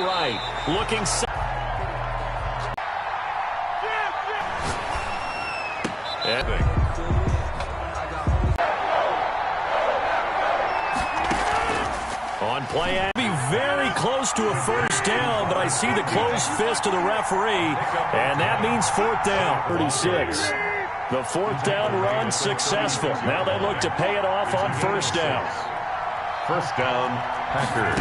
right. Looking set. On play, be very close to a first down, but I see the closed fist of the referee, and that means fourth down. 36. The fourth down run successful. Now they look to pay it off on first down. First down, Packers.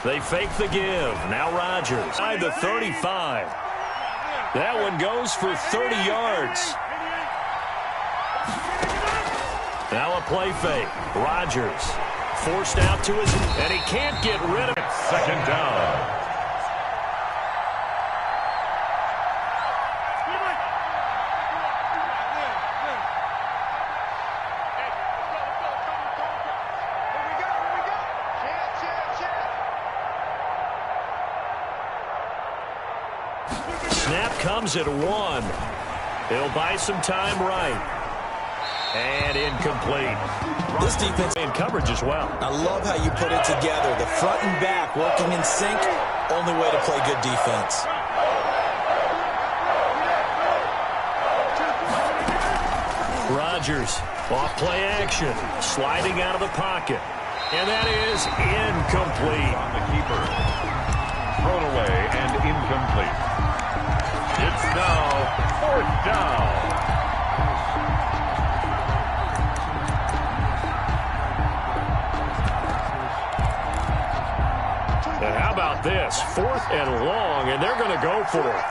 They fake the give. Now Rodgers. Side the 35. That one goes for 30 yards. Now a play fake. Rodgers forced out to his, and he can't get rid of it. Second down. Snap comes at 1. He'll buy some time right. And incomplete. This defense in coverage as well. I love how you put it together. The front and back working in sync. Only way to play good defense. Rodgers off play action. Sliding out of the pocket. And that is incomplete. On the keeper. Thrown away and incomplete. It's now fourth down. And how about this? 4th and long, and they're going to go for it.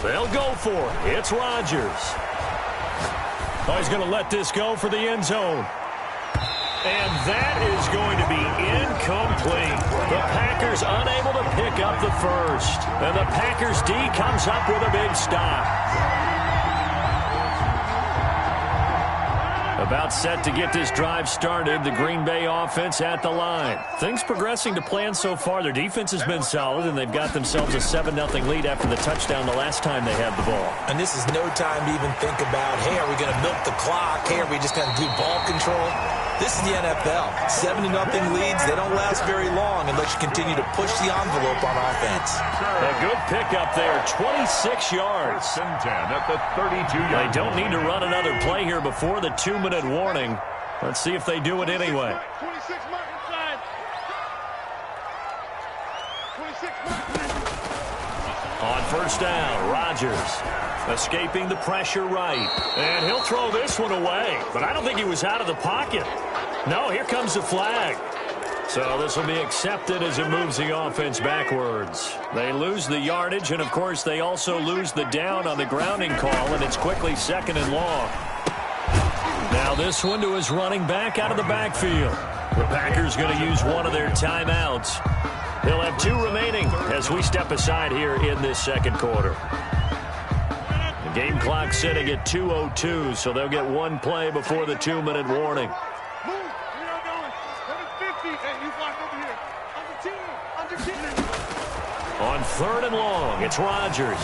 They'll go for it. It's Rodgers. Oh, he's going to let this go for the end zone. And that is going to be incomplete. The Packers unable to pick up the first. And the Packers D comes up with a big stop. About set to get this drive started. The Green Bay offense at the line. Things progressing to plan so far. Their defense has been solid, and they've got themselves a 7-0 lead after the touchdown the last time they had the ball. And this is no time to even think about, hey, are we going to milk the clock? Hey, are we just going to do ball control? This is the NFL. 7-0 leads, they don't last very long unless you continue to push the envelope on offense. A good pickup there, 26 yards. First and 10 at the 32-yard. They don't need to run another play here before the 2-minute warning. Let's see if they do it anyway. 26 mark inside. 26 mark. On first down, Rodgers escaping the pressure right. And he'll throw this one away. But I don't think he was out of the pocket. No, here comes the flag. So this will be accepted as it moves the offense backwards. They lose the yardage, and, of course, they also lose the down on the grounding call, and it's quickly 2nd and long. Now this one to his running back out of the backfield. The Packers going to use one of their timeouts. He'll have 2 remaining as we step aside here in this second quarter. The game clock sitting at 2:02, so they'll get 1 play before the 2-minute warning. On 3rd and long, it's Rodgers.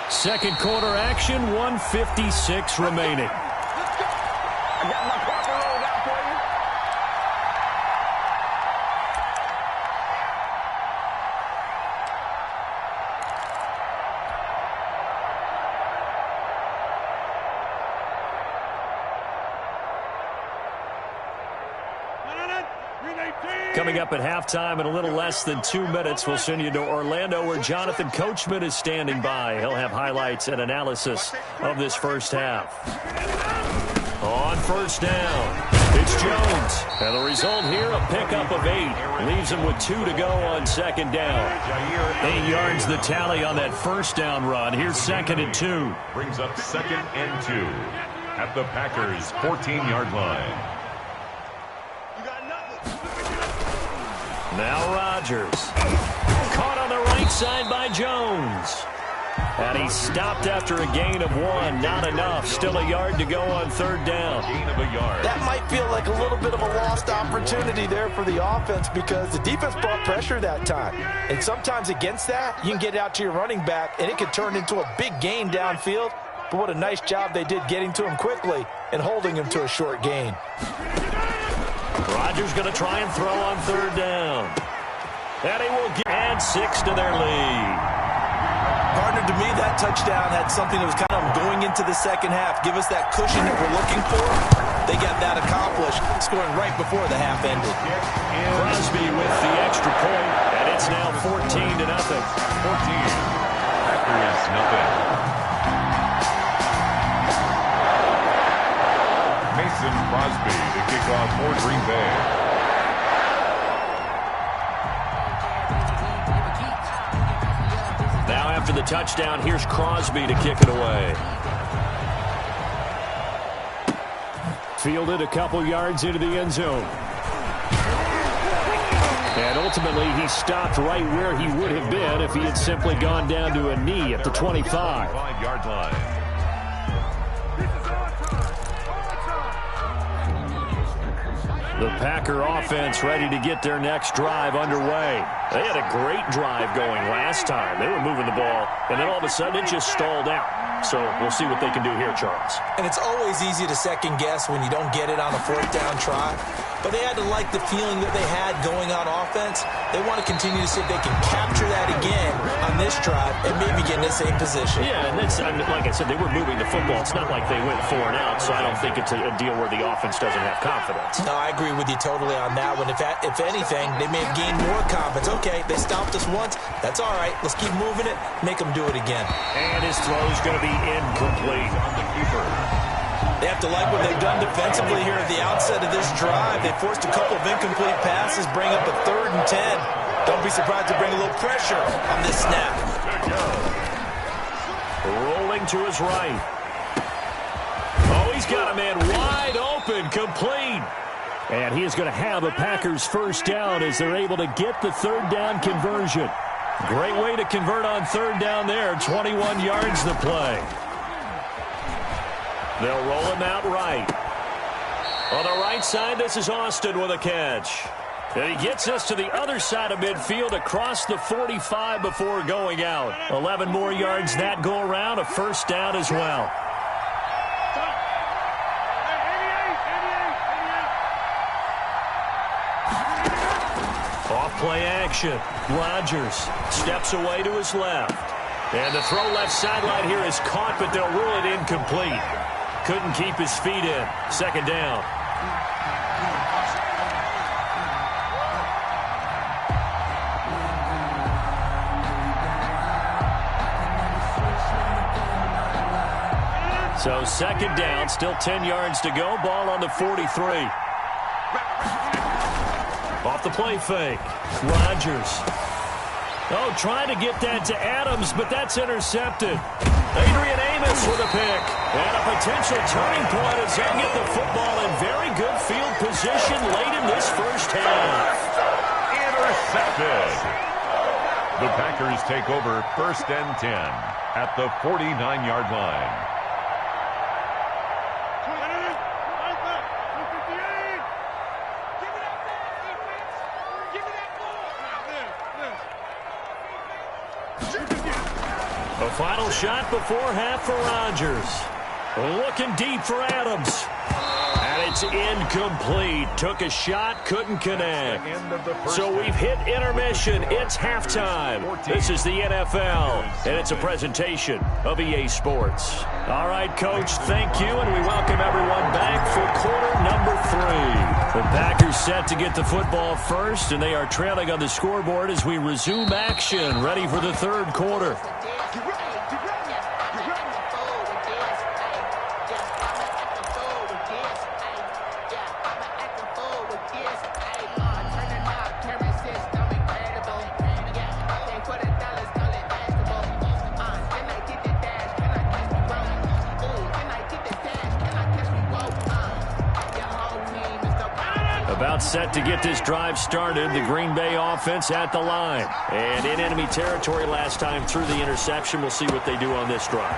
Second quarter action, 1:56 remaining. I got my proper rolled out for you. Coming up at halftime in a little less than 2 minutes, we'll send you to Orlando where Jonathan Coachman is standing by. He'll have highlights and analysis of this first half. On first down, it's Jones. And the result here, a pickup of 8. Leaves him with 2 to go on second down. 8 yards the tally on that first down run. Here's 2nd and 2. Brings up 2nd and 2 at the Packers' 14-yard line. Now Rodgers. Caught on the right side by Jones. And he stopped after a gain of 1. Not enough. Still a yard to go on third down. Gain of a yard. That might feel like a little bit of a lost opportunity there for the offense because the defense brought pressure that time. And sometimes against that, you can get out to your running back, and it could turn into a big gain downfield. But what a nice job they did getting to him quickly and holding him to a short gain. Rodgers going to try and throw on third down. And he will add 6 to their lead. Partner, to me, that touchdown had something that was kind of going into the second half. Give us that cushion that we're looking for. They got that accomplished, scoring right before the half ended. Crosby with the extra point, and it's now 14-0. 14. Packers nothing. Mason Crosby to kick off for Green Bay. Now after the touchdown, here's Crosby to kick it away. Fielded a couple yards into the end zone. And ultimately, he stopped right where he would have been if he had simply gone down to a knee at the 25. 5-yard line. The Packer offense ready to get their next drive underway. They had a great drive going last time. They were moving the ball, and then all of a sudden it just stalled out. So we'll see what they can do here, Charles. And it's always easy to second guess when you don't get it on a fourth down try. But they had to like the feeling that they had going on offense. They want to continue to see if they can capture that again on this drive and maybe get in the same position. Yeah, and that's, like I said, they were moving the football. It's not like they went 4 and out, so I don't think it's a deal where the offense doesn't have confidence. No, I agree with you totally on that one. If anything, they may have gained more confidence. Okay, they stopped us once. That's all right. Let's keep moving it. Make them do it again. And his throw's going to be incomplete on the keeper. They have to like what they've done defensively here at the outset of this drive. They forced a couple of incomplete passes, bring up a 3rd and 10. Don't be surprised to bring a little pressure on this snap. Rolling to his right. Oh, he's got a man wide open, complete. And he is going to have a Packers first down as they're able to get the 3rd down conversion. Great way to convert on 3rd down there. 21 yards to play. They'll roll him out right. On the right side, this is Austin with a catch. And he gets us to the other side of midfield across the 45 before going out. 11 more yards that go around, a first down as well. Off play action. Rodgers steps away to his left. And the throw left sideline here is caught, but they'll rule it incomplete. Couldn't keep his feet in. 2nd down. So 2nd down, still 10 yards to go. Ball on the 43. Off the play fake. Rodgers. Oh, trying to get that to Adams, but that's intercepted. Adrian Amos with a pick. And a potential turning point as they get the football in very good field position late in this first half. Intercepted. The Packers take over 1st and 10 at the 49-yard line. A final shot before half for Rodgers. Looking deep for Adams. And it's incomplete. Took a shot, couldn't connect. So we've hit intermission. It's halftime. This is the NFL, and it's a presentation of EA Sports. All right, Coach, thank you, and we welcome everyone back for quarter number 3. The Packers set to get the football first, and they are trailing on the scoreboard as we resume action, ready for the 3rd quarter. About set to get this drive started. The Green Bay offense at the line. And in enemy territory last time through the interception. We'll see what they do on this drive.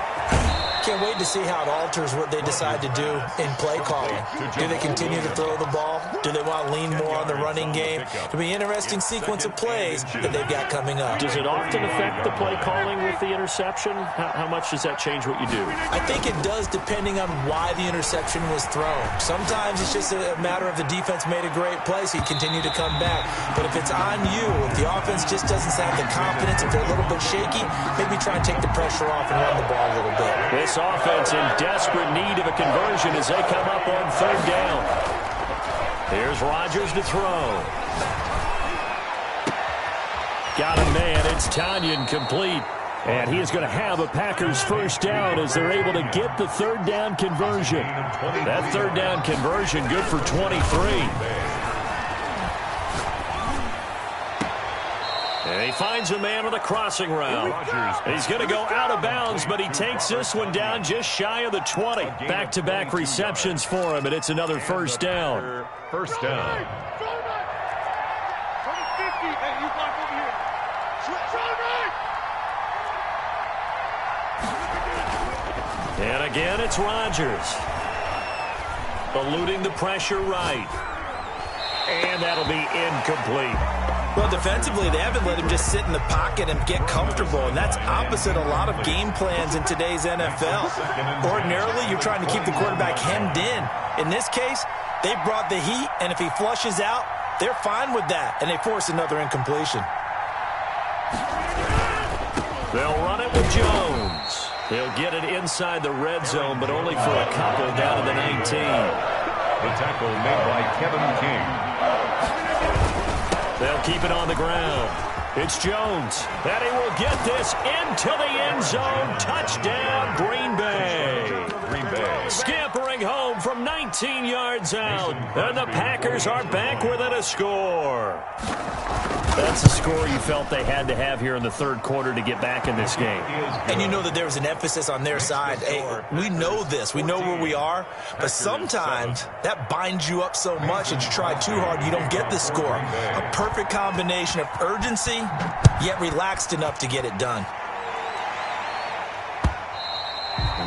Can't wait to see how it alters what they decide to do in play calling. Do they continue to throw the ball? Do they want to lean more on the running game? It'll be an interesting sequence of plays that they've got coming up. Does it often affect the play calling with the interception? How much does that change what you do? I think it does, depending on why the interception was thrown. Sometimes it's just a matter of the defense made a great play, so you continue to come back. But if it's on you, if the offense just doesn't have the confidence, if they're a little bit shaky, maybe try and take the pressure off and run the ball a little bit. This offense in desperate need of a conversion as they come up on third down. Here's Rodgers to throw. Got a man. It's Tanyan complete. And he is going to have a Packers first down as they're able to get the third down conversion. That third down conversion good for 23. And he finds a man on the crossing route. He's going to go out of bounds, but he takes this one down just shy of the 20. Back-to-back receptions for him, and it's another first down. First down. And again, it's Rodgers. Eluding the pressure right. And that'll be incomplete. Well, defensively, they haven't let him just sit in the pocket and get comfortable, and that's opposite a lot of game plans in today's NFL. Ordinarily, you're trying to keep the quarterback hemmed in. In this case, they brought the heat, and if he flushes out, they're fine with that, and they force another incompletion. They'll run it with Jones. He'll get it inside the red zone, but only for a couple down to the 19. The tackle made by Kevin King. They'll keep it on the ground. It's Jones. And he will get this into the end zone. Touchdown, Green Bay. Green Bay. Scampering home from 19 yards out. And the Packers are back within a score. That's the score you felt they had to have here in the third quarter to get back in this game. And you know that there was an emphasis on their side. Hey, we know this. We know where we are. But sometimes that binds you up so much that you try too hard, you don't get the score. A perfect combination of urgency, yet relaxed enough to get it done.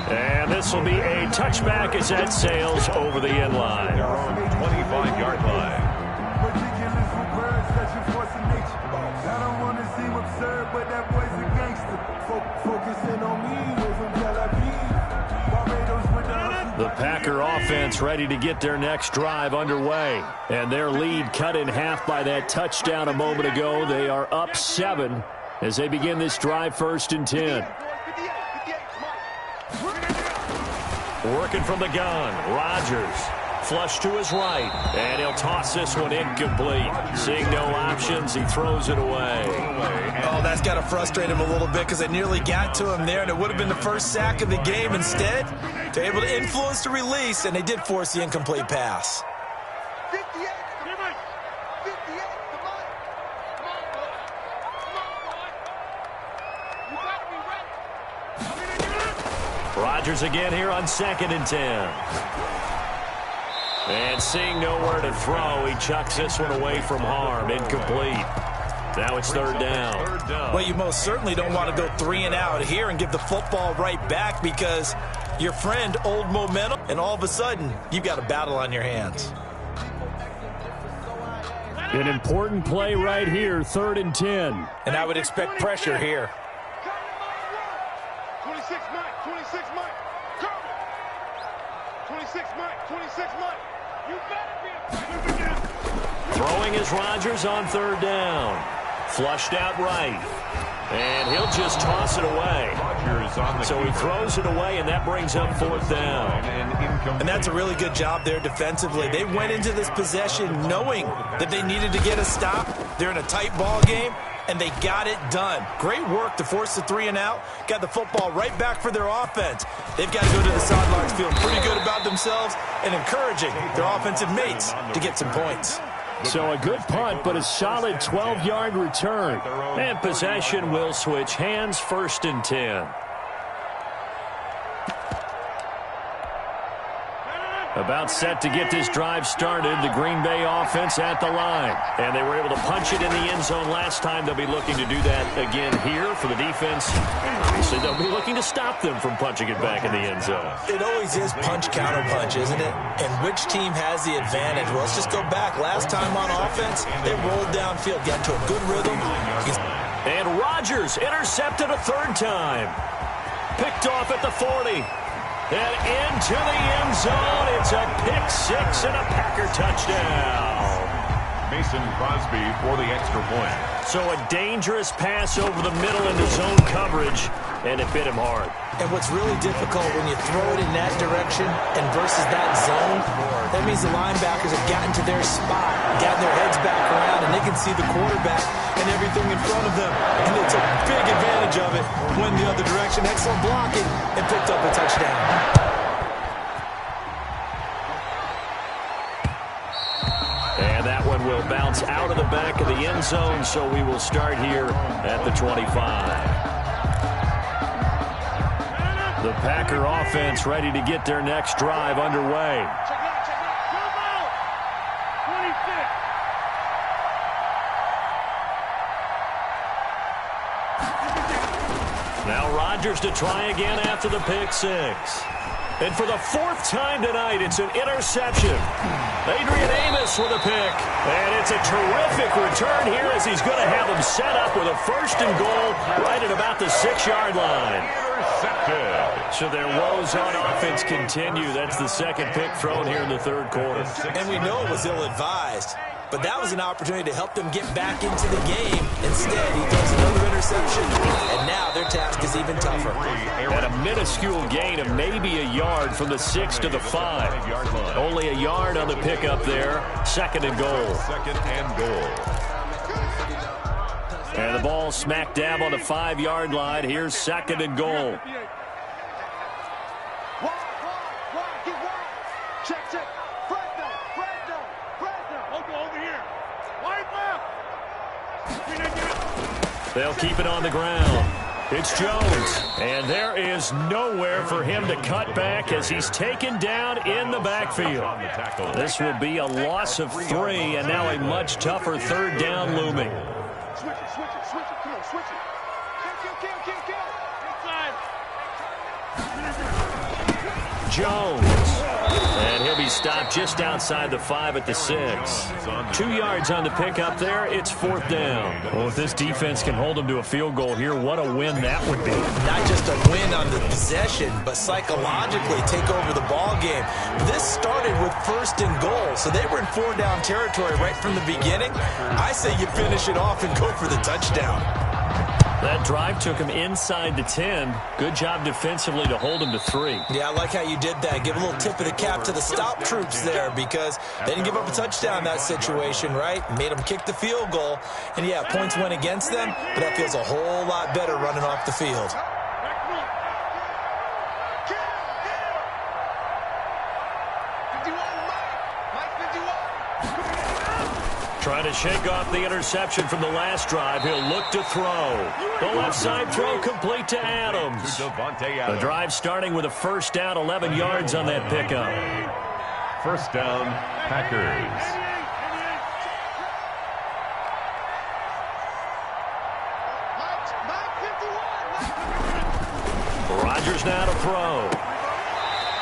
And this will be a touchback as that sails over the end line. Their own 25-yard line. The Packer offense ready to get their next drive underway. And their lead cut in half by that touchdown a moment ago. They are up 7 as they begin this drive, 1st and 10. Working from the gun, Rodgers. Flush to his right, and he'll toss this one incomplete. Seeing no options, he throws it away. Oh, that's got to frustrate him a little bit because they nearly got to him there, and it would have been the first sack of the game. Instead, they're able to influence the release, and they did force the incomplete pass. Rodgers again here on 2nd and 10. And seeing nowhere to throw, he chucks this one away from harm. Incomplete. Now it's 3rd down. Well, you most certainly don't want to go 3 and out here and give the football right back because your friend, old momentum, and all of a sudden, you've got a battle on your hands. An important play right here, 3rd and 10. And I would expect pressure here. 26 Mike, 26 Mike. 26 Mike, 26 Mike. You better be a Throwing is Rodgers on 3rd down. Flushed out right. And he'll just toss it away. So he throws it away, and that brings up 4th down. And that's a really good job there defensively. They went into this possession knowing that they needed to get a stop. They're in a tight ball game, and they got it done. Great work to force the 3 and out. Got the football right back for their offense. They've got to go to the sidelines feeling pretty good about themselves and encouraging their offensive mates to get some points. So a good punt, but a solid 12-yard return. And possession will switch hands, 1st and 10. About set to get this drive started, the Green Bay offense at the line. And they were able to punch it in the end zone last time. They'll be looking to do that again here for the defense. Obviously, they'll be looking to stop them from punching it back in the end zone. It always is punch, counter punch, isn't it? And which team has the advantage? Well, let's just go back. Last time on offense, they rolled downfield, got to a good rhythm. And Rodgers intercepted a third time. Picked off at the 40. And into the end zone. It's a pick six and a Packer touchdown. Mason Crosby for the extra point. So a dangerous pass over the middle into zone coverage, and it bit him hard. And what's really difficult when you throw it in that direction and versus that zone, that means the linebackers have gotten to their spot, gotten their heads back around, and they can see the quarterback and everything in front of them. And they took big advantage of it, went the other direction, excellent blocking, and picked up a touchdown. And that one will bounce out of the back of the end zone, so we will start here at the 25. The Packer offense ready to get their next drive underway. Check out. Come out. 26. Now Rodgers to try again after the pick six. And for the fourth time tonight, it's an interception. Adrian Amos with a pick. And it's a terrific return here as he's going to have him set up with a first and goal right at about the 6-yard line. Intercepted. So their woes on offense continue. That's the second pick thrown here in the third quarter. And we know it was ill-advised, but that was an opportunity to help them get back into the game. Instead, he throws another interception, and now their task is even tougher. At a minuscule gain of maybe a yard from the 6 to the 5. Only a yard on the pickup there. Second and goal. Second and goal. And the ball smack dab on the 5-yard line. Here's second and goal. Get wide. Check. Fresno. Over here. Wide left. They'll keep it on the ground. It's Jones. And there is nowhere for him to cut back as he's taken down in the backfield. This will be a loss of 3, and now a much tougher third down looming. Switch it. Come on, switch it. Kill. Inside. Jones. And he'll be stopped just outside the 5 at the 6. 2 yards on the pickup there. It's fourth down. Well, if this defense can hold them to a field goal here, what a win that would be. Not just a win on the possession, but psychologically take over the ball game. This started with first and goal, so they were in 4-down territory right from the beginning. I say you finish it off and go for the touchdown. That drive took him inside the 10. Good job defensively to hold him to 3. Yeah, I like how you did that. Give a little tip of the cap to the stop troops there because they didn't give up a touchdown in that situation, right? Made them kick the field goal. And, yeah, points went against them, but that feels a whole lot better running off the field. Trying to shake off the interception from the last drive. He'll look to throw. The left side throw complete to Adams. The drive starting with a first down, 11 yards on that pickup. First down, Packers. Rodgers now to throw.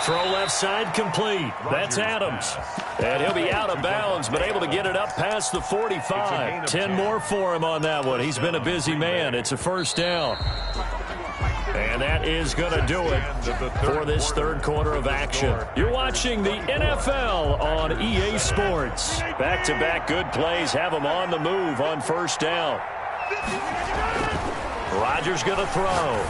Throw left side complete. That's Adams. And he'll be out of bounds, but able to get it up past the 45. 10 more for him on that one. He's been a busy man. It's a first down. And that is going to do it for this third quarter of action. You're watching the NFL on EA Sports. Back-to-back good plays have them on the move on first down. Rodgers going to throw.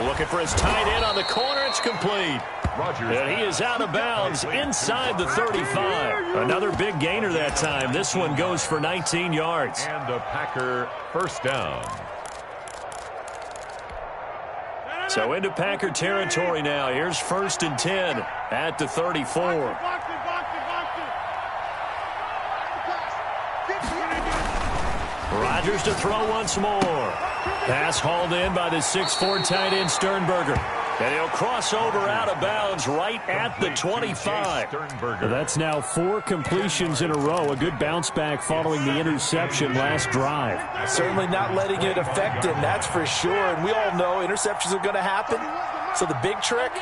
Looking for his tight end on the corner. It's complete. And he is out of bounds inside the 35. Another big gainer that time. This one goes for 19 yards. And a Packer first down. So into Packer territory now. Here's first and 10 at the 34. Rodgers to throw once more. Pass hauled in by the 6'4" tight end Sternberger. And he'll cross over out of bounds right at the 25. That's now 4 completions in a row. A good bounce back following the interception last drive. Certainly not letting it affect him, that's for sure. And we all know interceptions are going to happen. So the big trick,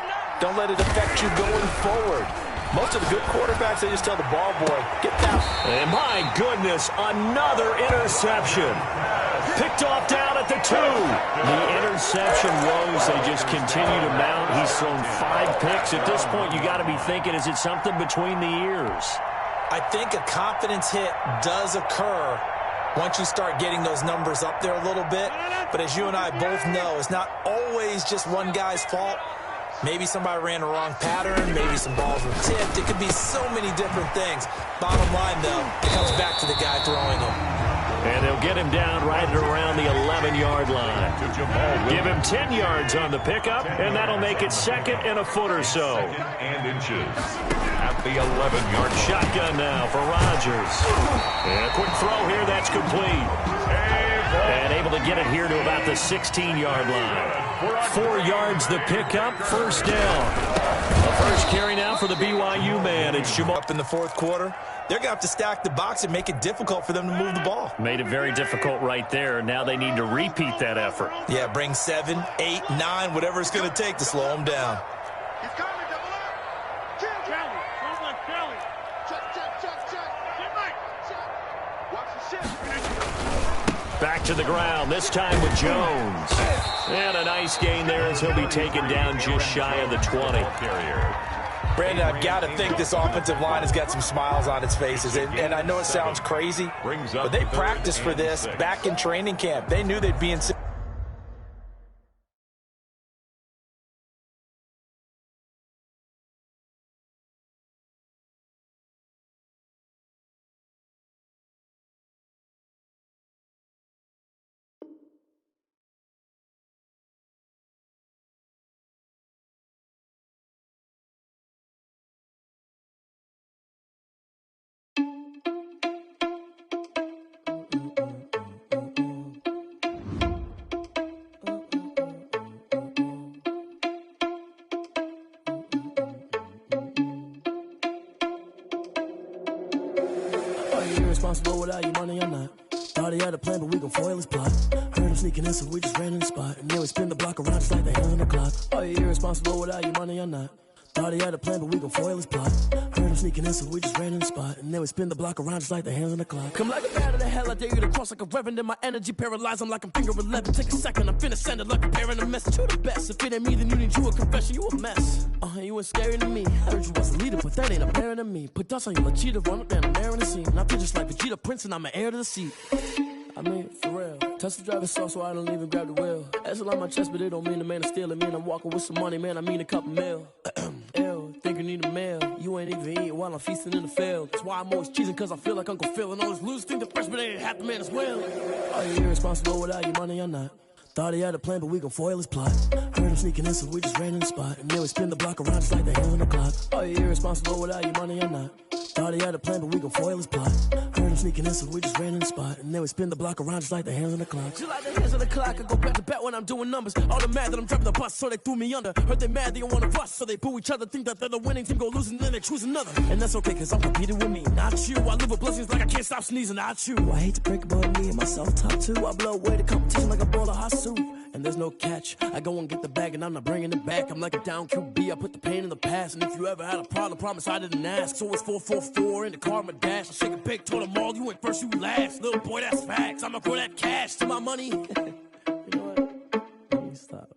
don't let it affect you going forward. Most of the good quarterbacks, they just tell the ball boy, get down. And my goodness, another interception. Picked off down at the 2. The interception woes, they just continue to mount. He's thrown 5 picks. At this point, you got to be thinking, is it something between the ears? I think a confidence hit does occur once you start getting those numbers up there a little bit. But as you and I both know, it's not always just one guy's fault. Maybe somebody ran the wrong pattern. Maybe some balls were tipped. It could be so many different things. Bottom line, though, it comes back to the guy throwing them. And they'll get him down right at around the 11-yard line. Give him 10 yards on the pickup, and that'll make it second and a foot or so. And inches at the 11-yard shotgun now for Rodgers. And a quick throw here, that's complete. And able to get it here to about the 16-yard line. 4 yards the pickup, first down. The first carry now for the BYU man. It's Jamal. Up in the fourth quarter, they're going to have to stack the box and make it difficult for them to move the ball. Made it very difficult right there. Now they need to repeat that effort. Yeah, bring 7, 8, 9, whatever it's going to take to slow them down. He's coming, double up. Kelly. Don't let Kelly. Check. Get Mike. Check. Watch the shift. Back to the ground, this time with Jones. And a nice gain there as he'll be taken down just shy of the 20. Brandon, I've got to think this offensive line has got some smiles on its faces. And I know it sounds crazy, but they practiced for this back in training camp. They knew they'd be in. Irresponsible without your money, I'm not. Thought he had a plan, but we gon' foil his plot. Heard him sneaking in, so we just ran in the spot. And then we spin the block around just like the hand on the clock. Are you irresponsible without your money, I'm not. Thought he had a plan, but we gon' foil his plot. Heard him sneaking in, so we just ran in the spot. And then we spin the block around just like the hands on the clock. Come like a bat of the hell, I dare you to cross like a reverend. In my energy paralyzed, I'm like I'm finger 11. Take a second, I'm finna send it like a parent a message. You the best, if it ain't me, then you need you a confession. You a mess. You ain't scary to me. Heard you was a leader, but that ain't apparent to me. Put dust on you like cheetah, run up down the air in the scene. I feel just like Vegeta Prince, and I'm an heir to the seat. I mean, for real. Touch the driver's soft, so I don't even grab the wheel. That's on my chest, but it don't mean the man is stealing. Man, I'm walking with some money, man, I mean a couple mil. Ew, think you need a meal. You ain't even eating while I'm feasting in the field. That's why I'm always cheesing, cause I feel like Uncle Phil. And all those losers think the freshman ain't half the man as well. Are you irresponsible without your money or not? Thought he had a plan, but we gon' foil his plot. Heard him sneaking in, so we just ran in the spot. And then we spin the block around just like the hands on the clock. Are you irresponsible without your money or not? Thought he had a plan, but we gon' foil his plot. Heard him sneaking in, so we just ran in the spot. And then we spin the block around just like the hands on the clock. Just like the hands on the clock, I go back to back when I'm doing numbers. All the mad that I'm driving the bus, so they threw me under. Heard they mad, they don't wanna bust, so they boo each other. Think that they're the winning team, go losing, then they choose another. And that's okay, cause I'm competing with me, not you. I live with blessings like I can't stop sneezing, not you. I hate to break it, but me and myself top two. I blow away the competition like a bowl of hot soup. And there's no catch. I go and get the bag, and I'm not bringing it back. I'm like a down QB. I put the pain in the past. And if you ever had a problem, promise I didn't ask. So it's 4-4-4 in the car, my dash. I shake a big, told them all, you ain't first, you last. Little boy, that's facts. I'ma grow that cash to my money. You know what? Let me stop.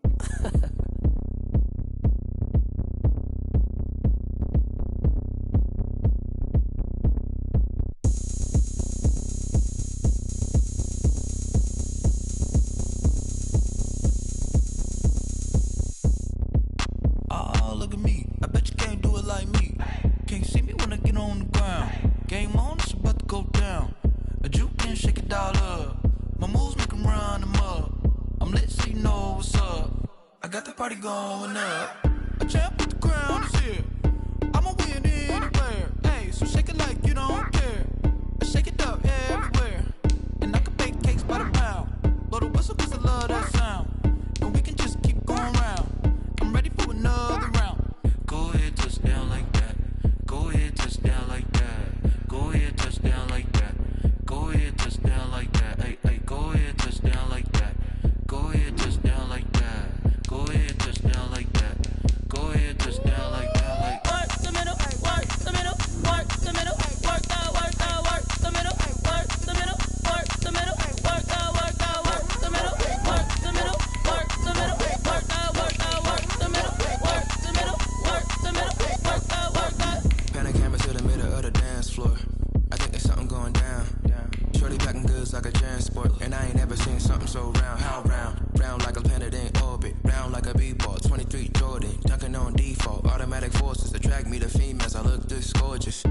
Party going up. A champ with the crown is here. I'ma win anywhere. Hey, so shake it like you don't care. Shake it up everywhere. And I can bake cakes by the pound. Blow the whistle cause I love that sound. And we can just keep going round. I'm ready like me, the females, I look this gorgeous.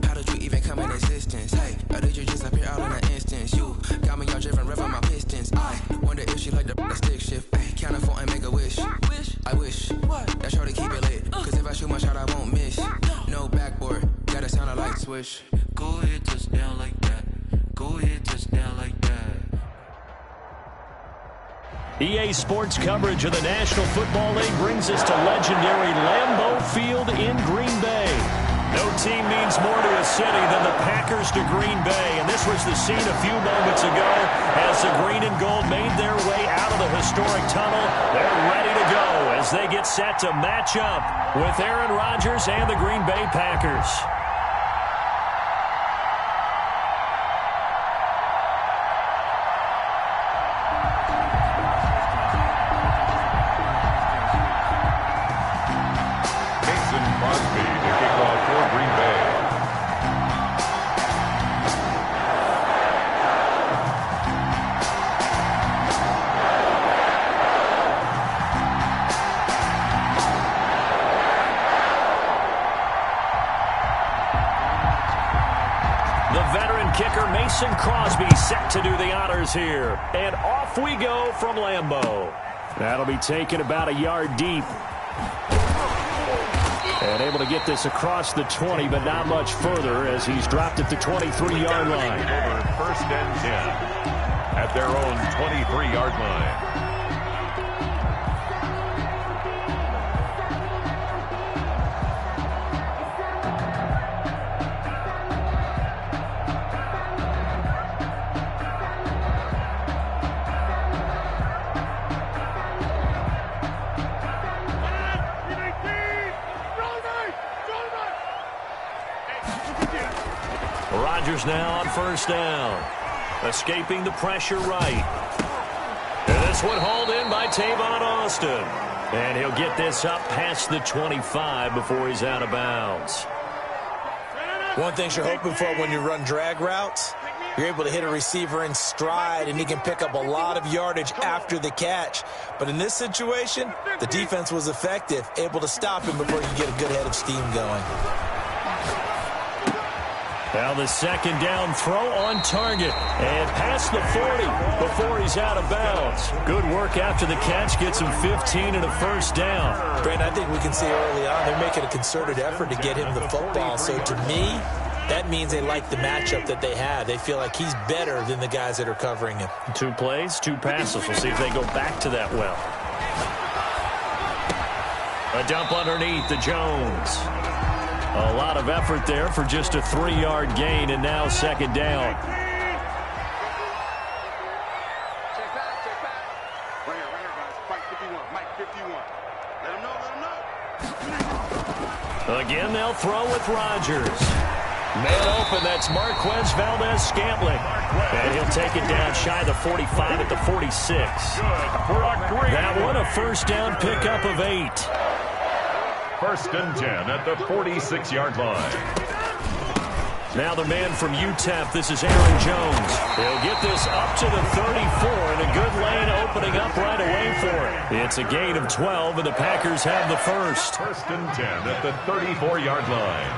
How did you even come in existence? Hey, or did you just appear out in an instance? You got me all driven, revving my pistons. I wonder if she like the stick shift. Hey, count up 4 and make a wish. I wish that's how to keep it lit. Cause if I shoot my shot, I won't miss. No backboard, gotta sound a light swish. Go ahead, touchdown like that. Go ahead, touchdown like that. EA Sports coverage of the National Football League brings us to legendary Lambeau Field in Green Bay. No team means more to a city than the Packers to Green Bay, and this was the scene a few moments ago as the green and gold made their way out of the historic tunnel. They're ready to go as they get set to match up with Aaron Rodgers and the Green Bay Packers. Crosby set to do the honors here. And off we go from Lambeau. That'll be taken about a yard deep. And able to get this across the 20, but not much further as he's dropped at the 23-yard line. Over 1st and 10 at their own 23-yard line. Rodgers now on 1st down. Escaping the pressure right. And this one hauled in by Tavon Austin. And he'll get this up past the 25 before he's out of bounds. One thing you're hoping for when you run drag routes, you're able to hit a receiver in stride, and he can pick up a lot of yardage after the catch. But in this situation, the defense was effective, able to stop him before you get a good head of steam going. Now the 2nd down throw on target and past the 40 before he's out of bounds. Good work after the catch, gets him 15 and a 1st down. Brandon, I think we can see early on they're making a concerted effort to get him the football. So to me, that means they like the matchup that they have. They feel like he's better than the guys that are covering him. 2 plays, 2 passes. We'll see if they go back to that well. A dump underneath to Jones. A lot of effort there for just a 3-yard gain, and now 2nd down. Check back. Right here, guys. Fight 51. Mike 51. Let him know. Again, they'll throw with Rodgers. Man open, that's Marquez Valdez-Scantling. And he'll take it down shy of the 45 at the 46. That one a 1st down pickup of 8. 1st and 10 at the 46-yard line. Now the man from UTEP, this is Aaron Jones. He'll get this up to the 34, and a good lane opening up right away for it. It's a gain of 12, and the Packers have the 1st. 1st and 10 at the 34-yard line.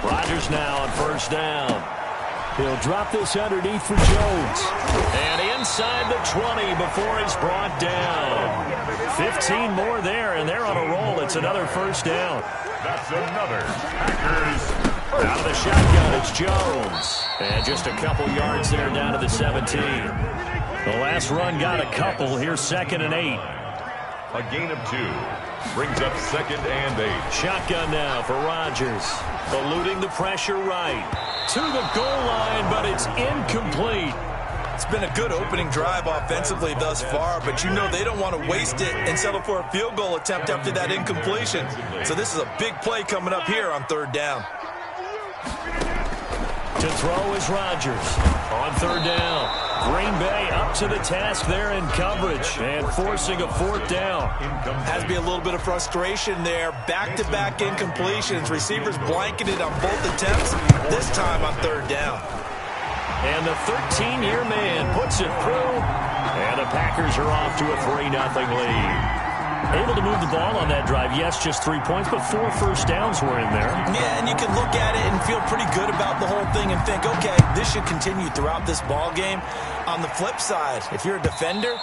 Rodgers now on 1st down. He'll drop this underneath for Jones. And inside the 20 before he's brought down. 15 more there, and they're on a roll. It's another 1st down. That's another Packers. Out of the shotgun, it's Jones. And just a couple yards there down to the 17. The last run got a couple. Here's 2nd and 8. A gain of 2. Brings up 2nd and 8. Shotgun now for Rodgers. Eluding the pressure right. To the goal line, but it's incomplete. It's been a good opening drive offensively thus far, but you know they don't want to waste it and settle for a field goal attempt after that incompletion. So this is a big play coming up here on 3rd down. To throw is Rodgers on 3rd down. Green Bay up to the task there in coverage and forcing a 4th down. Has to be a little bit of frustration there. Back-to-back incompletions. Receivers blanketed on both attempts, this time on 3rd down. And the 13-year man puts it through. And the Packers are off to a 3-0 lead. Able to move the ball on that drive. Yes, just 3 points, but 4 first downs were in there. Yeah, and you can look at it and feel pretty good about the whole thing and think, okay, this should continue throughout this ball game. On the flip side, if you're a defender,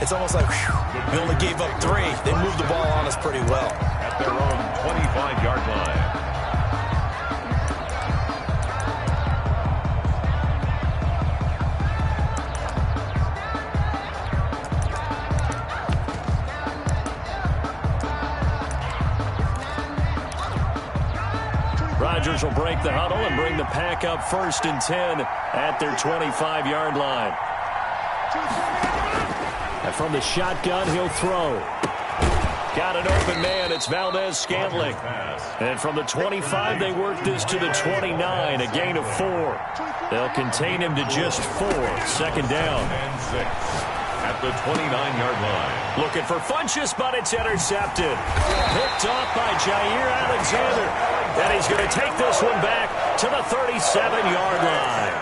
it's almost like, whew, we only gave up 3. They moved the ball on us pretty well. At their own 25-yard line. Rodgers will break the huddle and bring the pack up 1st and 10 at their 25-yard line. And from the shotgun, he'll throw. Got an open man. It's Valdez-Scantling. And from the 25, they work this to the 29, a gain of 4. They'll contain him to just 4. 2nd down. And 6 at the 29-yard line. Looking for Funchess, but it's intercepted. Picked off by Jair Alexander. And he's going to take this one back to the 37-yard line.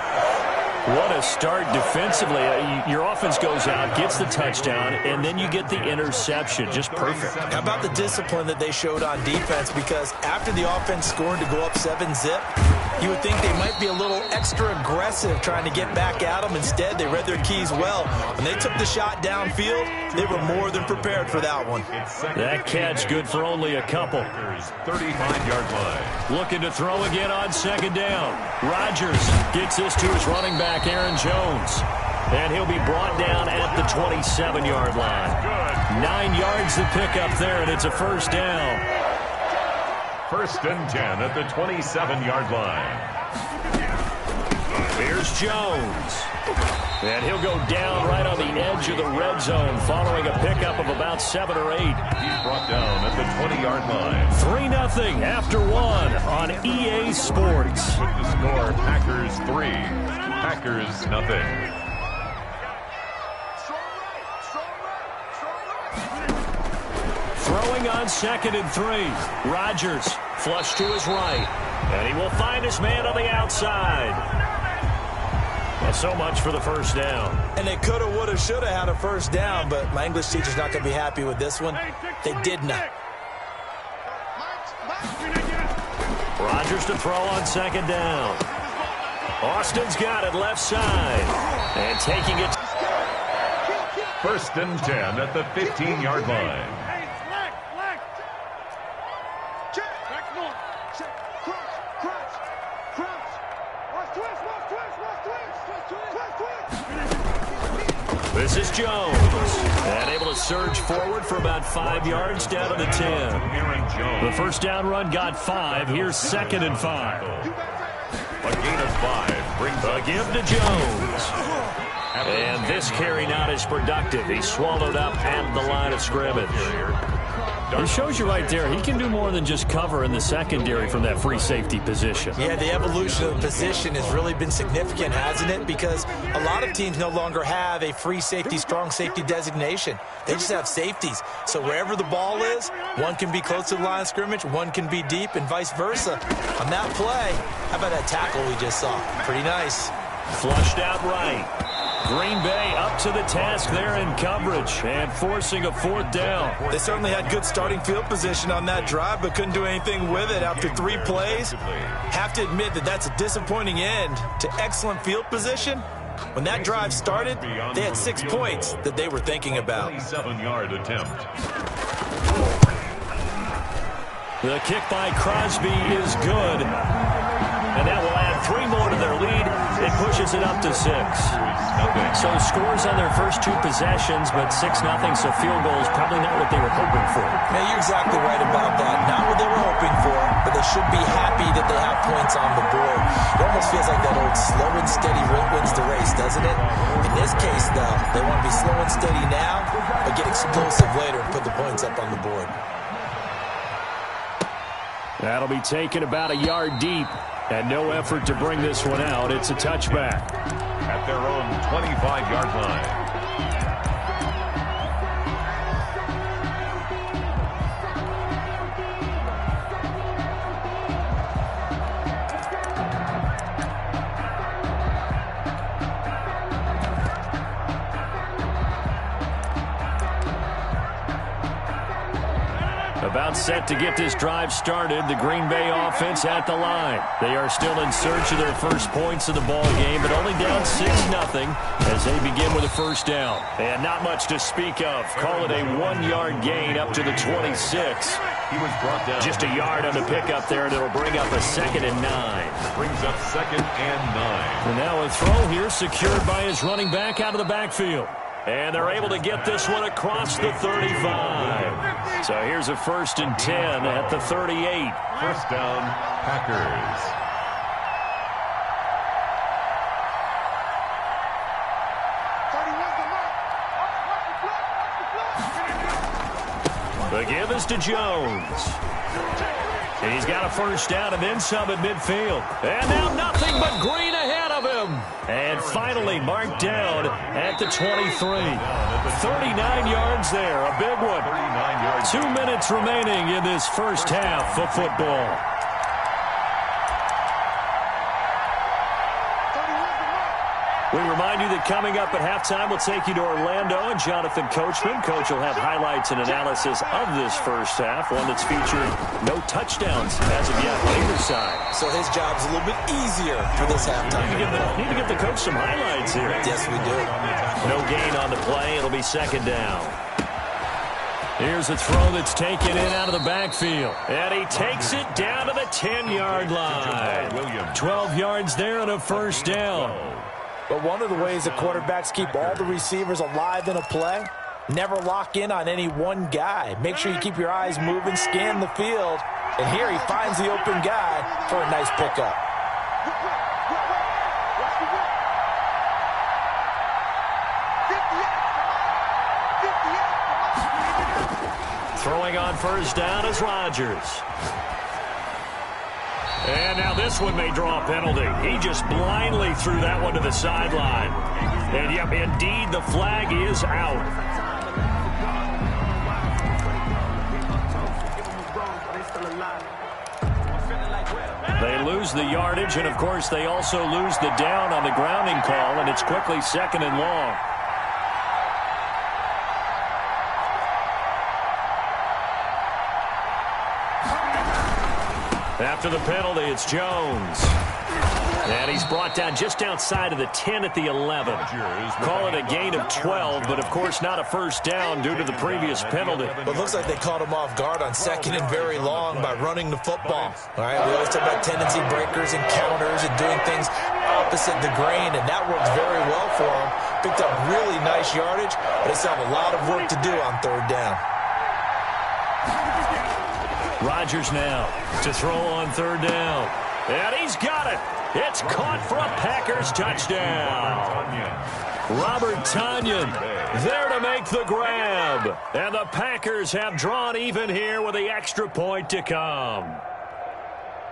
What a start defensively. Your offense goes out, gets the touchdown, and then you get the interception. Just perfect. How about the discipline that they showed on defense? Because after the offense scored to go up 7-zip, you would think they might be a little extra aggressive trying to get back at them. Instead, they read their keys well. When they took the shot downfield, they were more than prepared for that one. That catch good for only a couple. 35-yard line. Looking to throw again on 2nd down. Rodgers gets this to his running back, Aaron Jones. And he'll be brought down at the 27-yard line. 9 yards to pick up there, and it's a 1st down. 1st and 10 at the 27-yard line. Here's Jones. And he'll go down right on the edge of the red zone following a pickup of about 7 or 8. He's brought down at the 20-yard line. 3-0 after 1 on EA Sports. With the score, Packers 3, Packers nothing. Throwing on 2nd and 3. Rodgers flush to his right. And he will find his man on the outside. Well, so much for the 1st down. And they could have, would have, should have had a 1st down, but my English teacher's not going to be happy with this one. They did not. Rodgers to throw on 2nd down. Austin's got it left side. And taking it. 1st and 10 at the 15-yard line. This is Jones. And able to surge forward for about 5 yards down to the 10. The 1st down run got 5. Here's 2nd and 5. A gain of 5 brings a give to Jones. And this carry not as productive. He's swallowed up at the line of scrimmage. It shows you right there, he can do more than just cover in the secondary from that free safety position. Yeah, the evolution of the position has really been significant, hasn't it? Because a lot of teams no longer have a free safety, strong safety designation. They just have safeties. So wherever the ball is, one can be close to the line of scrimmage, one can be deep, and vice versa. On that play, how about that tackle we just saw? Pretty nice. Flushed out right. Green Bay up to the task there in coverage and forcing a 4th down. They certainly had good starting field position on that drive, but couldn't do anything with it after 3 plays. Have to admit that that's a disappointing end to excellent field position. When that drive started, they had 6 points that they were thinking about. 27-yard attempt. The kick by Crosby is good. And that will add 3 more to their lead. It pushes it up to 6. So scores on their first 2 possessions, but 6-0, so field goal is probably not what they were hoping for. Yeah, you're exactly right about that. Not what they were hoping for, but they should be happy that they have points on the board. It almost feels like that old slow and steady wins the race, doesn't it? In this case, though, they want to be slow and steady now, but get explosive later and put the points up on the board. That'll be taken about a yard deep. And no effort to bring this one out. It's a touchback. At their own 25-yard line. About set to get this drive started. The Green Bay offense at the line. They are still in search of their first points of the ball game, but only down 6-0 as they begin with a first down. And not much to speak of. Call it a 1-yard gain up to the 26. He was brought down. Just a yard on the pickup there, and it'll bring up a 2nd and 9. Brings up 2nd and 9. And now a throw here secured by his running back out of the backfield. And they're able to get this one across the 35. So here's a 1st and 10 at the 38. First down, Packers. The give is to Jones. And he's got a first down and then some at midfield. And now nothing but green ahead of him. And finally marked down at the 23. 39 yards there, a big one. 2 minutes remaining in this first half of football. We remind you that coming up at halftime, we'll take you to Orlando and Jonathan Coachman. Coach will have highlights and analysis of this first half, one that's featured no touchdowns as of yet on either side. So his job's a little bit easier for this halftime. Need to get the coach some highlights here. Yes, we do. No gain on the play. It'll be 2nd down. Here's a throw that's taken in out of the backfield. And he takes it down to the 10-yard line. 12 yards there and a first down. But one of the ways that quarterbacks keep all the receivers alive in a play, never lock in on any one guy. Make sure you keep your eyes moving, scan the field. And here he finds the open guy for a nice pickup. Throwing on first down is Rodgers. And now this one may draw a penalty. He just blindly threw that one to the sideline. And, yep, indeed, the flag is out. They lose the yardage, and, of course, they also lose the down on the grounding call, and it's quickly 2nd and long. After the penalty, it's Jones. And he's brought down just outside of the 10 at the 11. Call it a gain of 12, but, of course, not a first down due to the previous penalty. Well, it looks like they caught him off guard on 2nd and very long by running the football. All right, we always talk about tendency breakers and counters and doing things opposite the grain, and that worked very well for him. Picked up really nice yardage, but they still have a lot of work to do on 3rd down. Rodgers now to throw on 3rd down. And he's got it. It's caught for a Packers touchdown. Robert Tonyan there to make the grab. And the Packers have drawn even here with the extra point to come.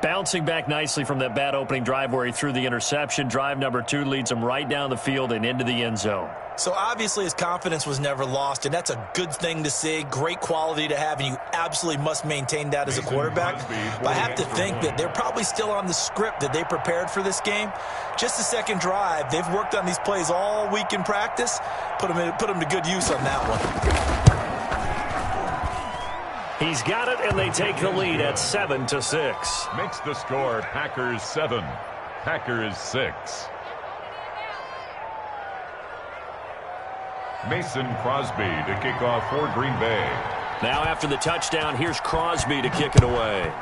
Bouncing back nicely from that bad opening drive where he threw the interception. Drive number 2 leads him right down the field and into the end zone. So obviously his confidence was never lost, and that's a good thing to see, great quality to have, and you absolutely must maintain that as a quarterback. But I have to think that they're probably still on the script that they prepared for this game. Just the second drive, they've worked on these plays all week in practice. Put them to good use on that one. He's got it, and they take the lead at 7-6. Makes the score Packers 7, Packers 6. Mason Crosby to kick off for Green Bay. Now after the touchdown, here's Crosby to kick it away.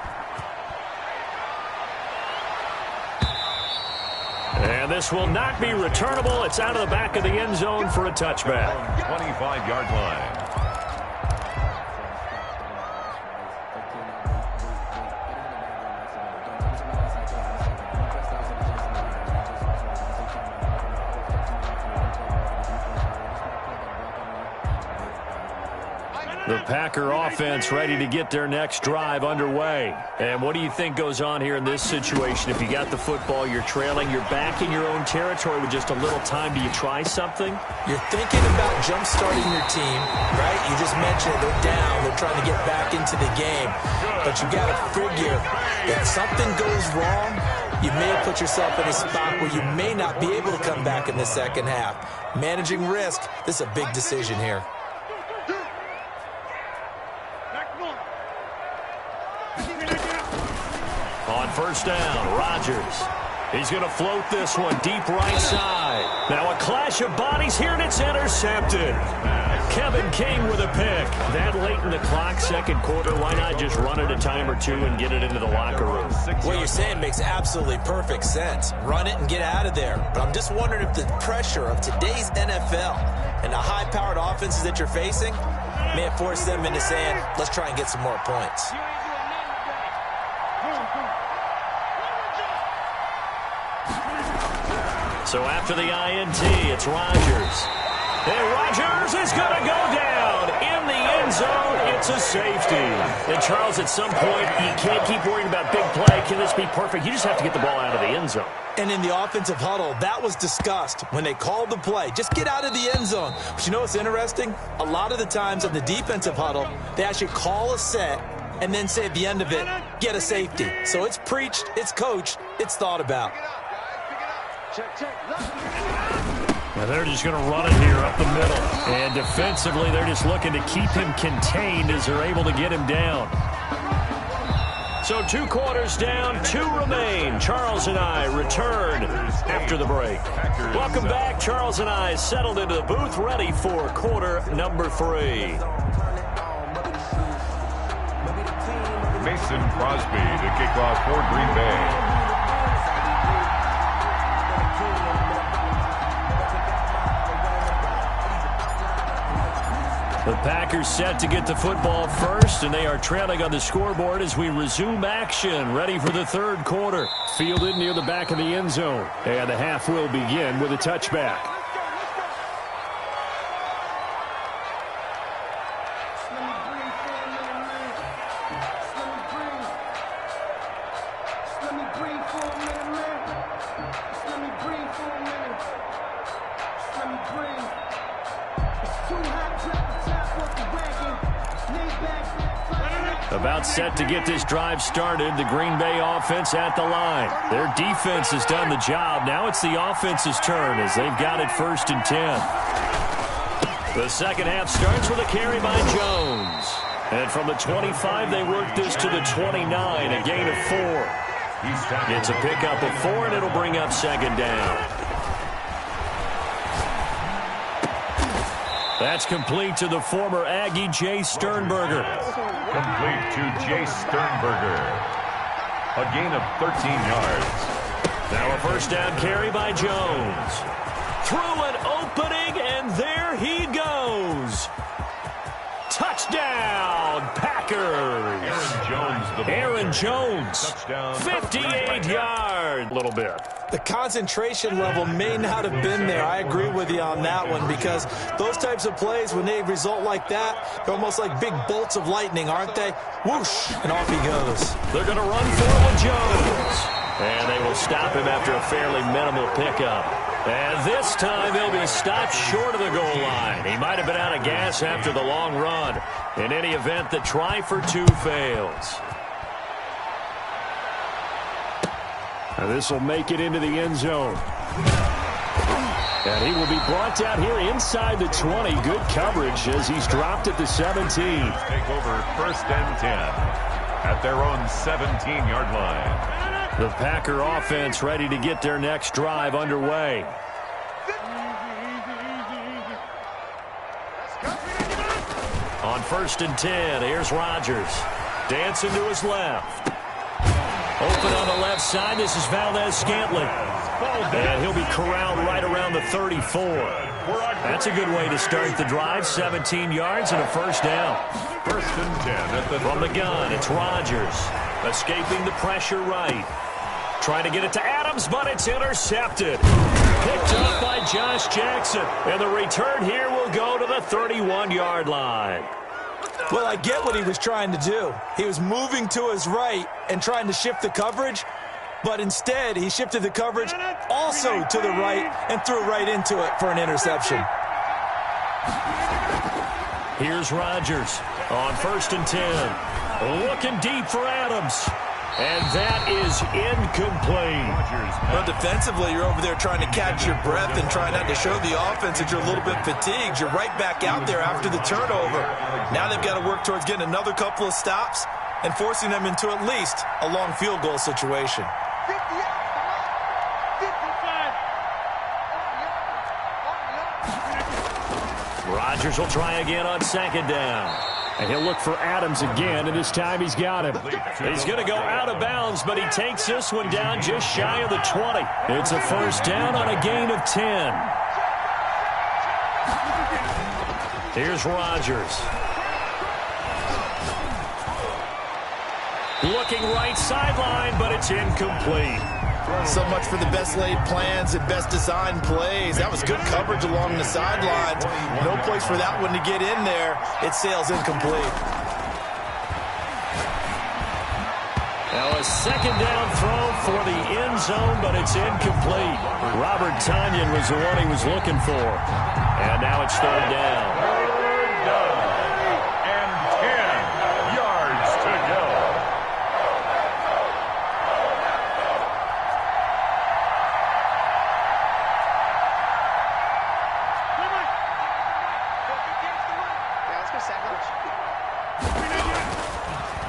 And this will not be returnable. It's out of the back of the end zone for a touchback. 25-yard line. The Packer offense ready to get their next drive underway. And what do you think goes on here in this situation? If you got the football, you're trailing, you're back in your own territory with just a little time. Do you try something? You're thinking about jump-starting your team, right? You just mentioned it. They're down. They're trying to get back into the game. But you got to figure if something goes wrong, you may have put yourself in a spot where you may not be able to come back in the second half. Managing risk, this is a big decision here. first down. Rodgers. He's going to float this one deep right side. Now a clash of bodies here, and it's intercepted. Kevin King with a pick. That late in the clock, second quarter, why not just run it a time or two and get it into the locker room? What you're saying makes absolutely perfect sense. Run it and get out of there. But I'm just wondering if the pressure of today's NFL and the high-powered offenses that you're facing may have forced them into saying, let's try and get some more points. So after the INT, it's Rodgers. And Rodgers is going to go down in the end zone. It's a safety. And Charles, at some point, you can't keep worrying about big play. Can this be perfect? You just have to get the ball out of the end zone. And in the offensive huddle, that was discussed when they called the play. Just get out of the end zone. But you know what's interesting? A lot of the times in the defensive huddle, they actually call a set and then say at the end of it, get a safety. So it's preached, it's coached, it's thought about. Now they're just going to run it here up the middle. And defensively, they're just looking to keep him contained as they're able to get him down. So 2 quarters down, 2 remain. Charles and I return after the break. Welcome back. Charles and I settled into the booth, ready for quarter number 3. Mason Crosby to kick off for Green Bay. The Packers set to get the football first, and they are trailing on the scoreboard as we resume action, ready for the third quarter. Fielded near the back of the end zone, and the half will begin with a touchback. About set to get this drive started. The Green Bay offense at the line. Their defense has done the job. Now it's the offense's turn as they've got it 1st and 10. The second half starts with a carry by Jones. And from the 25, they work this to the 29, a gain of 4. It's a pickup of 4, and it'll bring up second down. That's complete to the former Aggie, Jay Sternberger. Complete to Jay Sternberger. A gain of 13 yards. Now a first down carry by Jones. Through an opening, and there he goes. Touchdown, Packers. Aaron Jones, 58 yards. A little bit. The concentration level may not have been there. I agree with you on that one, because those types of plays, when they result like that, they're almost like big bolts of lightning, aren't they? Whoosh, and off he goes. They're going to run forward Jones. And they will stop him after a fairly minimal pickup. And this time he'll be stopped short of the goal line. He might have been out of gas after the long run. In any event, the try for 2 fails. And this will make it into the end zone. And he will be brought down here inside the 20. Good coverage as he's dropped at the 17. Take over 1st and 10 at their own 17-yard line. The Packer offense ready to get their next drive underway. On 1st and 10, here's Rodgers. Dancing to his left. Open on the left side, this is Valdez-Scantling. And he'll be corralled right around the 34. That's a good way to start the drive. 17 yards and a first down. 1st and 10 at the from the gun, it's Rodgers. Escaping the pressure right. Trying to get it to Adams, but it's intercepted. Picked up by Josh Jackson. And the return here will go to the 31-yard line. Well, I get what he was trying to do. He was moving to his right and trying to shift the coverage, but instead he shifted the coverage also to the right and threw right into it for an interception. Here's Rodgers on 1st and 10. Looking deep for Adams. And that is incomplete. But defensively, you're over there trying to catch your breath and trying not to show the offense that you're a little bit fatigued. You're right back out there after the turnover. Now they've got to work towards getting another couple of stops and forcing them into at least a long field goal situation. 50 Rodgers will try again on second down. And he'll look for Adams again, and this time he's got him. He's going to go out of bounds, but he takes this one down just shy of the 20. It's a first down on a gain of 10. Here's Rodgers. Looking right sideline, but it's incomplete. So much for the best laid plans and best designed plays. That was good coverage along the sidelines. No place for that one to get in there. It sails incomplete. Now a second down throw for the end zone, but it's incomplete. Robert Tonyan was the one he was looking for. And now it's third down. Third down. And 10 yards to go.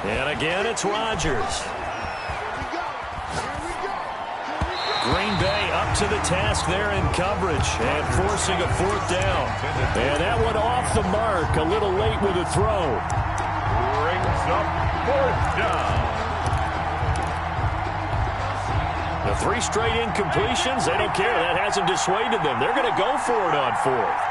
And again, it's Rodgers. Green Bay up to the task there in coverage and forcing a fourth down. And that one off the mark, a little late with a throw. Brings up fourth down. The 3 straight incompletions, they don't care. That hasn't dissuaded them. They're going to go for it on fourth.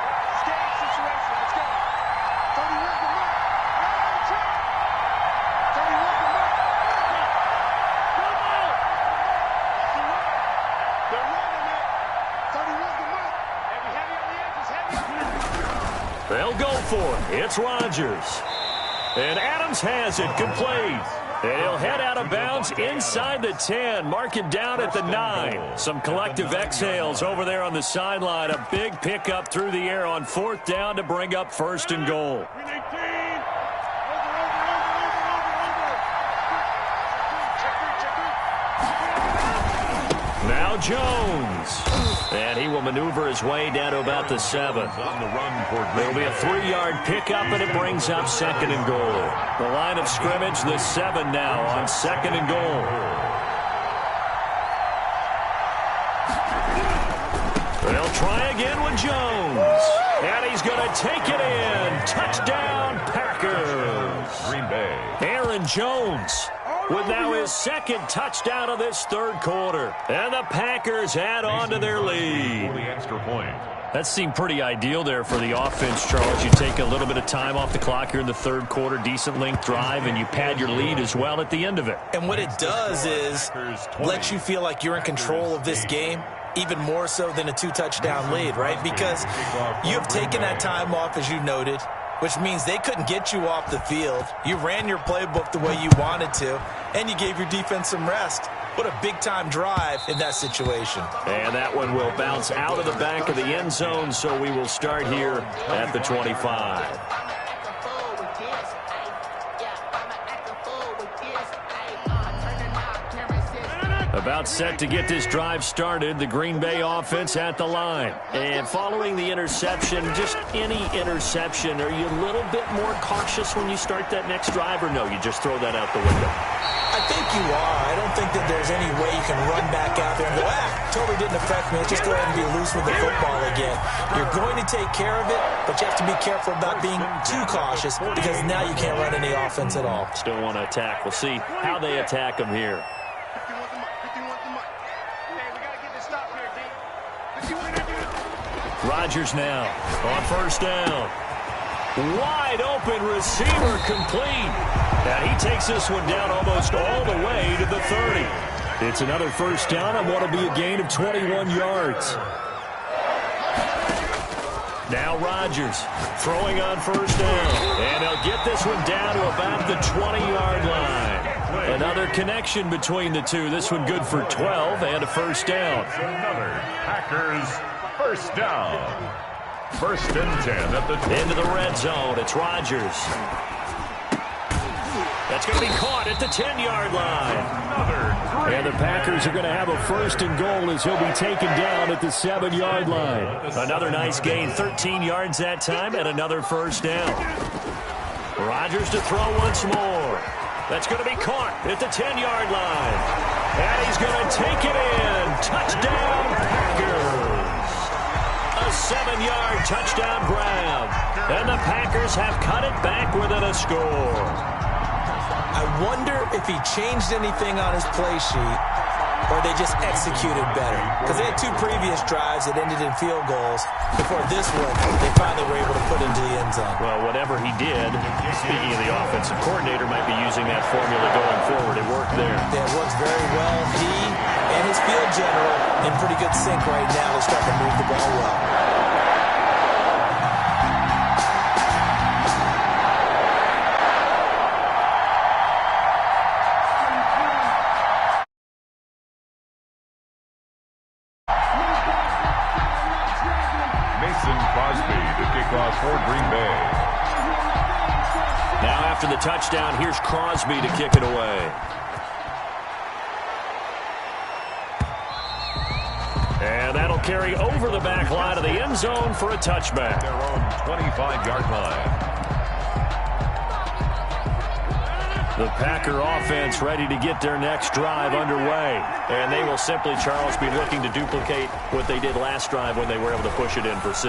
They'll go for it. It's Rodgers. And Adams has it complete. And he'll head out of bounds inside the 10, marking down at the 9. Some collective exhales over there on the sideline. A big pickup through the air on fourth down to bring up first and goal. Now Jones. And he will maneuver his way down to about the 7. On the run for There'll be a 3-yard pickup, and it brings up second and goal. The line of scrimmage, the 7 now on second and goal. They'll try again with Jones. And he's going to take it in. Touchdown, Packers. Green Bay. Aaron Jones with now his second touchdown of this third quarter. And the Packers add on to their lead. For the extra point. That seemed pretty ideal there for the offense, Charles. You take a little bit of time off the clock here in the third quarter, decent length drive, and you pad your lead as well at the end of it. And what it does is let you feel like you're in control of this game, even more so than a 2-touchdown lead, right? Because you have taken that time off, as you noted, which means they couldn't get you off the field. You ran your playbook the way you wanted to, and you gave your defense some rest. What a big-time drive in that situation. And that one will bounce out of the back of the end zone, so we will start here at the 25. About set to get this drive started, the Green Bay offense at the line. And following the interception, just any interception, are you a little bit more cautious when you start that next drive, or no, you just throw that out the window? I think you are. I don't think that there's any way you can run back out there and go, totally didn't affect me. Let's just go ahead and be loose with the football again. You're going to take care of it, but you have to be careful about being too cautious because now you can't run any offense at all. Still want to attack. We'll see how they attack them here. Rodgers now on first down. Wide open receiver complete. And he takes this one down almost all the way to the 30. It's another first down on what will be a gain of 21 yards. Now Rodgers throwing on first down. And he'll get this one down to about the 20-yard line. Another connection between the two. This one good for 12 and a first down. Another Packers first down. First and 10 at the into the red zone. It's Rodgers. That's going to be caught at the 10-yard line. And the Packers are going to have a first and goal as he'll be taken down at the 7-yard line. Another nice gain, 13 yards that time, and another first down. Rodgers to throw once more. That's going to be caught at the 10-yard line. And he's going to take it in. Touchdown, Packers. A 7-yard touchdown grab. And the Packers have cut it back within a score. I wonder if he changed anything on his play sheet or they just executed better. Because they had 2 previous drives that ended in field goals. Before this one, they finally were able to put into the end zone. Well, whatever he did, speaking of the offensive coordinator, might be using that formula going forward. It worked there. Yeah, it works very well. He and his field general in pretty good sync right now. They're starting to move the ball well. After the touchdown, here's Crosby to kick it away. And that'll carry over the back line of the end zone for a touchback. Their own 25-yard line. The Packer offense ready to get their next drive underway. And they will simply, Charles, be looking to duplicate what they did last drive when they were able to push it in for 6.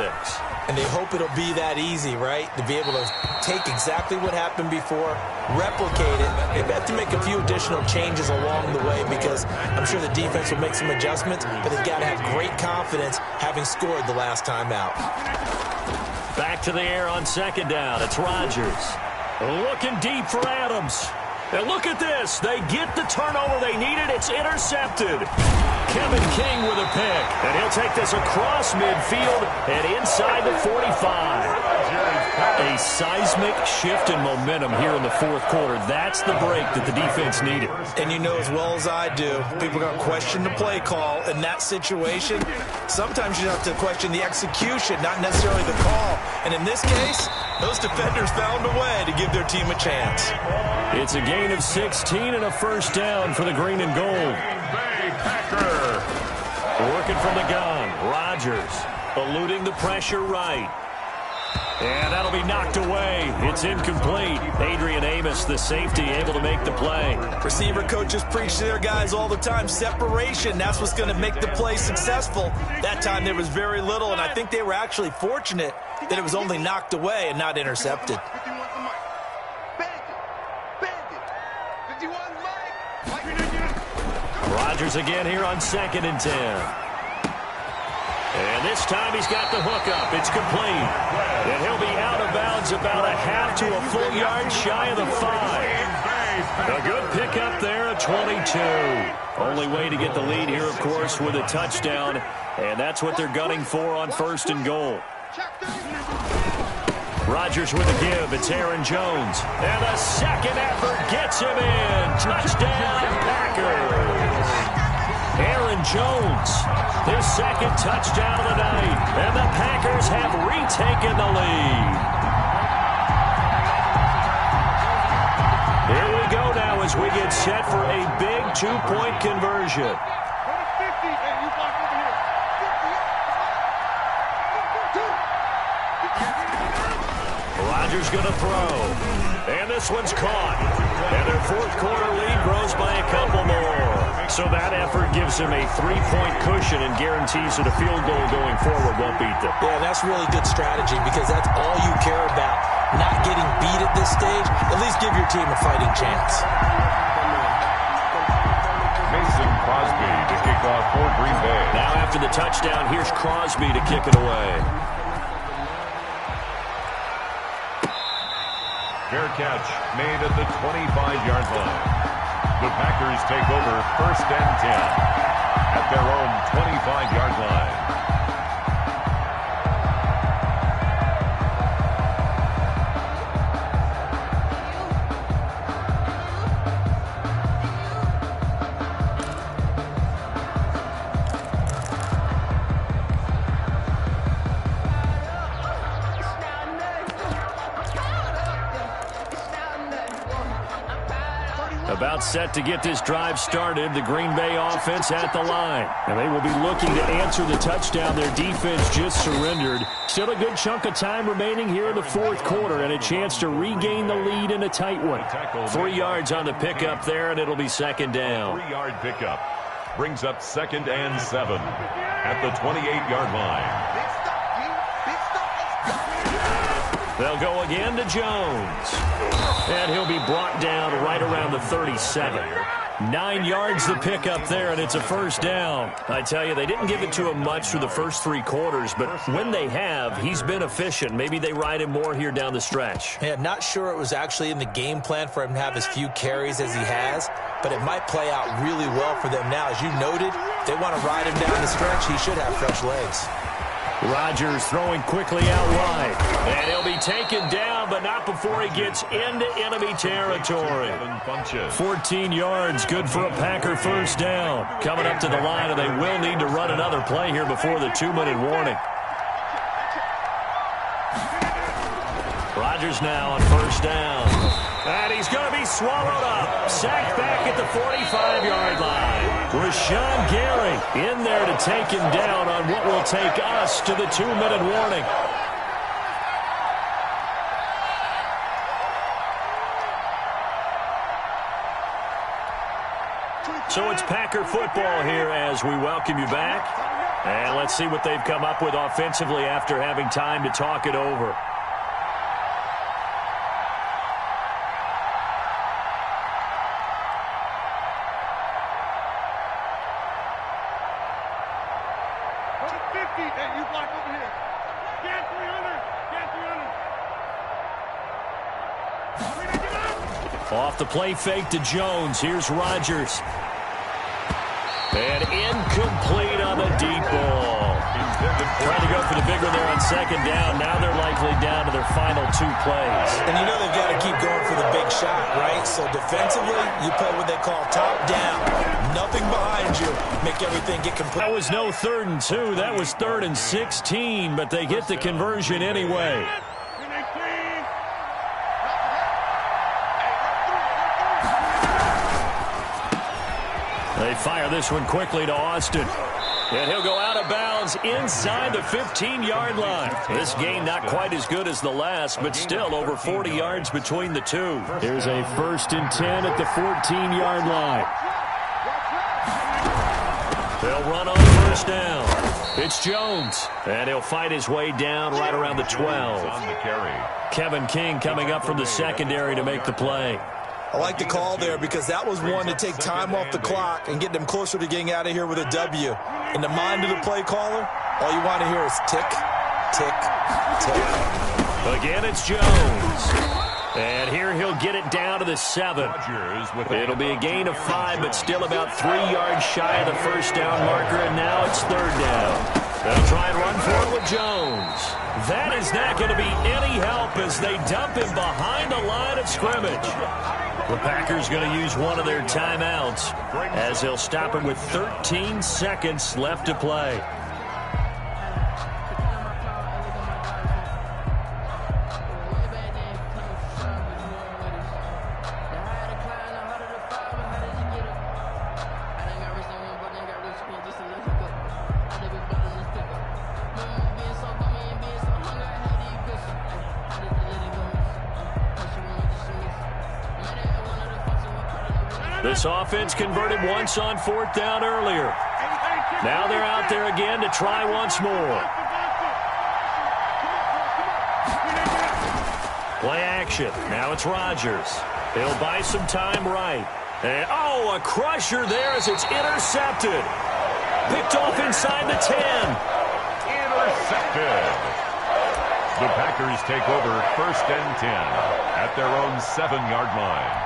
And they hope it'll be that easy, right? To be able to take exactly what happened before, replicate it. They've had to make a few additional changes along the way because I'm sure the defense will make some adjustments, but they've got to have great confidence having scored the last time out. Back to the air on 2nd down. It's Rodgers. Looking deep for Adams. And look at this. They get the turnover they needed. It's intercepted. Kevin King with a pick. And he'll take this across midfield and inside the 45. A seismic shift in momentum here in the 4th quarter. That's the break that the defense needed. And you know as well as I do, people are going to question the play call in that situation. Sometimes you have to question the execution, not necessarily the call. And in this case, those defenders found a way to give their team a chance. It's a gain of 16 and a first down for the green and gold. Working from the gun, Rodgers eluding the pressure right. And that'll be knocked away. It's incomplete. Adrian Amos, the safety, able to make the play. Receiver coaches preach to their guys all the time. Separation, that's what's going to make the play successful. That time there was very little, and I think they were actually fortunate that it was only knocked away and not intercepted. Rodgers again here on 2nd and 10. And this time he's got the hook up. It's complete. And he'll be out of bounds about a half to a full yard shy of the 5. A good pickup there at 22. Only way to get the lead here, of course, with a touchdown. And that's what they're gunning for on 1st and goal. Rodgers with a give. It's Aaron Jones. And the second effort gets him in. Touchdown, Packers. Aaron Jones, his 2nd touchdown of the night. And the Packers have retaken the lead. Here we go now as we get set for a big 2-point conversion. Rodgers going to throw. And this one's caught. And their 4th quarter lead grows by a couple more. So that effort gives him a 3-point cushion and guarantees that a field goal going forward won't beat them. Yeah, that's really good strategy because that's all you care about. Not getting beat at this stage. At least give your team a fighting chance. Mason Crosby to kick off for Green Bay. Now after the touchdown, here's Crosby to kick it away. Fair catch made at the 25-yard line. The Packers take over 1st and 10 at their own 25-yard line. About set to get this drive started, the Green Bay offense at the line. And they will be looking to answer the touchdown their defense just surrendered. Still a good chunk of time remaining here in the fourth quarter and a chance to regain the lead in a tight one. 3 yards on the pickup there, and it'll be second down. 3-yard pickup brings up 2nd and 7 at the 28-yard line. They'll go again to Jones. And he'll be brought down right around the 37. 9 yards the pickup there, and it's a first down. I tell you, they didn't give it to him much through the first 3 quarters, but when they have, he's been efficient. Maybe they ride him more here down the stretch. Yeah, not sure it was actually in the game plan for him to have as few carries as he has, but it might play out really well for them now. As you noted, if they want to ride him down the stretch, he should have fresh legs. Rodgers throwing quickly out wide. And he'll be taken down, but not before he gets into enemy territory. 14 yards, good for a Packer first down. Coming up to the line, and they will need to run another play here before the 2-minute warning. Rodgers now on first down. And he's going to be swallowed up. Sacked back at the 45-yard line. Rashawn Gary in there to take him down on what will take us to the 2-minute warning. So it's Packer football here as we welcome you back. And let's see what they've come up with offensively after having time to talk it over. Off the play fake to Jones. Here's Rodgers. And incomplete on the deep ball. Trying to go for the big one there on second down. Now they're likely down to their final 2 plays. And you know they've got to keep going for the big shot, right? So defensively, you play what they call top down. Nothing behind you. Make everything get complete. That was no 3rd and 2. That was 3rd and 16, but they get the conversion anyway. They fire this one quickly to Austin. And he'll go out of bounds inside the 15-yard line. This gain not quite as good as the last, but still over 40 yards between the two. Here's a 1st and 10 at the 14-yard line. They'll run on first down. It's Jones. And he'll fight his way down right around the 12. Kevin King coming up from the secondary to make the play. I like the call there because that was one to take time off the clock and get them closer to getting out of here with a W. In the mind of the play caller, all you want to hear is tick, tick, tick. Again, it's Jones. And here he'll get it down to the 7. It'll be a gain of 5, but still about 3 yards shy of the first down marker, and now it's 3rd down. They'll try and run for it with Jones. That is not going to be any help as they dump him behind the line of scrimmage. The Packers going to use one of their timeouts as they'll stop him with 13 seconds left to play. This offense converted once on 4th down earlier. Now they're out there again to try once more. Play action. Now it's Rodgers. He'll buy some time right. And, oh, a crusher there as it's intercepted. Picked off inside the 10. Intercepted. The Packers take over 1st and 10 at their own 7-yard line.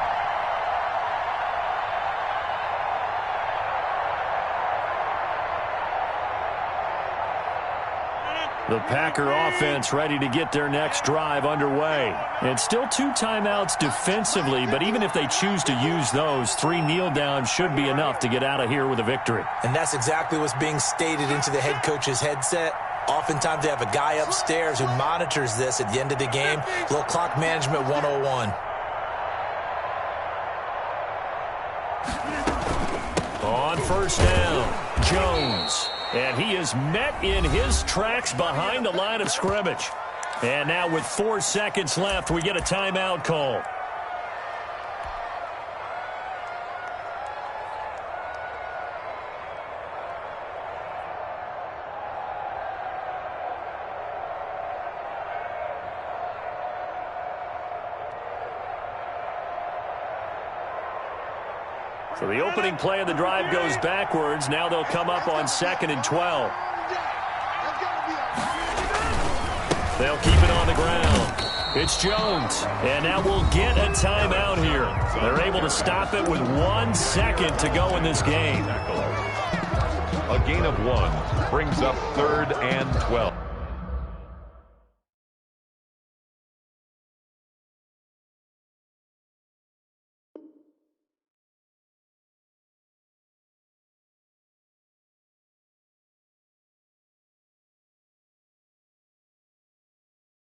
The Packer offense ready to get their next drive underway. And still 2 timeouts defensively, but even if they choose to use those, 3 kneel downs should be enough to get out of here with a victory. And that's exactly what's being stated into the head coach's headset. Oftentimes they have a guy upstairs who monitors this at the end of the game. A little clock management 101. On first down, Jones. And he is met in his tracks behind the line of scrimmage. And now with 4 seconds left, we get a timeout call. So the opening play of the drive goes backwards. Now they'll come up on 2nd and 12. They'll keep it on the ground. It's Jones. And now we'll get a timeout here. They're able to stop it with 1 second to go in this game. A gain of 1 brings up 3rd and 12.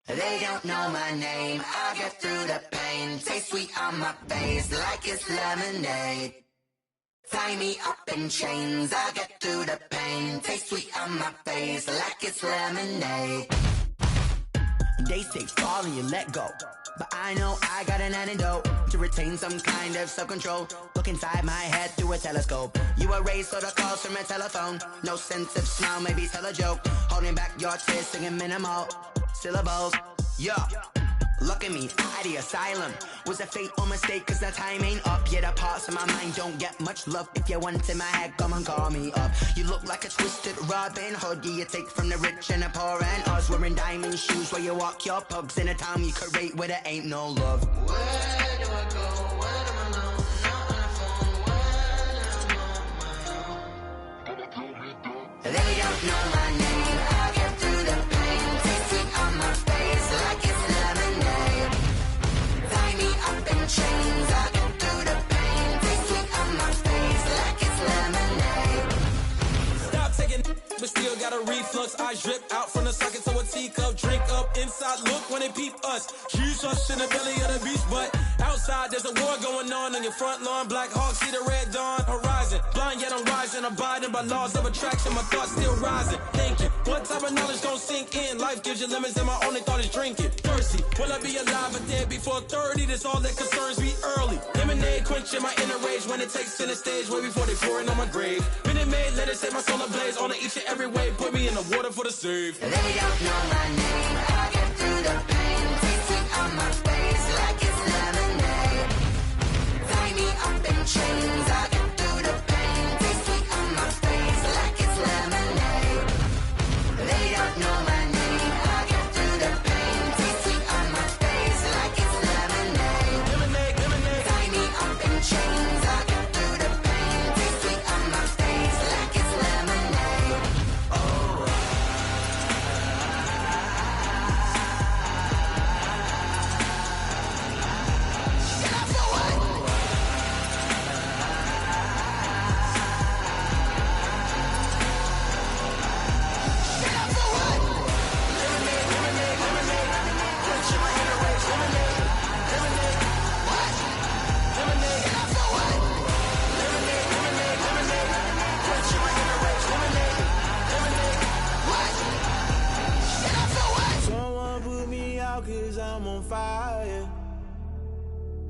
They don't know my name, I get through the pain. Taste sweet on my face like it's lemonade. Tie me up in chains, I get through the pain. Taste sweet on my face like it's lemonade. They say fall and you let go, but I know I got an antidote to retain some kind of self-control. Look inside my head through a telescope. You erase all the calls from a telephone. No sense of smile, maybe tell a joke. Holding back your tears, singing minimal syllables. Yeah, look at me, at the asylum. Was a fate or mistake, cause the time ain't up. Yet the parts of my mind don't get much love. If you want in my head, come and call me up. You look like a twisted Robin Hood. You take from the rich and the poor and us. Wearing diamond shoes where you walk your pugs in a town you create where there ain't no love. Where do I go? When I'm alone? Not on the phone. When I'm on my own. They don't know my name. I get through the pain. Taste sweet on my face like it's lemonade. Tie me up in chains. I get through the pain. Taste sweet on my face like it's lemonade. Stop taking, but still got a reflux. I drip out from the socket to a teacup. Drink up inside, look when they peep us. Shoes us in the belly of the beach, but outside there's a war going on your front lawn. Black Hawk see the red dawn horizon. Blind yet I'm rising, abiding by laws of attraction. My thoughts still rising, thinking what type of knowledge gon' sink in? Life gives you lemons and my only thought is drinking. Thirsty, will I be alive or dead before 30? That's all that concerns me early. Lemonade quenching my inner rage when it takes center stage way before they pour it on my grave. Minute Maid, let it set my soul ablaze on each and every way. Put me in the water for the save. They don't know my name. I get through the pain. Taste sweet on my face like it's lemonade. Tie me up in chains. I get through the pain. Taste sweet on my face like it's lemonade. They don't know my name. I get through the pain. Taste sweet on my face like it's lemonade. Lemonade, lemonade. Tie me up in chains. I get through the pain. Taste sweet on my face like it's lemonade. Oh. Someone put me out cause I'm on fire.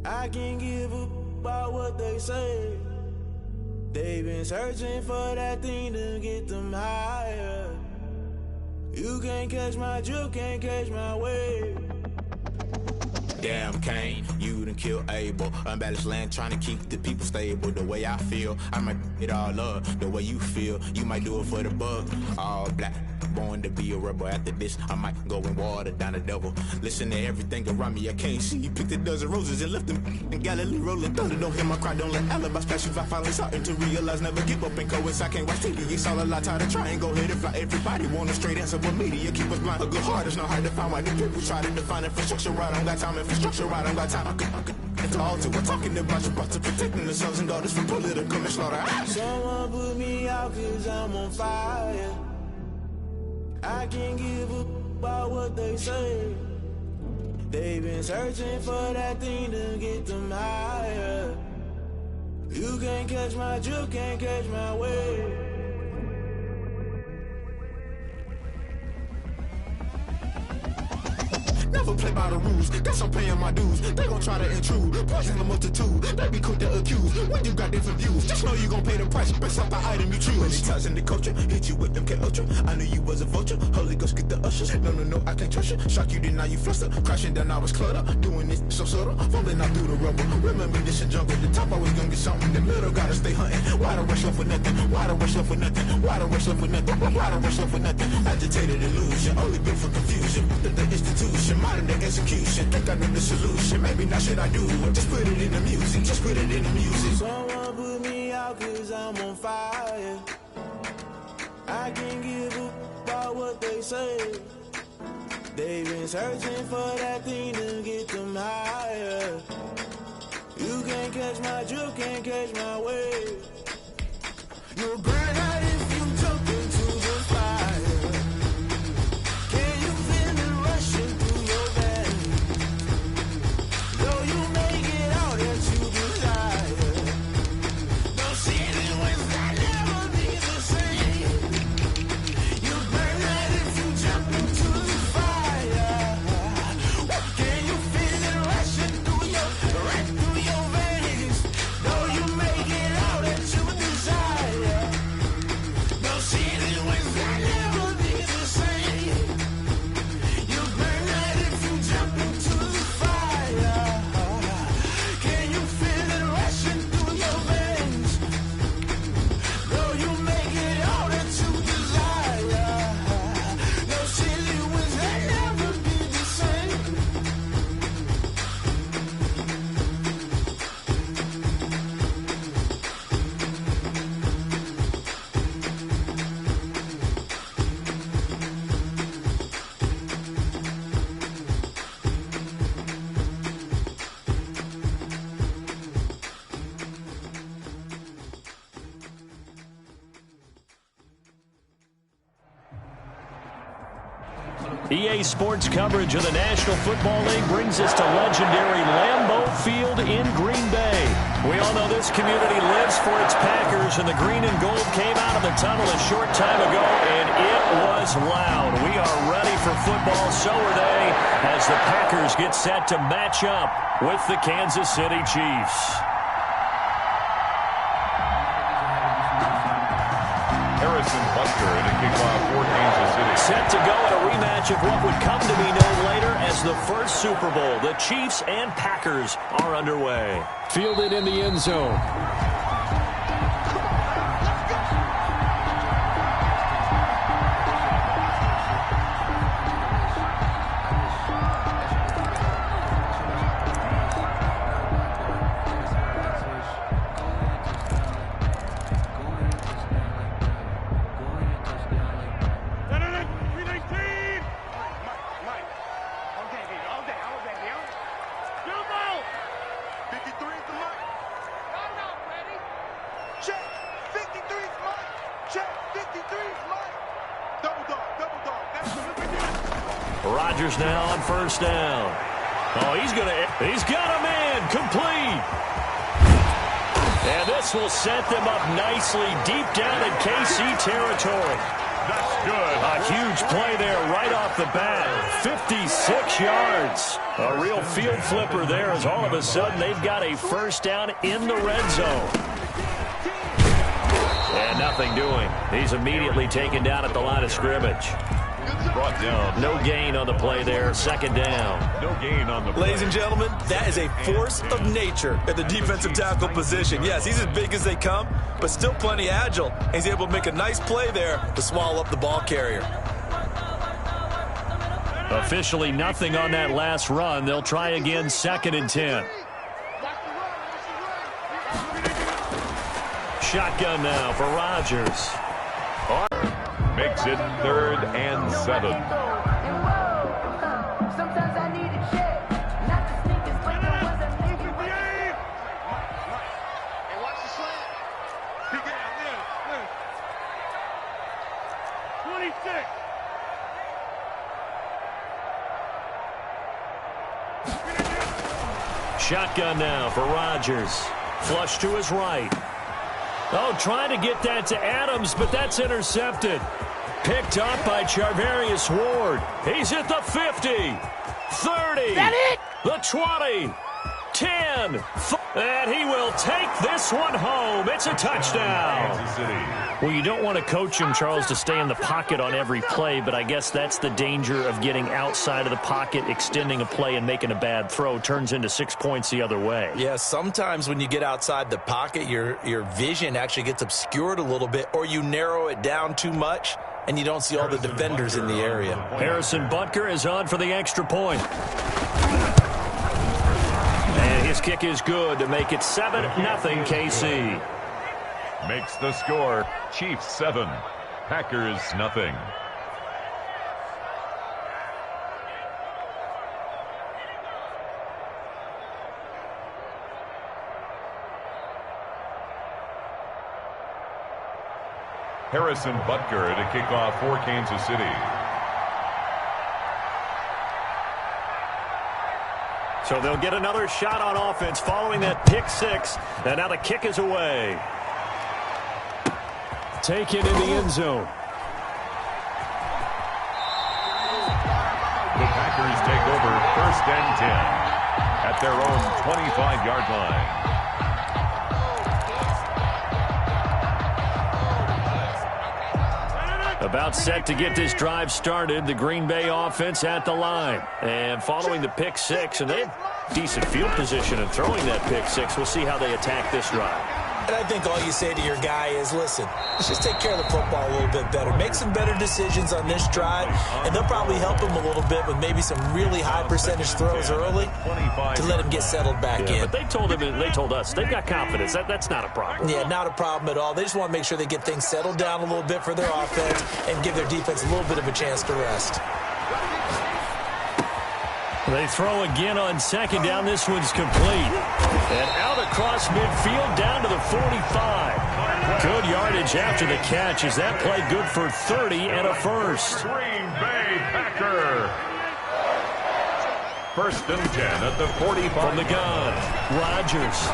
I can't give a about what they say. They've been searching for that thing to get them higher. You can't catch my drift, can't catch my wave. Damn Kane, you done killed Abel. Unbalanced land trying to keep the people stable. The way I feel, I might it all up. The way you feel, you might do it for the bug. All black, born to be a rebel. After this, I might go and water down the devil. Listen to everything around me, I can't see. You picked a dozen roses and left them in Galilee rolling thunder. Don't hear my cry, don't let alibis pass you. I finally starting to realize, never give up and coincide. I can't watch TV, it's all a lot. Tired of trying, go ahead and fly. Everybody want a straight answer, but media keep us blind. A good heart is not hard to find. Why the people try to define infrastructure right? I don't got time, infrastructure right, I don't got time. I could it's all to we're talking about you, about to protecting the sons and daughters from political and slaughter. Someone put me out cause I'm on fire. I can't give a about what they say. They've been searching for that thing to get them higher. You can't catch my drift, can't catch my wave. Never play by the rules, guess I'm paying my dues. They gon' try to intrude, poison the multitude. They be quick to accuse, when you got different views. Just know you gon' pay the price, based off the item you choose. Many times in the culture, hit you with them K-Ultra. I knew you was a vulture, Holy Ghost get the ushers. No, I can't trust you. Shock you, then now you fluster. Crashing down, I was cluttered. Doing this so subtle, fumbling out through the rubble. Remember this in jungle, the top always gonna get something. The middle gotta stay hunting. Why the rush up for nothing? Why the rush up for nothing? Why the rush up for nothing? Why the rush up for nothing? Agitated illusion, only built for confusion. The institution, modern day execution. Think I know the solution. Maybe not should I do it? Just put it in the music. Just put it in the music. Someone put me out 'cause I'm on fire. I can't give up about what they say. They've been searching for that thing to get them higher. You can't catch my drift, can't catch my wave. You'll burn out if you jump into the fire. Can you feel it rushing through your veins? Though you make it out that you desire. No city was that never be the same. You burn out if you jump into the fire. Can you feel it rushing through your veins? Though you make it out that you desire. No city was that never be the same. You burn out if you jump into the fire. Can you feel it rushing through your veins? Though you make it all that you desire. No city was that never be the same. EA Sports coverage of the National Football League brings us to legendary Lambeau Field in Green Bay. We all know this community lives for its Packers, and the green and gold came out of the tunnel a short time ago, and it was loud. We are ready for football, so are they, as the Packers get set to match up with the Kansas City Chiefs. Harrison Butker in a kickoff for Kansas City. Set to go in a rematch of what would come to be known later as the first Super Bowl. The Chiefs and Packers are underway. Fielded in the end zone. Rodgers now on first down. Oh, he's got a man complete. And this will set them up nicely deep down in KC territory. That's good. A huge play there right off the bat. 56 yards. A real field flipper there as all of a sudden they've got a first down in the red zone. And nothing doing. He's immediately taken down at the line of scrimmage. Brought down. No gain on the play there. Second down. No gain on the play. Ladies and gentlemen, that is a force of nature at the defensive tackle position. Yes, he's as big as they come, but still plenty agile. He's able to make a nice play there to swallow up the ball carrier. Officially nothing on that last run. They'll try again, 2nd and 10. Shotgun now for Rodgers. Makes it 3rd and 7. Sometimes I need a check, not the sneakers, but the ones that make you wait. Hey, watch the slant. Pick it out there. 26. Shotgun now for Rodgers. Flush to his right. Oh, trying to get that to Adams, but that's intercepted. Picked up by Charvarius Ward. He's at the 50, 30, that it? the 20, 10, and he will take this one home. It's a touchdown. Well, you don't want to coach him, Charles, to stay in the pocket on every play, but I guess that's the danger of getting outside of the pocket, extending a play, and making a bad throw. Turns into 6 points the other way. Yeah, sometimes when you get outside the pocket, your vision actually gets obscured a little bit, or you narrow it down too much, and you don't see all the defenders in the area. Harrison Butker is on for the extra point. And his kick is good to make it 7-0 KC. Makes the score Chiefs 7, Packers nothing. Harrison Butker to kick off for Kansas City. So they'll get another shot on offense following that pick six. And now the kick is away. Taken in the end zone. The Packers take over 1st and 10 at their own 25-yard line. About set to get this drive started. The Green Bay offense at the line. And following the pick six, and they have decent field position in throwing that pick six. We'll see how they attack this drive. And I think all you say to your guy is, listen, let's just take care of the football a little bit better. Make some better decisions on this drive, and they'll probably help him a little bit with maybe some really high percentage throws early to let him get settled back in. But they told us they've got confidence. That's not a problem. Yeah, not a problem at all. They just want to make sure they get things settled down a little bit for their offense and give their defense a little bit of a chance to rest. They throw again on second down. This one's complete. And out across midfield down to the 45. Good yardage after the catch. Is that play good for 30 and a first? Green Bay Packer. 1st and 10 at the 45. From the gun, Rodgers.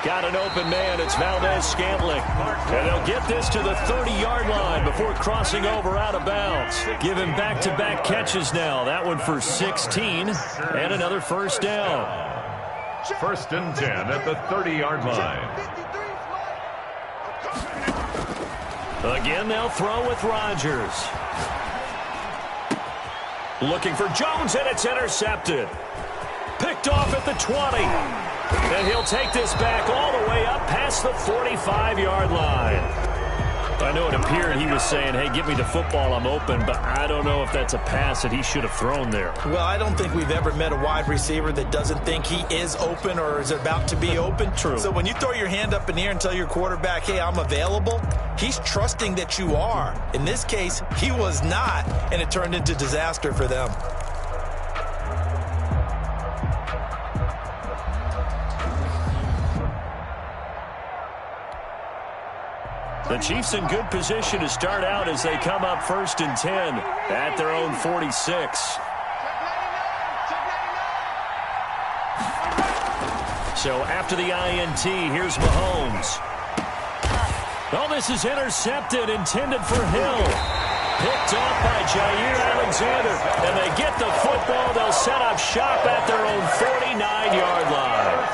Got an open man. It's Valdez-Scantling. And they'll get this to the 30-yard line before crossing over out of bounds. Give him back-to-back catches now. That one for 16 and another first down. 1st and 10 at the 30-yard line. Again, they'll throw with Rodgers. Looking for Jones, and it's intercepted. Picked off at the 20. And he'll take this back all the way up past the 45-yard line. I know it appeared he was saying, hey, give me the football, I'm open, but I don't know if that's a pass that he should have thrown there. Well, I don't think we've ever met a wide receiver that doesn't think he is open or is about to be open. True. So when you throw your hand up in the air and tell your quarterback, hey, I'm available, he's trusting that you are. In this case, he was not, and it turned into disaster for them. The Chiefs in good position to start out as they come up 1st and 10 at their own 46. So after the INT, here's Mahomes. Oh, this is intercepted, intended for Hill. Picked off by Jair Alexander. And they get the football. They'll set up shop at their own 49-yard line.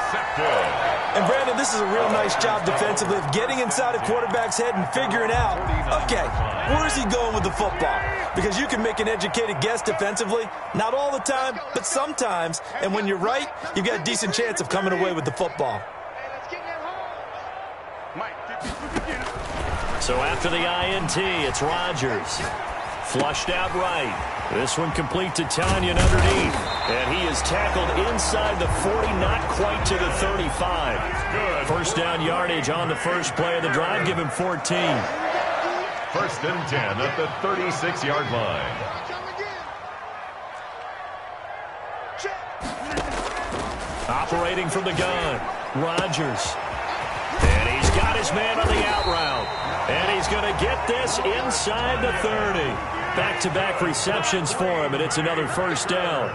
And, Brandon, this is a real nice job defensively of getting inside a quarterback's head and figuring out, okay, where's he going with the football? Because you can make an educated guess defensively. Not all the time, but sometimes. And when you're right, you've got a decent chance of coming away with the football. So after the INT, it's Rodgers. Flushed out right. This one complete to Tanyan underneath. And he is tackled inside the 40, not quite to the 35. First down yardage on the first play of the drive. Give him 14. 1st and 10 at the 36-yard line. Operating from the gun, Rodgers. And he's got his man on the out route. And he's going to get this inside the 30. Back-to-back receptions for him, and it's another first down.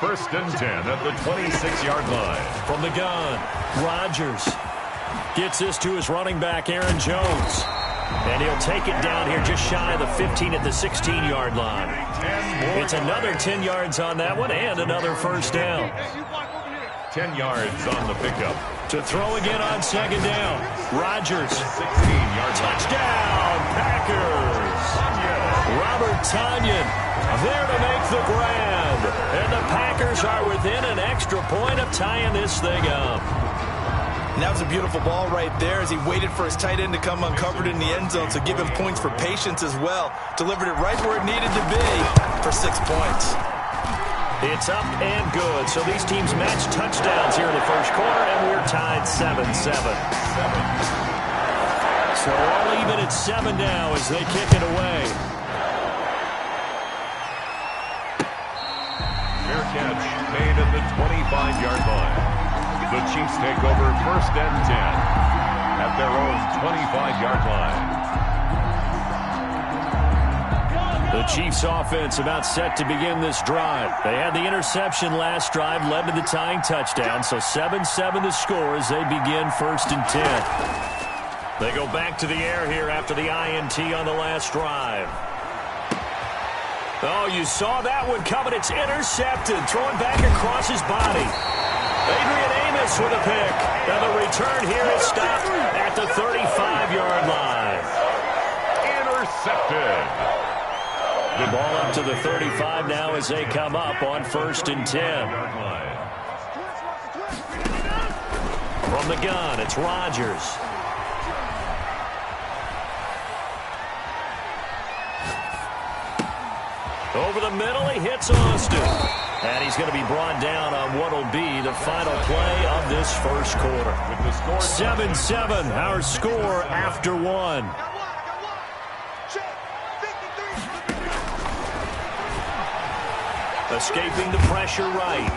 First and 10 at the 26-yard line. From the gun, Rodgers gets this to his running back, Aaron Jones. And he'll take it down here just shy of the 15 at the 16-yard line. It's another 10 yards on that one and another first down. 10 yards on the pickup. To throw again on second down. Rodgers. 16-yard Touchdown, Packers. Robert Tonyan there to make the grab. And the Packers are within an extra point of tying this thing up. And that was a beautiful ball right there as he waited for his tight end to come uncovered in the end zone, so give him points for patience as well. Delivered it right where it needed to be for 6 points. It's up and good. So these teams match touchdowns here in the first quarter, and we're tied 7-7. So all even at 7 now as they kick it away. Fair catch made at the 25-yard line. The Chiefs take over first and 10 at their own 25-yard line. The Chiefs offense about set to begin this drive. They had the interception last drive, led to the tying touchdown, so 7-7 the score as they begin first and 10. They go back to the air here after the INT on the last drive. Oh, you saw that one coming. It's intercepted, thrown back across his body. Adrian Amos with a pick. And the return here is stopped at the 35-yard line. Intercepted. The ball up to the 35 now as they come up on first and 10. From the gun, it's Rodgers. Over the middle, he hits Austin. And he's going to be brought down on what will be the final play of this first quarter. 7-7, our score after one. Escaping the pressure right.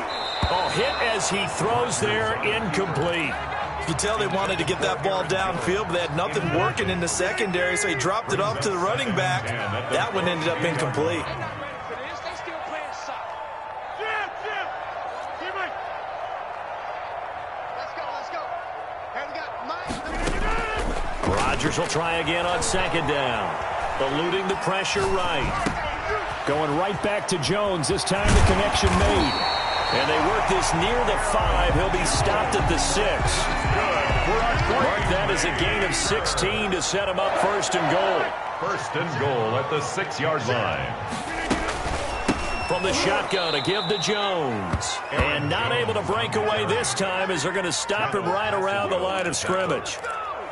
Oh, hit as he throws there, incomplete. You could tell they wanted to get that ball downfield, but they had nothing working in the secondary, so he dropped it off to the running back. That one ended up incomplete. Rodgers will try again on second down. Eluding the pressure right. Going right back to Jones. This time the connection made. And they work this near the 5. He'll be stopped at the 6. Mark that as a gain of 16 to set him up first and goal. First and goal at the 6-yard line. From the shotgun to give to Jones. And not able to break away this time as they're going to stop him right around the line of scrimmage.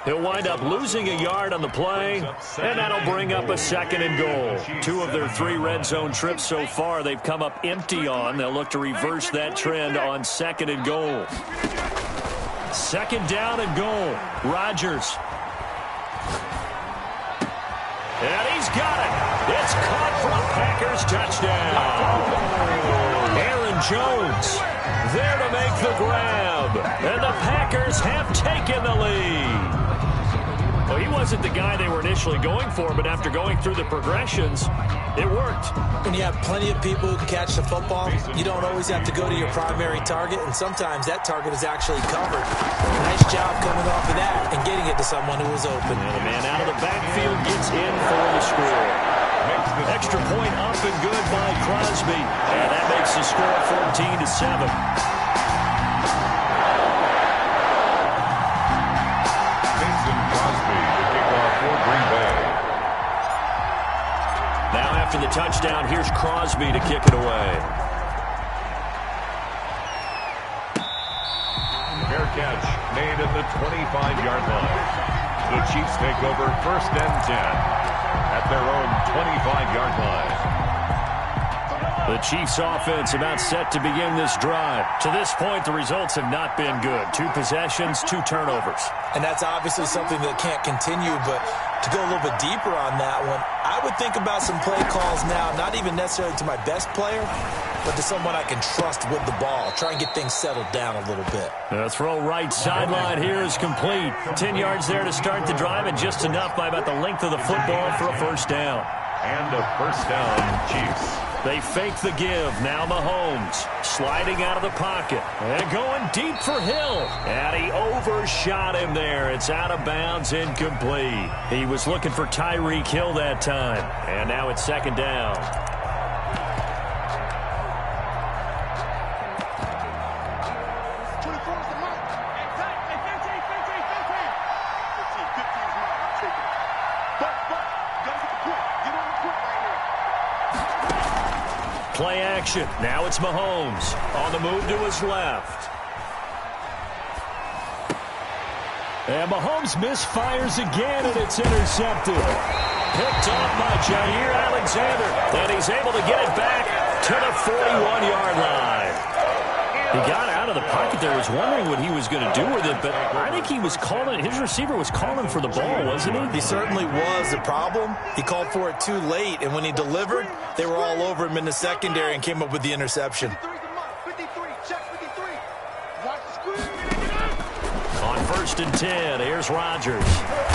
He'll wind up losing a yard on the play, and that'll bring up a second and goal. 2 of their 3 red zone trips so far they've come up empty on. They'll look to reverse that trend on second and goal. Second down and goal. Rodgers. And he's got it. It's caught for a Packers touchdown. Aaron Jones there to make the grab. And the Packers have taken the lead. Well, he wasn't the guy they were initially going for, but after going through the progressions, it worked. When you have plenty of people who can catch the football, you don't always have to go to your primary target, and sometimes that target is actually covered. Nice job coming off of that and getting it to someone who was open. And the man out of the backfield gets in for the score. Extra point up and good by Crosby. And that makes the score 14-7. Now after the touchdown, here's Crosby to kick it away. Fair catch made at the 25-yard line. The Chiefs take over first and 10 at their own 25-yard line. The Chiefs offense about set to begin this drive. To this point, the results have not been good. 2 possessions, 2 turnovers. And that's obviously something that can't continue, but to go a little bit deeper on that one, I would think about some play calls now, not even necessarily to my best player, but to someone I can trust with the ball. Try and get things settled down a little bit. The throw right sideline here is complete. 10 yards there to start the drive, and just enough by about the length of the football for a first down. And a first down, Chiefs. They fake the give. Now Mahomes sliding out of the pocket and going deep for Hill. And he overshot him there. It's out of bounds, incomplete. He was looking for Tyreek Hill that time. And now it's second down. Play action. Now it's Mahomes on the move to his left. And Mahomes misfires again, and it's intercepted. Picked off by Jair Alexander. And he's able to get it back to the 41-yard line. He got out of the pocket there. Was wondering what he was going to do with it, but I think he was calling, his receiver was calling for the ball, wasn't he? He certainly was. The problem, he called for it too late, and when he delivered, they were all over him in the secondary and came up with the interception. On 1st and 10, here's Rodgers.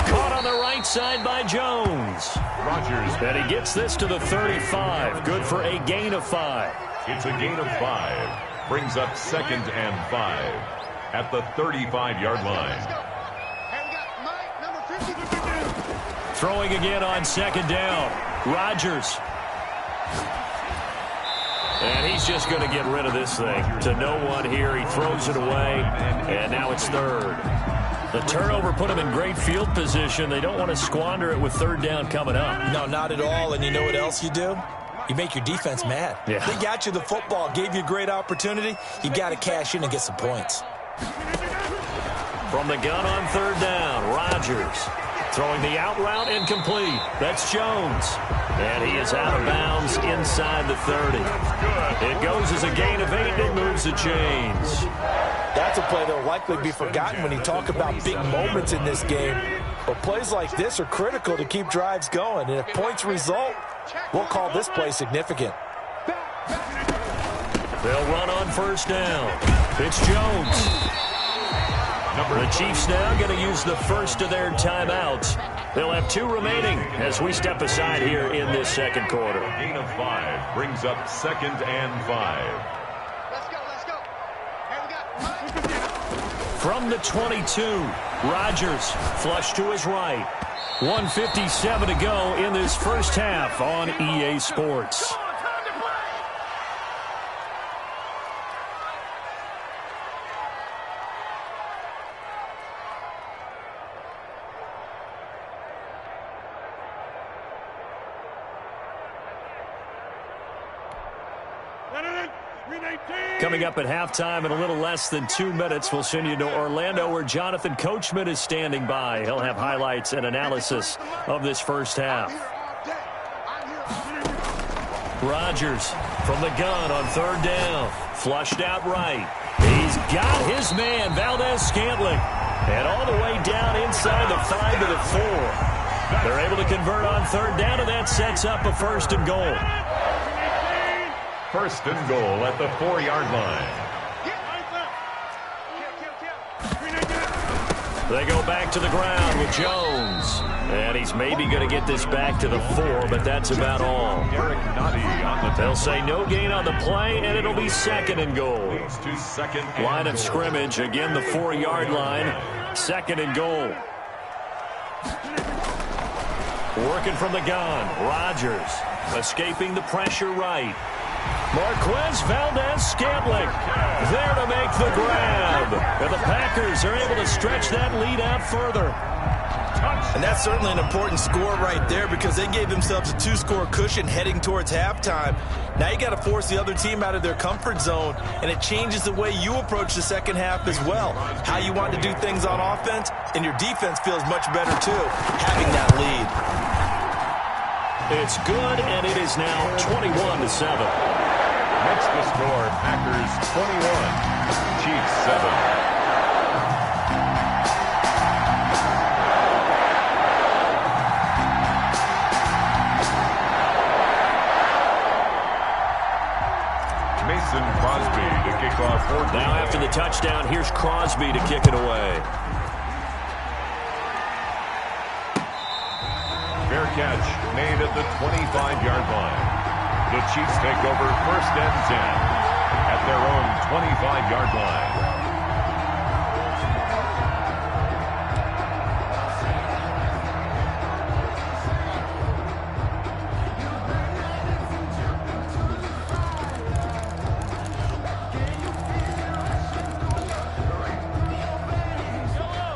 Caught on the right side by Jones. Rodgers. And he gets this to the 35. Good for a gain of 5. It's a gain of 5. Brings up 2nd and 5 at the 35-yard line. Throwing again on 2nd down. Rodgers. And he's just going to get rid of this thing. To no one here. He throws it away. And now it's 3rd. The turnover put him in great field position. They don't want to squander it with 3rd down coming up. No, not at all. And you know what else you do? You make your defense mad. Yeah. They got you the football, gave you a great opportunity. You got to cash in and get some points. From the gun on 3rd down, Rodgers throwing the out route incomplete. That's Jones. And he is out of bounds inside the 30. It goes as a gain of 8 and moves the chains. That's a play that will likely be forgotten when you talk about big moments in this game. But plays like this are critical to keep drives going. And if points result, we'll call this play significant. They'll run on 1st down. It's Jones. The Chiefs now going to use the first of their timeouts. They'll have 2 remaining as we step aside here in this 2nd quarter. Gain of 5 brings up 2nd and 5. Let's go. From the 22, Rodgers flush to his right. 1:57 to go in this first half on EA Sports. Coming up at halftime in a little less than 2 minutes, we'll send you to Orlando where Jonathan Coachman is standing by. He'll have highlights and analysis of this first half. Rodgers from the gun on 3rd down. Flushed out right. He's got his man, Valdez-Scantling. And all the way down inside the 5 to the 4. They're able to convert on 3rd down, and that sets up a 1st and goal. 1st and goal at the 4-yard line. They go back to the ground with Jones. And he's maybe going to get this back to the 4, but that's about all. Eric Noddy on the They'll say no gain on the play, and it'll be 2nd and goal. Line of scrimmage, again the 4-yard line. 2nd and goal. Working from the gun, Rodgers escaping the pressure right. Marquez Valdez-Scantling there to make the grab. And the Packers are able to stretch that lead out further. And that's certainly an important score right there because they gave themselves a 2-score cushion heading towards halftime. Now you got to force the other team out of their comfort zone, and it changes the way you approach the second half as well. How you want to do things on offense, and your defense feels much better too, having that lead. It's good, and it is now 21-7. Next to score, Packers 21, Chiefs 7. Mason Crosby to kick off 4th. Now after the touchdown, here's Crosby to kick it away. Fair catch made at the 25-yard line. The Chiefs take over first and 10 at their own 25-yard line.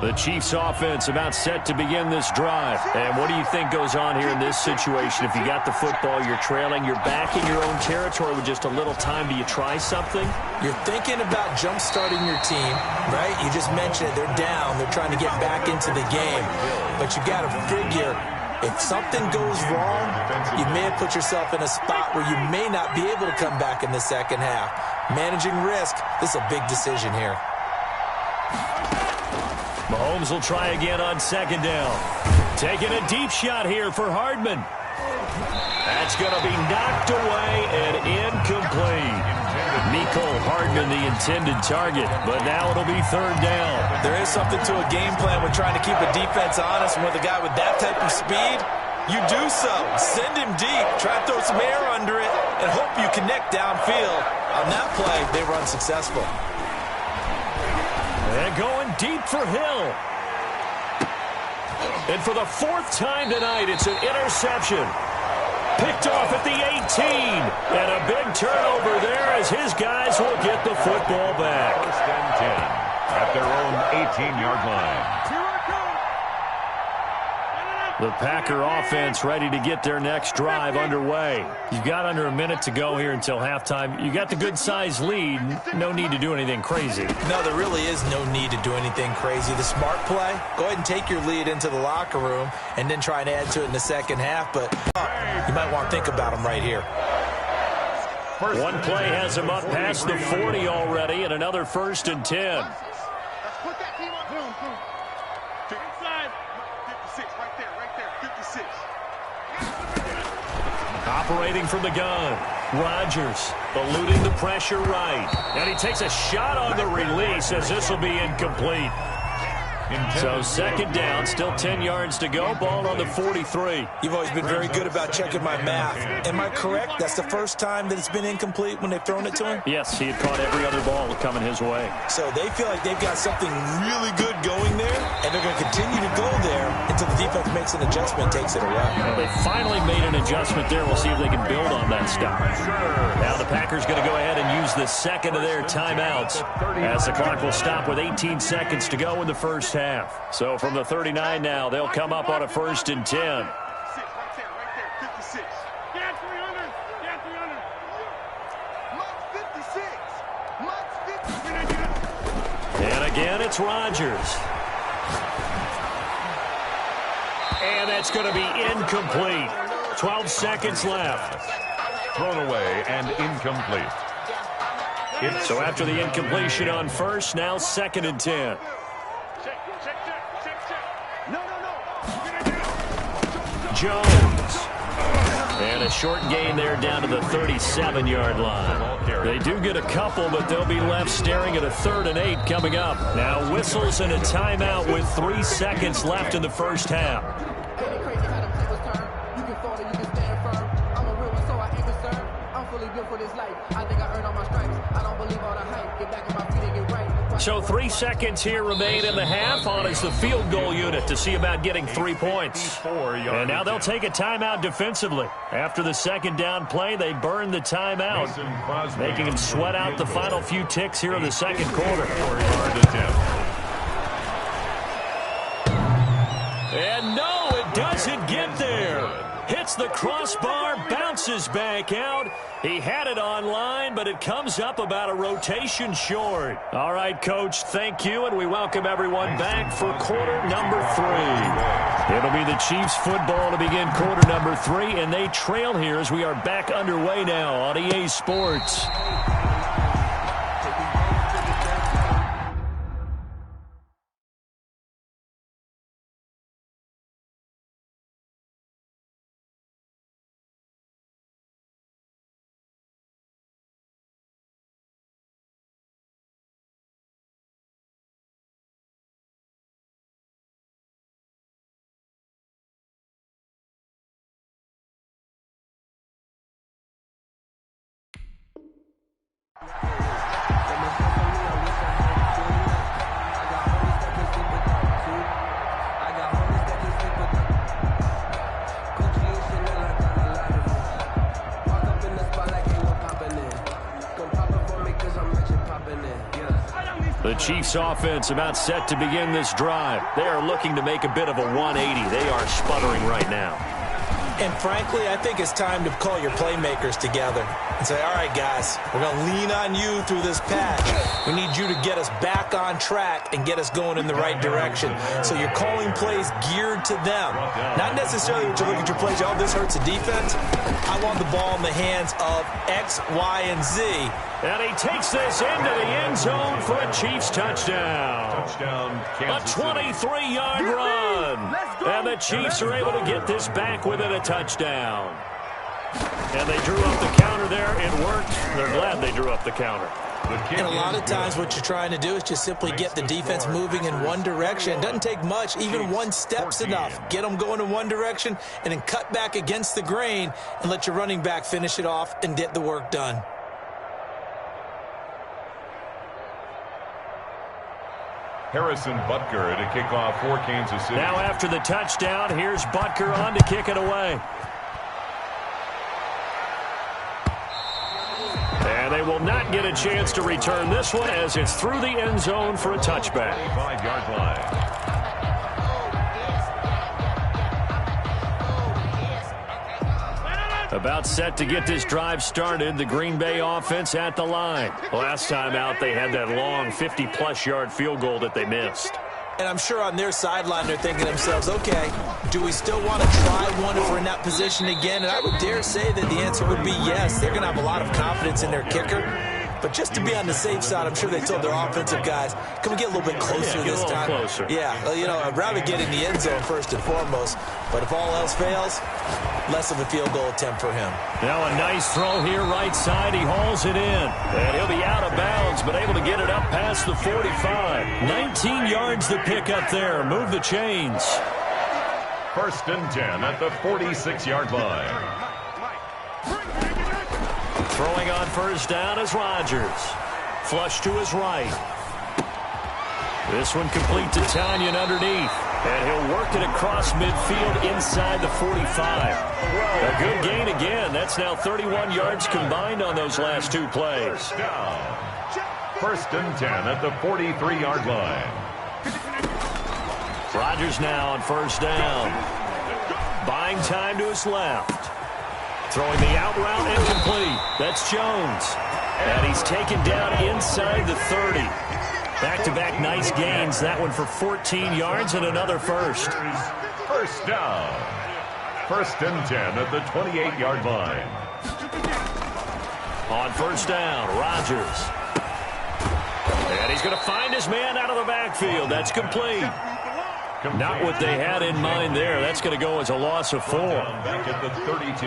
The Chiefs offense about set to begin this drive. And what do you think goes on here in this situation? If you got the football, you're trailing, you're back in your own territory with just a little time. Do you try something? You're thinking about jump-starting your team, right? You just mentioned it. They're down. They're trying to get back into the game. But you got to figure, if something goes wrong, you may have put yourself in a spot where you may not be able to come back in the second half. Managing risk, this is a big decision here. Mahomes will try again on second down. Taking a deep shot here for Hardman. That's going to be knocked away and incomplete. Mecole Hardman, the intended target, but now it'll be third down. There is something to a game plan when trying to keep a defense honest, and with a guy with that type of speed, you do so. Send him deep, try to throw some air under it, and hope you connect downfield. On that play, they were unsuccessful. And going deep for Hill. And for the fourth time tonight, it's an interception. Picked off at the 18. And a big turnover there as his guys will get the football back. First and 10 at their own 18-yard line. The Packer offense ready to get their next drive underway. You've got under a minute to go here until halftime. You got the good-sized lead. No need to do anything crazy. No, there really is no need to do anything crazy. The smart play, go ahead and take your lead into the locker room and then try and add to it in the second half. But you might want to think about them right here. One play has him up past the 40 already, and another first and 10. Put that team on. Boom. Inside. 56, right there. 56. Operating from the gun. Rodgers eluding the pressure right. And he takes a shot on the release as this will be incomplete. So second down, still 10 yards to go. Ball on the 43. You've always been very good about checking my math. Am I correct? That's the first time that it's been incomplete when they've thrown it to him? Yes, he had caught every other ball coming his way. So they feel like they've got something really good going there, and they're going to continue to go there until the defense makes an adjustment and takes it away. Well, they finally made an adjustment there. We'll see if they can build on that stop. Now the Packers going to go ahead and use the second of their timeouts as the clock will stop with 18 seconds to go in the first half. So from the 39 now, they'll come up on a first and 10. Right there. 56. Get 300. Get 56. Much 56. And again, it's Rodgers. And that's going to be incomplete. 12 seconds left. Thrown away and incomplete. So after the incompletion on first, now second and 10. Jones. And a short gain there down to the 37-yard line. They do get a couple, but they'll be left staring at a 3rd and 8 coming up. Now whistles and a timeout with 3 seconds left in the first half. So 3 seconds here remain in the half. On is the field goal unit to see about getting 3 points. And now they'll take a timeout defensively. After the second down play, they burn the timeout, making them sweat out the final few ticks here in the second quarter. And no, it doesn't get there. Hits the crossbar, bounces back out. He had it online, but it comes up about a rotation short. All right, Coach, thank you, and we welcome everyone back for quarter number 3. It'll be the Chiefs football to begin quarter number 3, and they trail here as we are back underway now on EA Sports. The Chiefs offense about set to begin this drive. They are looking to make a bit of a 180. They are sputtering right now. And frankly, I think it's time to call your playmakers together and say, all right, guys, we're going to lean on you through this patch. We need you to get us back on track and get us going in the right direction. So you're calling plays geared to them. Not necessarily when you look at your plays, oh, this hurts the defense. I want the ball in the hands of X, Y, and Z. And he takes this into the end zone for a Chiefs touchdown. A 23-yard run. And the Chiefs are able to get this back within a touchdown. And they drew up the counter there. It worked. They're glad they drew up the counter. And a lot of times what you're trying to do is just simply get the defense moving in one direction. It doesn't take much. Even one step's enough. Get them going in one direction and then cut back against the grain and let your running back finish it off and get the work done. Harrison Butker to kick off for Kansas City. Now after the touchdown, here's Butker on to kick it away. And they will not get a chance to return this one as it's through the end zone for a touchback. 5-yard line. About set to get this drive started, the Green Bay offense at the line. Last time out, they had that long 50-plus yard field goal that they missed. And I'm sure on their sideline they're thinking to themselves, okay, do we still want to try one if we're in that position again? And I would dare say that the answer would be yes. They're going to have a lot of confidence in their kicker. But just to be on the safe side, I'm sure they told their offensive guys, can we get a little bit closer this time? Closer. Yeah, well, you know, I'd rather get in the end zone first and foremost. But if all else fails, less of a field goal attempt for him. Now a nice throw here right side. He hauls it in. And he'll be out of bounds, but able to get it up past the 45. 19 yards to pick up there. Move the chains. 1st and 10 at the 46-yard line. Throwing on first down is Rodgers. Flush to his right. This one complete to Tanyan underneath. And he'll work it across midfield inside the 45. A good gain again. That's now 31 yards combined on those last two plays. 1st and 10 at the 43-yard line. Rodgers now on first down. Buying time to his left. Throwing the out route incomplete. That's Jones. And he's taken down inside the 30. Back-to-back nice gains. That one for 14 yards and another first. First down. 1st and 10 at the 28-yard line. On first down, Rodgers. And he's going to find his man out of the backfield. That's complete. Not what they had in mind there. That's going to go as a loss of 4. Back at the 32.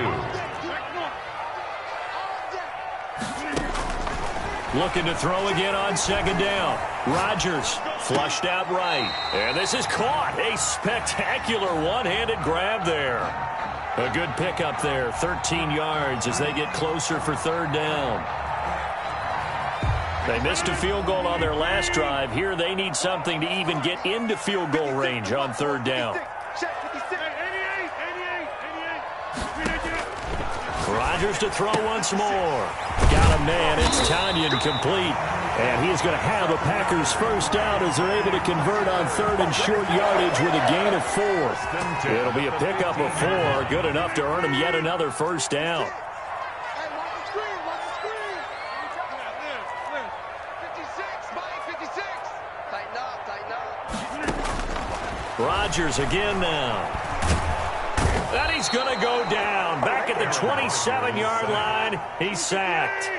Looking to throw again on second down. Rodgers flushed out right. And this is caught. A spectacular one-handed grab there. A good pickup there. 13 yards as they get closer for third down. They missed a field goal on their last drive. Here they need something to even get into field goal range on third down. Rodgers to throw once more. Got a man. It's Tanyan complete. And he is going to have a Packers first down as they're able to convert on third and short yardage with a gain of 4. It'll be a pickup of 4. Good enough to earn him yet another first down. Rodgers again now. And he's going to go down. Back at the 27-yard line. He's sacked.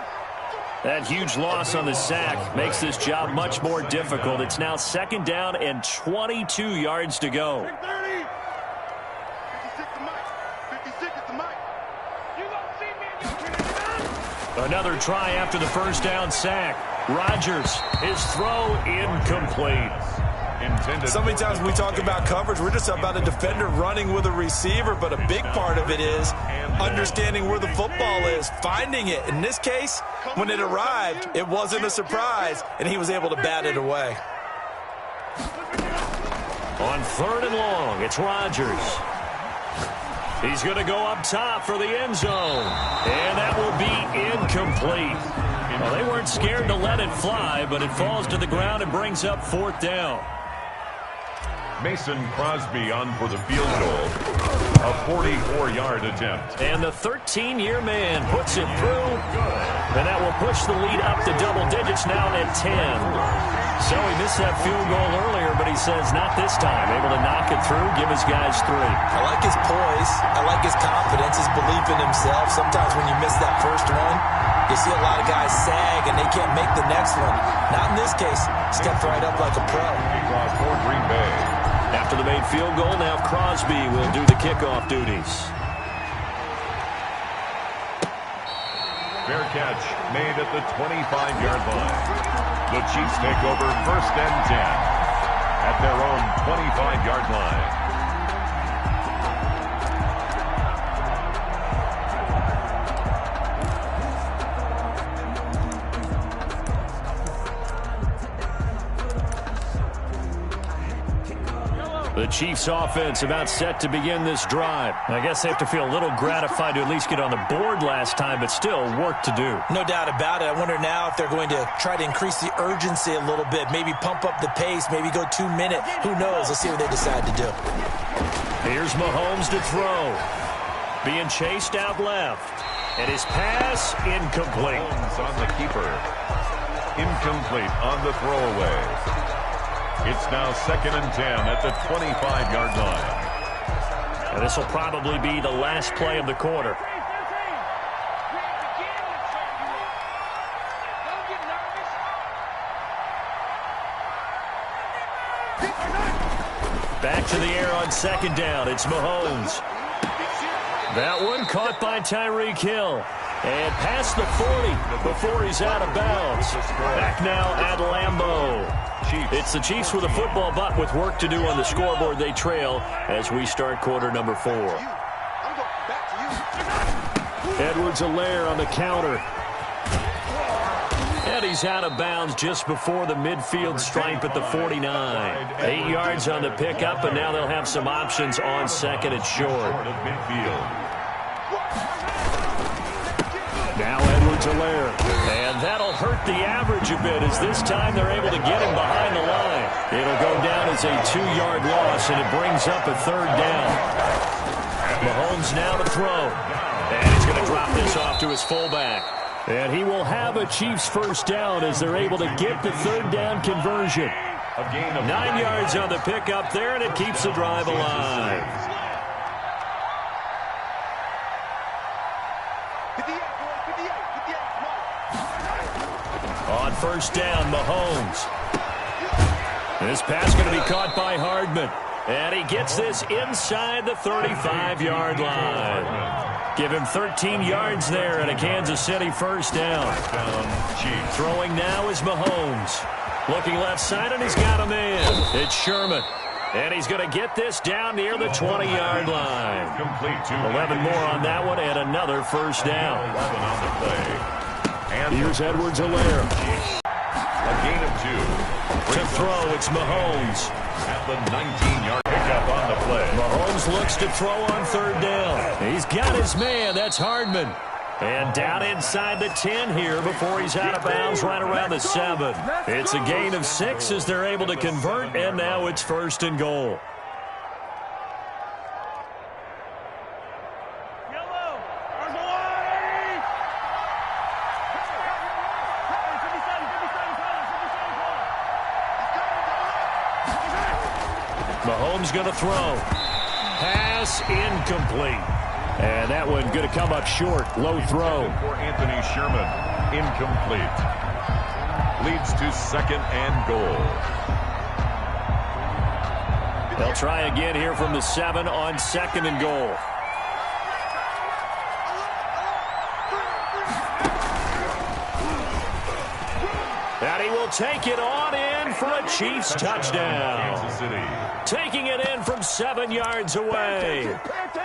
That huge loss on the sack makes this job much more difficult. It's now second down and 22 yards to go. Another try after the first down sack. Rodgers, his throw incomplete. So many times we talk about coverage, we're just about a defender running with a receiver, but a big part of it is understanding where the football is, finding it. In this case, when it arrived, it wasn't a surprise, and he was able to bat it away. On 3rd and long, it's Rodgers. He's going to go up top for the end zone, and that will be incomplete. Well, they weren't scared to let it fly, but it falls to the ground and brings up 4th down. Mason Crosby on for the field goal. A 44-yard attempt. And the 13-year man puts it through, and that will push the lead up to double digits now at 10. So he missed that field goal earlier, but he says not this time. Able to knock it through, give his guys 3. I like his poise. I like his confidence, his belief in himself. Sometimes when you miss that first one, you see a lot of guys sag and they can't make the next one. Not in this case. Stepped right up like a pro. Kickoff for Green Bay. After the made field goal, now Crosby will do the kickoff duties. Fair catch made at the 25-yard line. The Chiefs take over 1st and 10 at their own 25-yard line. The Chiefs offense about set to begin this drive. I guess they have to feel a little gratified to at least get on the board last time, but still work to do. No doubt about it. I wonder now if they're going to try to increase the urgency a little bit, maybe pump up the pace, maybe go 2 minute. Who knows? Let's see what they decide to do. Here's Mahomes to throw. Being chased out left. And his pass incomplete. Mahomes on the keeper. Incomplete on the throwaway. It's now 2nd and 10 at the 25-yard line. And this will probably be the last play of the quarter. Back to the air on 2nd down. It's Mahomes. That one caught by Tyreek Hill. And past the 40 before he's out of bounds. Back now at Lambeau. It's the Chiefs with a football, but with work to do on the scoreboard, they trail as we start quarter number 4. Edwards-Helaire on the counter. And he's out of bounds just before the midfield stripe at the 49. 8 yards on the pickup, and now they'll have some options on 2nd and short. Now Edwards-Helaire. And that'll hurt the average a bit as this time they're able to get him behind the line. It'll go down as a 2-yard loss, and it brings up a 3rd down. Mahomes now to throw. And he's going to drop this off to his fullback. And he will have a Chiefs 1st down as they're able to get the 3rd down conversion. 9 yards on the pickup there, and it keeps the drive alive. On 1st down, Mahomes. This pass going to be caught by Hardman. And he gets this inside the 35-yard line. Give him 13 yards there and a Kansas City 1st down. Throwing now is Mahomes. Looking left side, and he's got a man. It's Sherman. And he's going to get this down near the 20-yard line. 11 more on that one, and another 1st down. Here's Edwards-Helaire. A gain of 2. To throw, it's Mahomes. At the 19-yard pickup on the play. Mahomes looks to throw on 3rd down. He's got his man. That's Hardman. And down inside the 10 here before he's out of bounds right around the 7. It's a gain of 6 as they're able to convert, and now it's 1st and goal. Mahomes going to throw. Pass incomplete. And that one going to come up short. Low throw. For Anthony Sherman. Incomplete. Leads to 2nd and goal. They'll try again here from the 7 on 2nd and goal. And he will take it on in for a Chiefs touchdown. Kansas City. Taking it in from 7 yards away.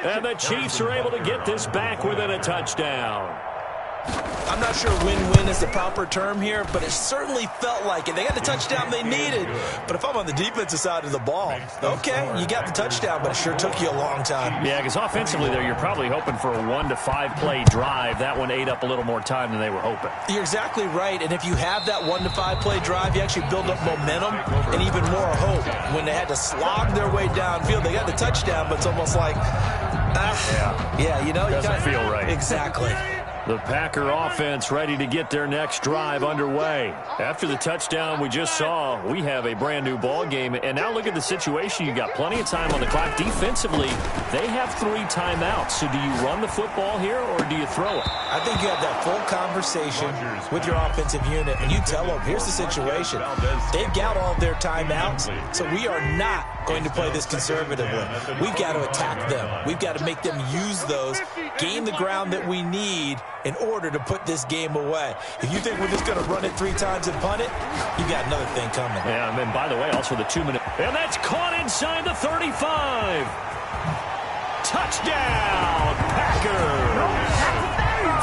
And the Chiefs are able to get this back within a touchdown. I'm not sure win-win is the proper term here, but it certainly felt like it. They got the touchdown they needed. But if I'm on the defensive side of the ball, okay, you got the touchdown, but it sure took you a long time. Yeah, because offensively there, you're probably hoping for a 1 to 5 play drive. That one ate up a little more time than they were hoping. You're exactly right, and if you have that 1 to 5 play drive, you actually build up momentum and even more hope. When they had to slog their way downfield, they got the touchdown, but it's almost like, you know, doesn't feel right. Exactly. The Packer offense ready to get their next drive underway. After the touchdown we just saw, we have a brand new ball game. And now look at the situation. You got plenty of time on the clock. Defensively, they have 3 timeouts. So do you run the football here or do you throw it? I think you have that full conversation with your offensive unit, and you tell them, here's the situation. They've got all of their timeouts, so we are not going to play this conservatively. We've got to attack them. We've got to make them use those, gain the ground that we need in order to put this game away. If you think we're just going to run it 3 times and punt it, you got another thing coming. Yeah, and then, by the way, also the 2-minute. And that's caught inside the 35. Touchdown, Packers.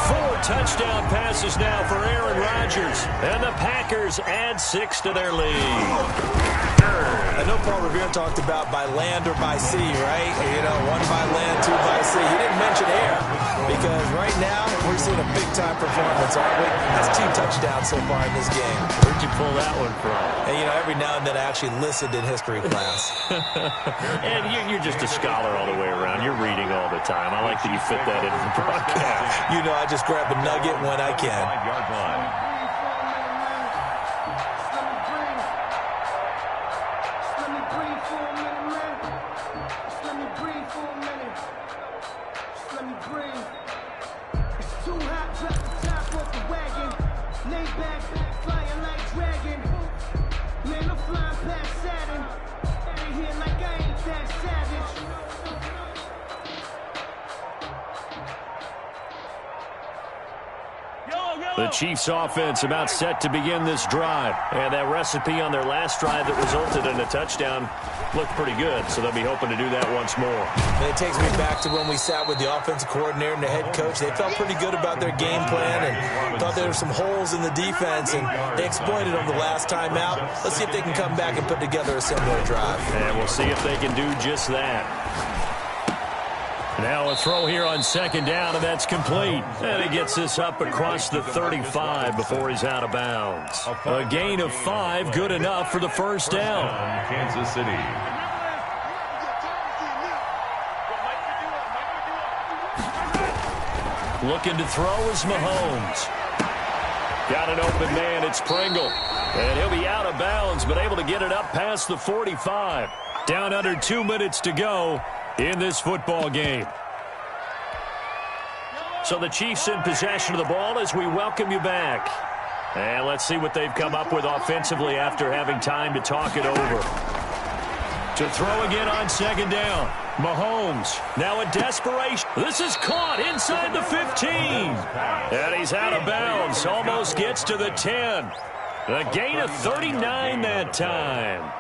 4 touchdown passes now for Aaron Rodgers. And the Packers add 6 to their lead. I know Paul Revere talked about by land or by sea, right? You know, 1 by land, 2 by sea. He didn't mention air because right now we're seeing a big-time performance, aren't we? That's 2 touchdowns so far in this game. Where'd you pull that one from? And, you know, every now and then I actually listened in history class. And you're just a scholar all the way around. You're reading all the time. I like that you fit that into the broadcast. You know, I just grab a nugget when I can. 5-yard line. The Chiefs offense about set to begin this drive. And that recipe on their last drive that resulted in a touchdown looked pretty good, so they'll be hoping to do that once more. And it takes me back to when we sat with the offensive coordinator and the head coach. They felt pretty good about their game plan and thought there were some holes in the defense, and they exploited them the last time out. Let's see if they can come back and put together a similar drive. And we'll see if they can do just that. Now a throw here on 2nd down, and that's complete. And he gets this up across the 35 before he's out of bounds. A gain of 5, good enough for the first down. Kansas City. Looking to throw is Mahomes. Got an open man, it's Pringle. And he'll be out of bounds, but able to get it up past the 45. Down under 2 minutes to go in this football game. So the Chiefs in possession of the ball as we welcome you back. And let's see what they've come up with offensively after having time to talk it over. To throw again on 2nd down. Mahomes now in desperation. This is caught inside the 15. And he's out of bounds. Almost gets to the 10. A gain of 39 that time.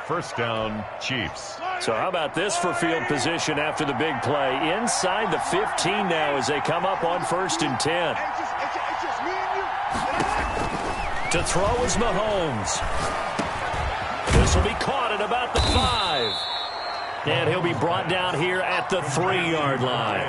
First down, Chiefs. So how about this for field position after the big play? Inside the 15 now as they come up on 1st and 10. To throw is Mahomes. This will be caught at about the 5. And he'll be brought down here at the 3-yard line.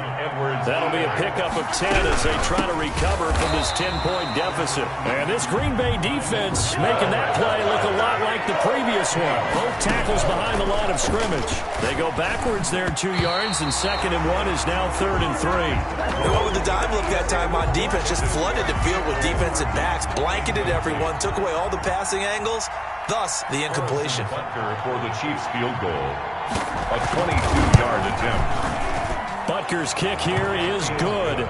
That'll be a pickup of 10 as they try to recover from this 10-point deficit. And this Green Bay defense making that play look a lot like the previous one. Both tackles behind the line of scrimmage. They go backwards there 2 yards, and 2nd and 1 is now 3rd and 3. They went with the dime look that time on defense, just flooded the field with defensive backs, blanketed everyone, took away all the passing angles, thus the incompletion. Butker for the Chiefs field goal. A 22-yard attempt. Butker's kick here is good.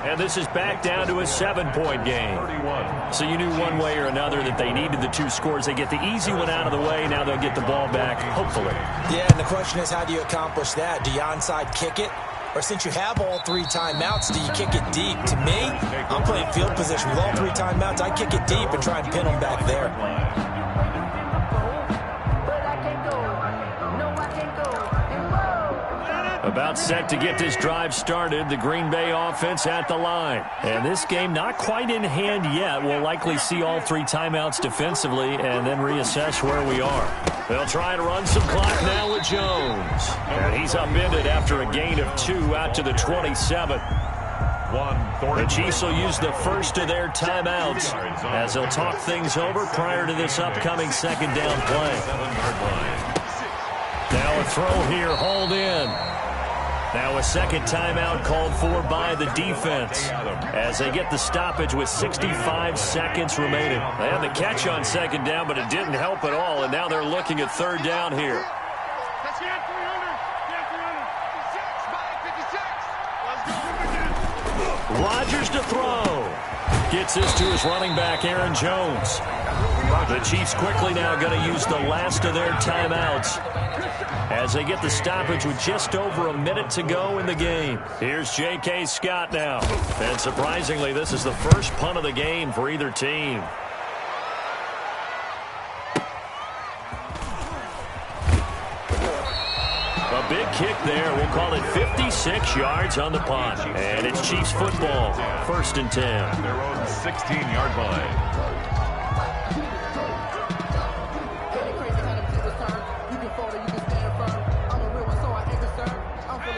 And this is back down to a 7-point game. 31. So you knew one way or another that they needed the 2 scores. They get the easy one out of the way. Now they'll get the ball back, hopefully. Yeah, and the question is, how do you accomplish that? Do you onside kick it? Or since you have all 3 timeouts, do you kick it deep? To me, I'm playing field position with all 3 timeouts. I kick it deep and try and pin them back there. About set to get this drive started, the Green Bay offense at the line. And this game not quite in hand yet. We'll likely see all 3 timeouts defensively and then reassess where we are. They'll try to run some clock now with Jones. And he's upended after a gain of 2 out to the 27. The Chiefs will use the first of their timeouts as they'll talk things over prior to this upcoming second down play. Now a throw here, hauled in. Now a second timeout called for by the defense as they get the stoppage with 65 seconds remaining. They had the catch on second down, but it didn't help at all, and now they're looking at third down here. Rodgers to throw. Gets this to his running back, Aaron Jones. The Chiefs quickly now going to use the last of their timeouts as they get the stoppage with just over a minute to go in the game. Here's J.K. Scott now. And surprisingly, this is the first punt of the game for either team. A big kick there. We'll call it 56 yards on the punt. And it's Chiefs football. First and 10. Their own 16-yard line.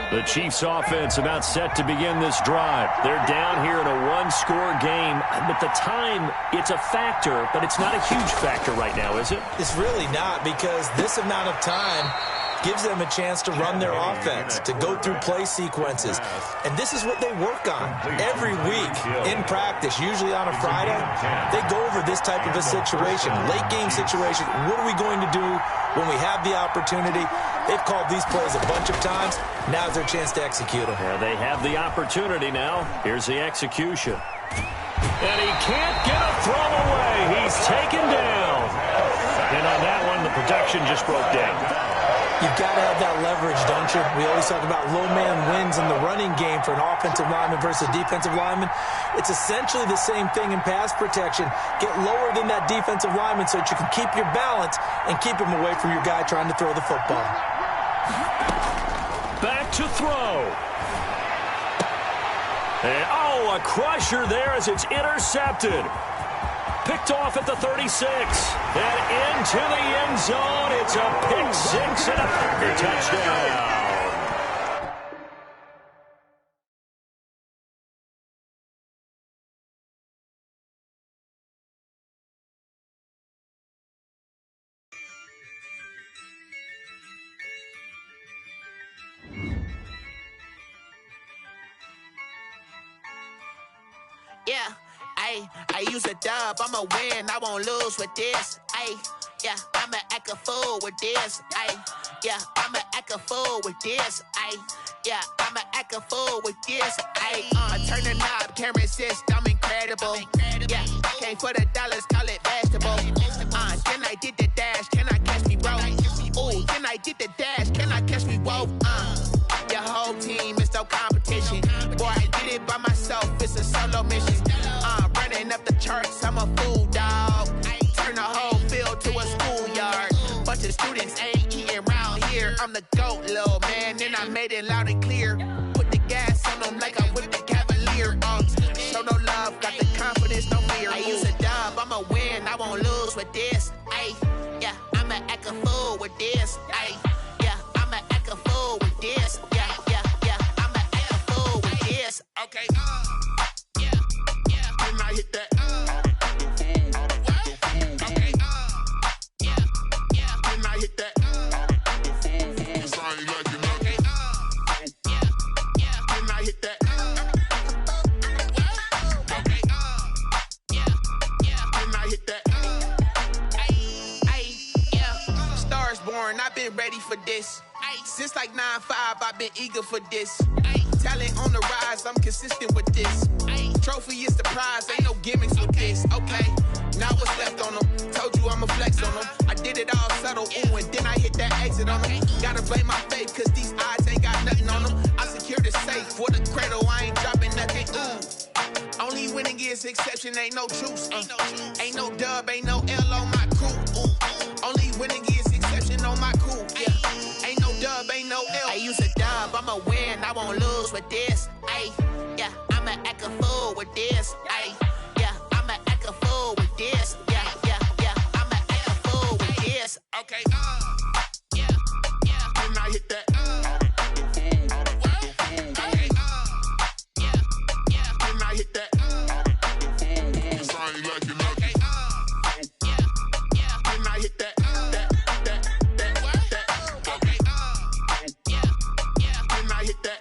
The Chiefs offense about set to begin this drive. They're down here in a one-score game. But the time, it's a factor, but it's not a huge factor right now, is it? It's really not, because this amount of time gives them a chance to run their offense, to go through play sequences. And this is what they work on every week in practice, usually on a Friday. They go over this type of a situation, late game situation. What are we going to do when we have the opportunity? They've called these plays a bunch of times. Now's their chance to execute them. Yeah, they have the opportunity now. Here's the execution. And he can't get a throw away. He's taken down. And on that one, the protection just broke down. You've got to have that leverage, don't you? We always talk about low man wins in the running game for an offensive lineman versus defensive lineman. It's essentially the same thing in pass protection. Get lower than that defensive lineman so that you can keep your balance and keep him away from your guy trying to throw the football. Back to throw. And, a crusher there as it's intercepted. Picked off at the 36. And into the end zone. It's a pick six and a Packer touchdown. Yeah, I use a dub, I'ma win, I won't lose with this. Yeah, I'ma act a fool with this. Yeah, I'ma act a fool with this. Yeah, I'ma act a fool with this. Turn the knob, camera assist, I'm incredible. Yeah, came for the dollars, call it vegetable. Then I did the dash, can I catch me, bro? Ooh, then I did the dash, can I catch me, whoa? Your whole team is no competition. Boy, I did it by myself, it's a solo mission. Running up the charts, I'm a fool, dog. Turn the whole field to a schoolyard. Bunch of students ain't eating round here. I'm the GOAT, little man, and I made it loud and clear. Put the gas on them like I'm with the Cavalier. Show no love, got the confidence, no fear. I use a dub, I'ma win, I won't lose with this. Yeah, I'ma act a fool with this. Yeah, I'ma act a fool with this. Yeah, I'ma act a fool with this. Okay, yeah, can I hit that? Okay, yeah, can I hit that? Cause I ain't like it, okay, yeah, can I hit that? Okay, yeah, can I hit that? Yeah, stars born, I've been ready for this. Since like 9-5, I've been eager for this. Talent on the rise, I'm consistent with this. Trophy is the prize, ain't no gimmicks with this. Okay, Now what's left on them? Told you I'ma flex on them. I did it all subtle, ooh, and then I hit that exit on them. Gotta blame my faith, cause these odds ain't got nothing on them. I secured the safe for the cradle, I ain't dropping nothing, ooh. Only winning is exception, ain't no truce. Ain't no dub, ain't no L on my crew, ooh. Only winning is exception on my crew, yeah. Ain't no dub, ain't no L. I use a dub, I'ma win, I won't lose with this, ayy. Yeah, I'ma act a fool with this, ayy. Yeah, I'ma act a fool with this, yeah, I'ma act a fool with this. Okay, yeah, then I hit that, okay, yeah, then I hit that, I ain't like it, okay, yeah, then I hit that, okay, yeah, then I hit that,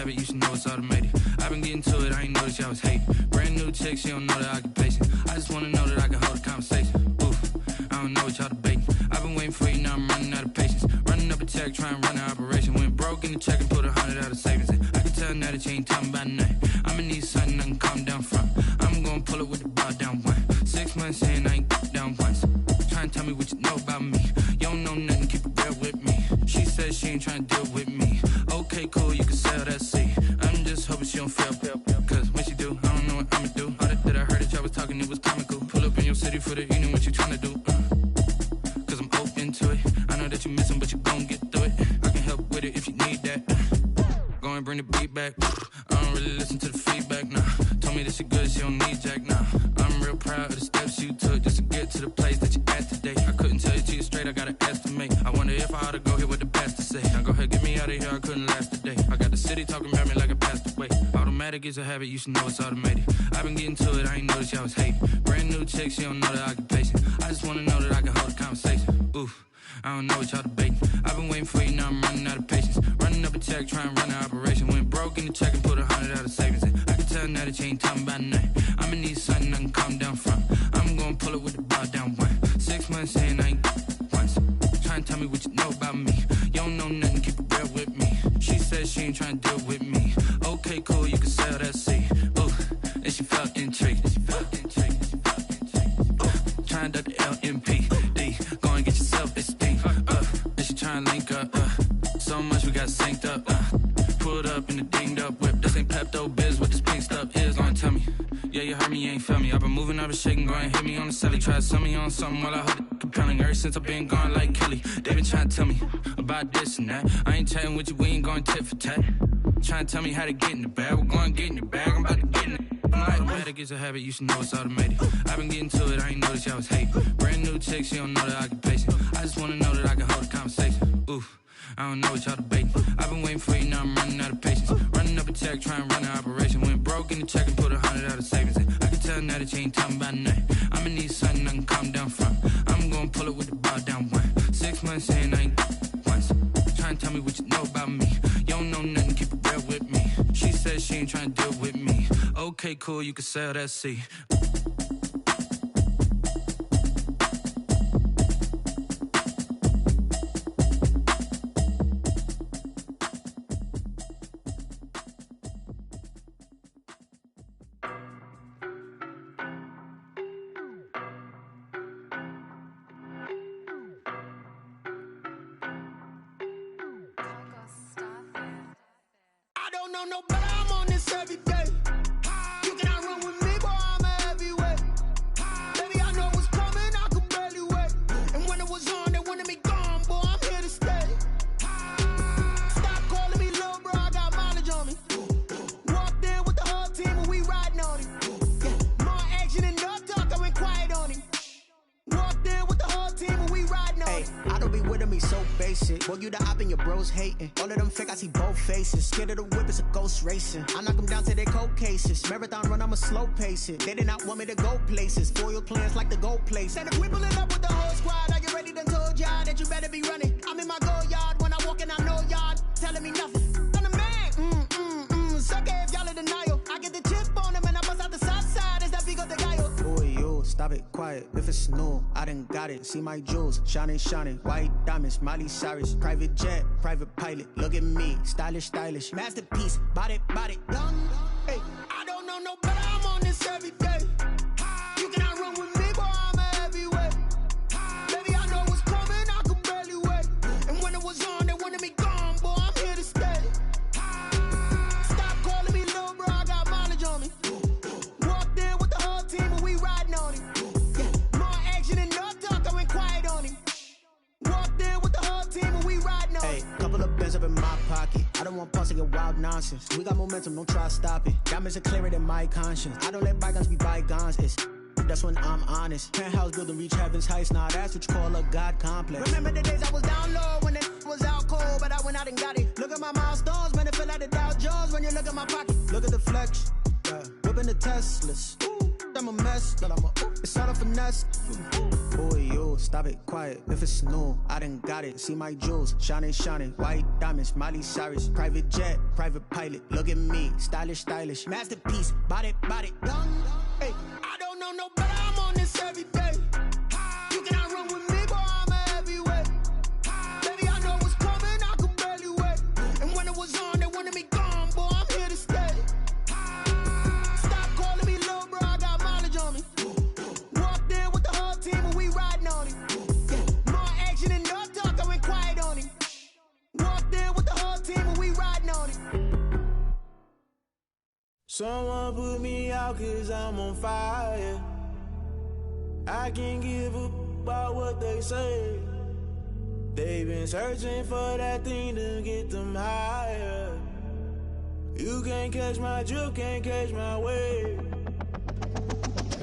You should know it's automated. I've been getting to it, I ain't noticed y'all was hating. Brand new chick, she don't know the occupation. I just wanna know that I can hold a conversation. Oof, I don't know what y'all debating. I've been waiting for you, now I'm running out of patience. Running up a check, trying to run an operation. Went broke in the check and put 100 out of savings in. I can tell now that you ain't talking about nothing. I'ma need something I can calm down from. I'm gonna pull it with the bar down one. 6 months in, I ain't down once. Trying to tell me what you know about me. You don't know nothing, keep it real with me. She said she ain't trying to deal with me. Okay, cool, you can sell that seat. I'm just hoping she don't fail, cause when she do, I don't know what I'ma do. All that I heard that y'all was talking, it was comical. Pull up in your city for the evening, what you tryna do? Cause I'm open to it. I know that you missing, but you gon' get through it. I can help with it if you need that. Go and bring the beat back. I don't really listen to the feedback, nah. Told me that she good, she don't need jack, nah. I'm real proud of the steps you took just to get to the place that you at today. I couldn't tell you to you straight, I gotta estimate. I wonder if I ought to go here with the best to say. Now go ahead, get me out of here, I couldn't last a day. I got the city talking about me like I passed away. Automatic is a habit, you should know it's automated. I've been getting to it, I ain't noticed y'all was hating. Brand new chick, she don't know the occupation. I just wanna know that I can hold a conversation. Oof, I don't know what y'all debating. I've been waiting for you, now I'm running out of patience. Running up a check, trying to run an operation. Went broke in the check and put 100 out of savings in. I can tell now that you ain't talking about nothing. I'ma need something I can calm down from. I'm gonna pull it with the bar down one. 6 months in, I ain't once. Trying to tell me what you know about me. You don't know nothing, keep it real with me. She said she ain't trying to deal with me. Okay, cool, you can sell that seat. Ooh, and she felt intrigued. Trying to the LMPD. Go and get yourself esteem. And she trying to link up. So much we got synced up. Pulled up in the dinged up whip. This ain't Pepto Biz, what this pink stuff is. Gonna tell me. Yeah, you heard me, you ain't felt me. I've been moving, I've been shaking, go and hit me on the celly. Try to sell me on something while I hold it compelling. Ever since I've been gone like Kelly, they been trying to tell me about this and that. I ain't chatting with you, we ain't going tit for tat. Trying to tell me how to get in the bag. We're going to get in the bag, I'm about to get in it. I'm like, automatic is a habit, you should know it's automated. I've been getting to it, I ain't noticed y'all was hating. Brand new chick, she don't know the occupation. I just wanna know that I can hold a conversation. Oof, I don't know what y'all debating. I've been waiting for you, now I'm running out of patience. Running up a check, trying to run an operation. Went broke in the check and put 100 out of savings in. I can tell now that you ain't talking about nothing. I'ma need something I can calm down from. I'm gonna pull it with the bar down one. 6 months in, I ain't once. Trying to tell me what you know about me. You don't know nothing, keep it real with me. She said she ain't trying to deal with me. Okay, cool, you can sell that seat. No better, I'm on this every day. You cannot run with me, boy, I'm a heavyweight. Baby, I know what's coming, I could barely wait. And when it was on, they wanted me gone, boy, I'm here to stay. Stop calling me little bro, I got mileage on me. Walked in with the whole team and we riding on him. Yeah, more action and no talk, I went quiet on him. Walked in with the whole team and we riding on him. I don't be with me so basic. Boy, you the op and your bros hating. All of them fake, I see both faces. Scared of the whip, it's a ghost racing. I knock them down to their cold cases. Marathon run, I'ma slow pace it. They did not want me to go places. Foil plans like the goal place. And if we pulling up with the whole squad, are you ready? Done told y'all that you better be running. I'm in my go yard when I walk in, I know y'all telling me nothing. I'm the man. Suck it if y'all in denial. I get the chip on them and I bust out the south side. It's that Vigo de Gallo. Boy, yo, stop it, quiet. If it's new, I done got it. See my jewels, shining, shining. White diamonds, Miley Cyrus. Private jet, private pilot. Look at me, stylish, stylish. Masterpiece, body, done. Hey, I don't know no better. I'm on this every day. You cannot run with me, boy, I'm a heavyweight. Baby, I know what's coming, I can barely wait. And when it was on, they wanted me gone, boy, I'm here to stay. Stop calling me little bro, I got mileage on me. Walked in with the whole team and we riding on him. Yeah, more action and no talk, I went quiet on him. Walked in with the whole team and we riding on him. Hey, couple of bands up in my pocket. I don't want pause to get wild nonsense. We got momentum, don't try to stop it. Diamonds are clearer than my conscience. I don't let bygones be bygones. That's when I'm honest. Penthouse building, reach heaven's heights. Nah, that's what you call a God complex. Remember the days I was down low when it was out cold, but I went out and got it. Look at my milestones, man, it feel like the Dow Jones when you look at my pocket. Look at the flex, whipping the Teslas. I'm a mess, but it's all a finesse. Boy, yo, stop it, quiet. If it's new, I done got it. See my jewels, shining, shining. White diamonds, Miley Cyrus. Private jet, private pilot. Look at me, stylish, stylish. Masterpiece, body, done. Hey, I don't know no better. I'm on this every day. You cannot run with me, boy, I'm a heavyweight. Baby, I know what's coming, I can barely wait. And when it was on, they wanted me gone, boy, I'm here to stay. Stop calling me little bro, I got mileage on me. Walked in with the whole team and we riding on him. Yeah, more action and no talk, I went quiet on him. Walked in with the whole team and we riding on him. Someone put me out 'cause I'm on fire. I can't give up about what they say. They've been searching for that thing to get them higher. You can't catch my drift, can't catch my wave.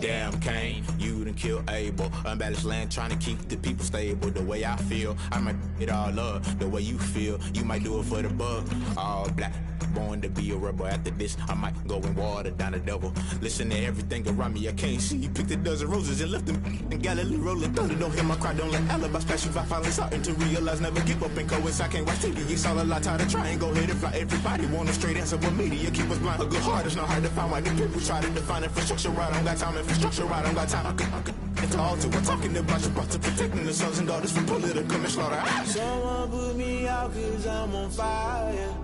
Damn, Kane, you done killed Abel. Unbalanced land, trying to keep the people stable. The way I feel, I might it all up. The way you feel, you might do it for the buck. All black, born to be a rebel. After this, I might go and water down the devil. Listen to everything around me, I can't see. You picked a dozen roses and left them in Galilee rolling thunder. Don't hear my cry, don't let alibis pass you. I finally starting to realize, never give up and coincide. I can't watch TV, it's all a lot. Tired of trying, go ahead and fly. Everybody want a straight answer, but media keep us blind. A good heart is not hard to find. Why the people try to define infrastructure right? I don't got time, infrastructure right, I don't got time. I could it's all to we're talking about your brother protecting the sons and daughters from political manslaughter. Someone put me out 'cause I'm on fire.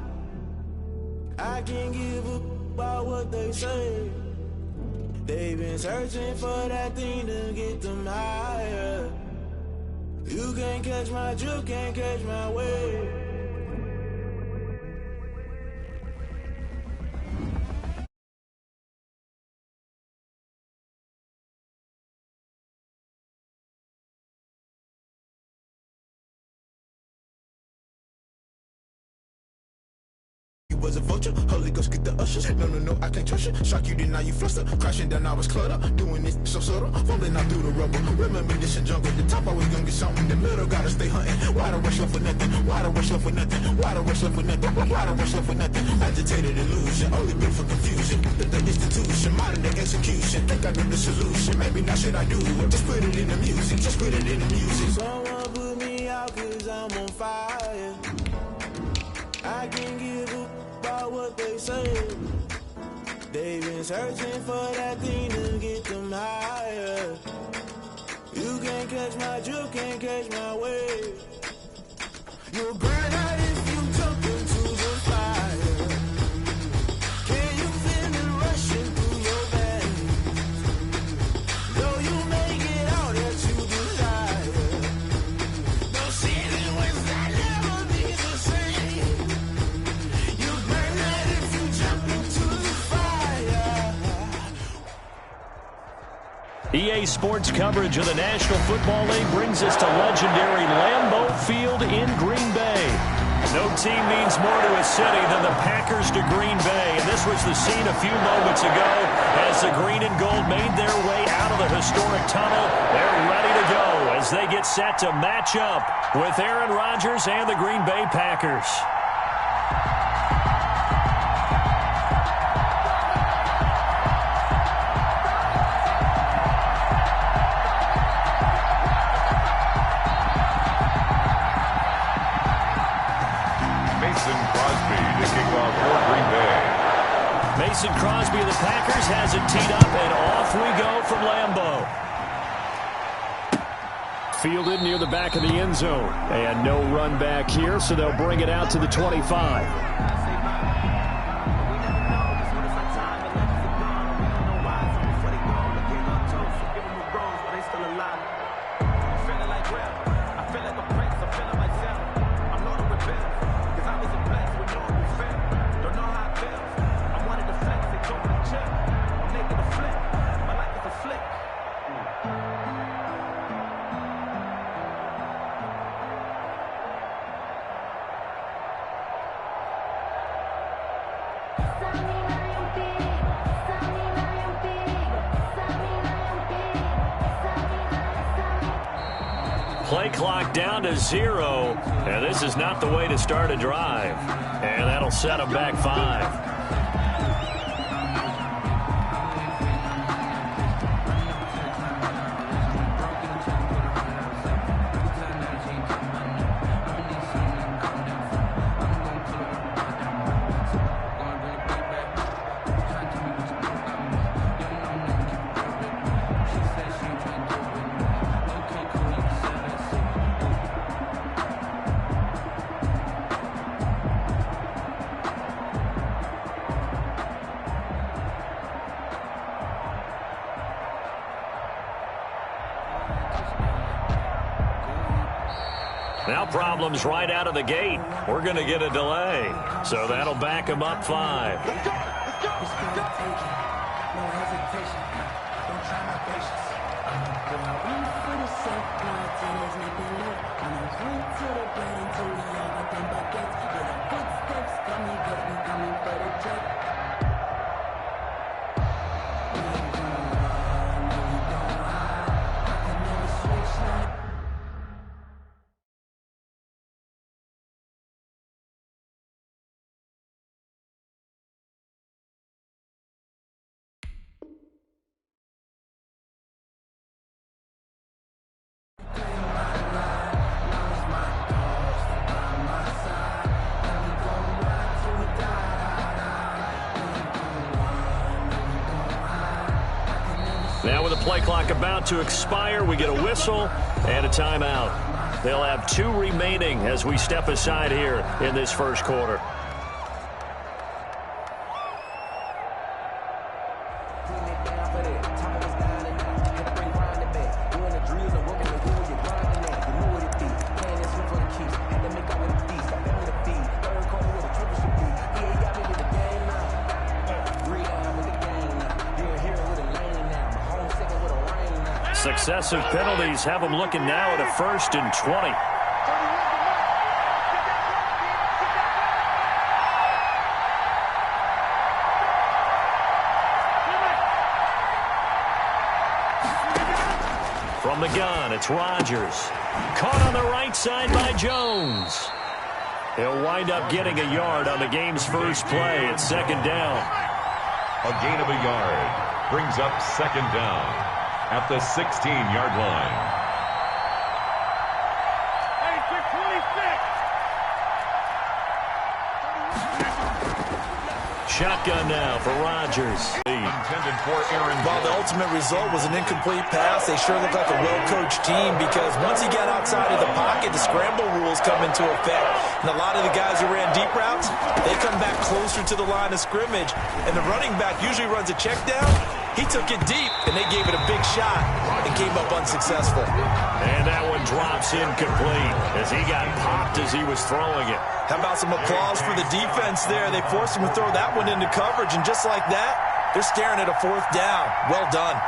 I can't give up about what they say. They've been searching for that thing to get them higher. You can't catch my drift, can't catch my wave. Was a vulture, Holy Ghost get the ushers. No, I can't trust you. Shock you, then now you fluster. Crashing down, I was cluttered. Doing this so subtle, falling out through the rubble. Remember this in jungle, the top always gonna get something. In the middle, gotta stay hunting. Why the rush left for nothing? Why the rush left for nothing? Why the rush left for nothing? Why the rush left for nothing? Agitated illusion, only built for confusion. The institution, modern day execution. Think I know the solution, maybe not should I do it? Just put it in the music, just put it in the music. Someone put me out 'cause I'm on fire. I can't give up about what they say. They've been searching for that thing to get them higher. You can't catch my drift, can't catch my wave. You'll burn out if you jump into the fire. Can you feel it rushing through your veins? Though you make it out that you desire. No ceiling was that never be the same. You burn out if you jump into the fire. EA Sports coverage of the National Football League brings us to legendary Lambeau Field in Green Bay. No team means more to a city than the Packers to Green Bay, and this was the scene a few moments ago as the green and gold made their way out of the historic tunnel. They're ready to go as they get set to match up with Aaron Rodgers and the Green Bay Packers. Mason Crosby of the Packers has it teed up, and off we go from Lambeau. Fielded near the back of the end zone. And no run back here, so they'll bring it out to the 25. Play clock down to 0, and this is not the way to start a drive. And that'll set them back 5. Now problems right out of the gate. We're going to get a delay. So that'll back them up 5. Now with the play clock about to expire, we get a whistle and a timeout. They'll have 2 remaining as we step aside here in this first quarter. Successive penalties have them looking now at a 1st and 20. From the gun, it's Rodgers. Caught on the right side by Jones. He'll wind up getting a yard on the game's first play at 2nd down. A gain of a yard brings up 2nd down at the 16-yard line. Hey, 26. Shotgun now for Rodgers. Intended for Aaron. Well, the ultimate result was an incomplete pass. They sure look like a well-coached team because once he got outside of the pocket, the scramble rules come into effect. And a lot of the guys who ran deep routes, they come back closer to the line of scrimmage. And the running back usually runs a check down. He took it deep, and they gave it a big shot and came up unsuccessful. And that one drops incomplete as he got popped as he was throwing it. How about some applause for the defense there? They forced him to throw that one into coverage, and just like that, they're staring at a 4th down. Well done.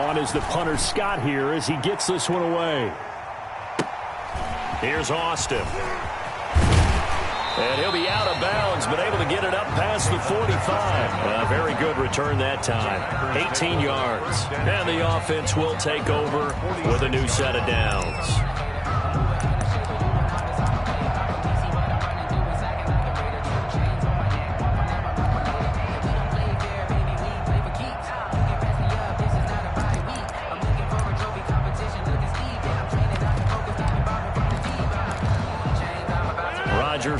On is the punter Scott here as he gets this one away. Here's Austin. And he'll be out of bounds, but able to get it up past the 45. A very good return that time. 18 yards. And the offense will take over with a new set of downs.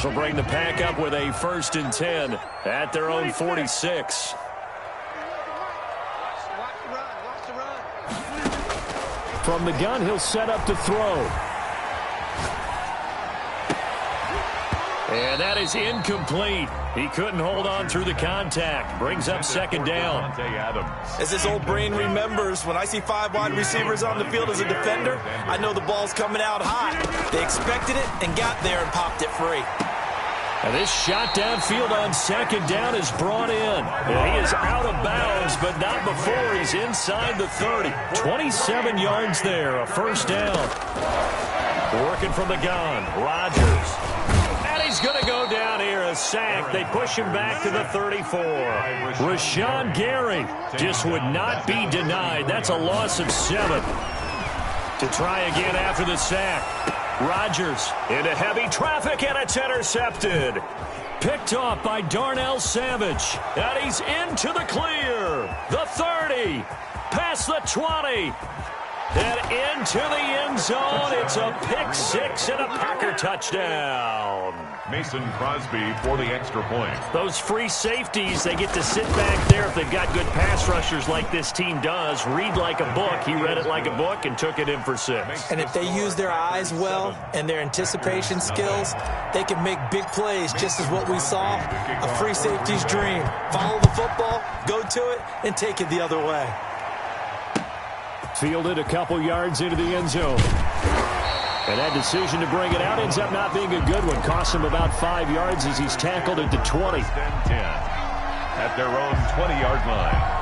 Will bring the pack up with a 1st and 10 at their own 46. From the gun, he'll set up to throw. And that is incomplete. He couldn't hold on through the contact. Brings up 2nd down. As his old brain remembers, when I see 5 wide receivers on the field as a defender, I know the ball's coming out hot. They expected it and got there and popped it free. And this shot downfield on 2nd down is brought in. And he is out of bounds, but not before he's inside the 30. 27 yards there, a 1st down. Working from the gun, Rodgers. And he's going to go down here, a sack. They push him back to the 34. Rashawn Gary just would not be denied. That's a loss of 7. To try again after the sack. Rodgers into heavy traffic, and it's intercepted. Picked off by Darnell Savage. And he's into the clear. The 30. Past the 20. And into the end zone. It's a pick 6 and a Packer touchdown. Mason Crosby for the extra point. Those free safeties, they get to sit back there if they've got good pass rushers like this team does. Read like a book. He read it like a book and took it in for 6. And if they use their eyes well and their anticipation skills, they can make big plays, just as what we saw. A free safety's dream. Follow the football, go to it, and take it the other way. Fielded a couple yards into the end zone. And that decision to bring it out ends up not being a good one. Costs him about 5 yards as he's tackled at the 20. 10 at their own 20-yard line.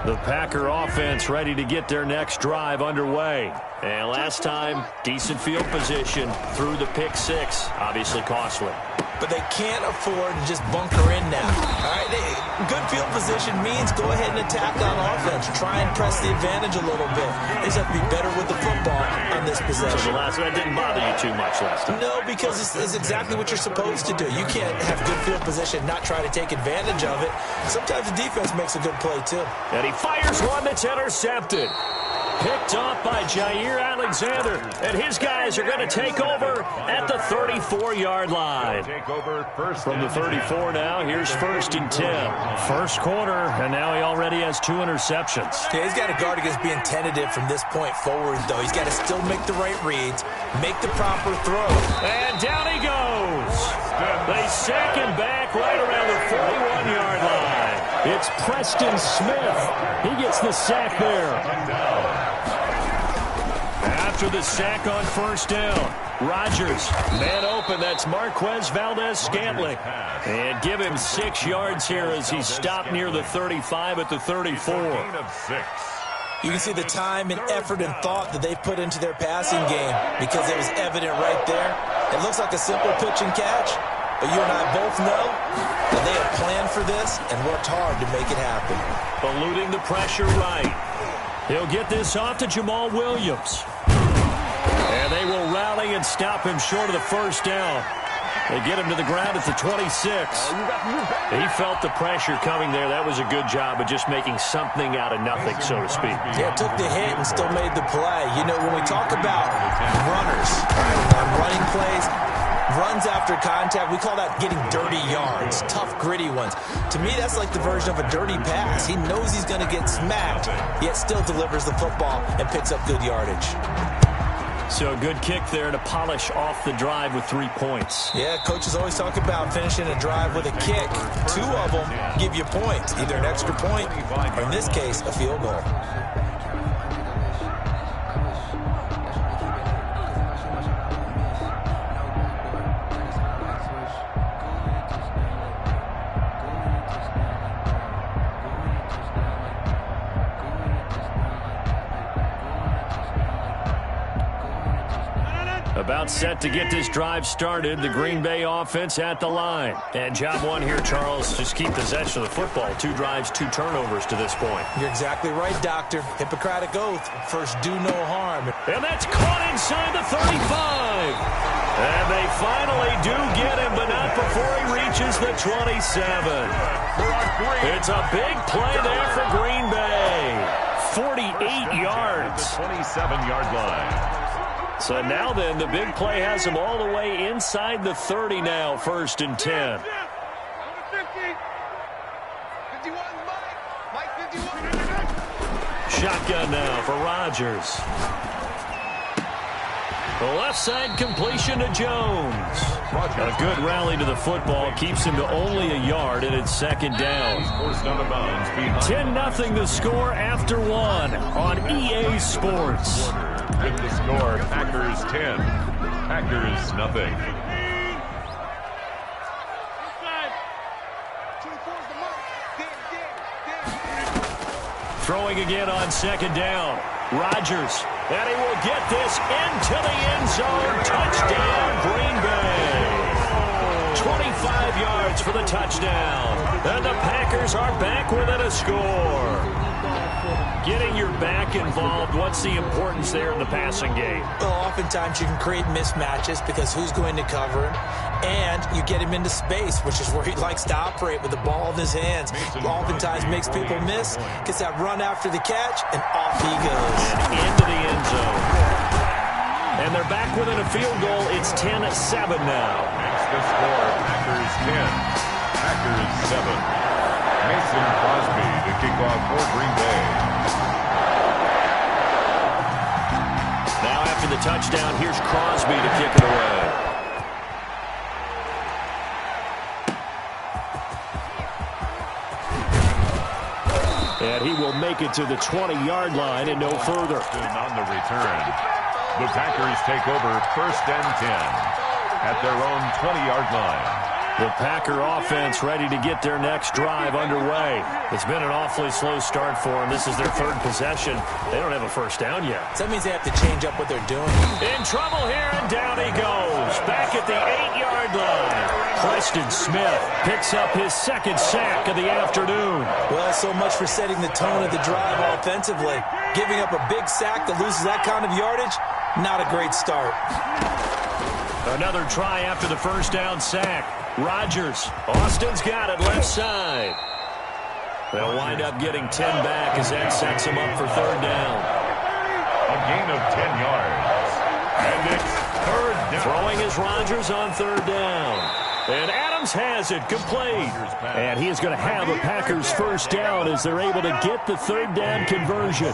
The Packer offense ready to get their next drive underway. And last time, decent field position through the pick 6. Obviously costly. But they can't afford to just bunker in now. All right, good field position means go ahead and attack on offense. Try and press the advantage a little bit. They just have to be better with the football on this possession. So the last one didn't bother you too much last time. No, because it's exactly what you're supposed to do. You can't have good field position, not try to take advantage of it. Sometimes the defense makes a good play, too. And he fires one that's intercepted. Picked off by Jair Alexander. And his guys are going to take over at the 34-yard line. Take over first from the 34 now. Here's 1st and 10. First quarter, and now he already has 2 interceptions. Yeah, he's got to guard against being tentative from this point forward, though. He's got to still make the right reads, make the proper throw. And down he goes. They sack him back right around the 41-yard line. It's Preston Smith. He gets the sack there. After the sack on 1st down, Rodgers, man open, that's Marquez Valdez-Scantling. And give him 6 yards here as he's stopped near the 35 at the 34. You can see the time and effort and thought that they put into their passing game because it was evident right there. It looks like a simple pitch and catch, but you and I both know that they have planned for this and worked hard to make it happen. Eluding the pressure right. He'll get this off to Jamal Williams. And they will rally and stop him short of the 1st down. They get him to the ground at the 26. He felt the pressure coming there. That was a good job of just making something out of nothing, so to speak. Yeah, took the hit and still made the play. You know, when we talk about runners on running plays, runs after contact, we call that getting dirty yards, tough, gritty ones. To me, that's like the version of a dirty pass. He knows he's going to get smacked, yet still delivers the football and picks up good yardage. So a good kick there to polish off the drive with 3 points. Yeah, coaches always talk about finishing a drive with a kick. 2 of them give you points, either an extra point or, in this case, a field goal. About set to get this drive started. The Green Bay offense at the line. And job one here, Charles, just keep possession of the football. 2 drives, 2 turnovers to this point. You're exactly right, Doctor. Hippocratic oath. First, do no harm. And that's caught inside the 35. And they finally do get him, but not before he reaches the 27. It's a big play there for Green Bay. 48 yards. 27-yard line. So now then, the big play has him all the way inside the 30 now, 1st and 10. Shotgun now for Rodgers. The left side completion to Jones. A good rally to the football keeps him to only a yard, and it's 2nd down. 10-0 the score after 1 on EA Sports. With the score, Packers 10, Packers nothing. Throwing again on 2nd down. Rodgers, and he will get this into the end zone. Touchdown, Green Bay. 25 yards for the touchdown. And the Packers are back within a score. Getting your back involved, what's the importance there in the passing game? Well, oftentimes you can create mismatches because who's going to cover him? And you get him into space, which is where he likes to operate with the ball in his hands. Oftentimes makes people miss, gets that run after the catch, and off he goes. And into the end zone. And they're back within a field goal. It's 10-7 now. Makes the score, Packers 10, Packers 7. Mason Crosby to kick off for Green Bay. Now after the touchdown, here's Crosby to kick it away. And he will make it to the 20-yard line and no further. On the return, the Packers take over 1st and 10 at their own 20-yard line. The Packer offense ready to get their next drive underway. It's been an awfully slow start for them. This is their 3rd possession. They don't have a 1st down yet. So that means they have to change up what they're doing. In trouble here, and down he goes. Back at the 8-yard line. Preston Smith picks up his 2nd sack of the afternoon. Well, so much for setting the tone of the drive offensively. Giving up a big sack that loses that kind of yardage, not a great start. Another try after the 1st down sack. Rodgers. Austin's got it left side. They'll wind up getting 10 back as that sets him up for 3rd down. A gain of 10 yards. And it's 3rd down. Throwing is Rodgers on 3rd down. And Adams has it complete. And he is going to have the Packers' 1st down as they're able to get the 3rd down conversion.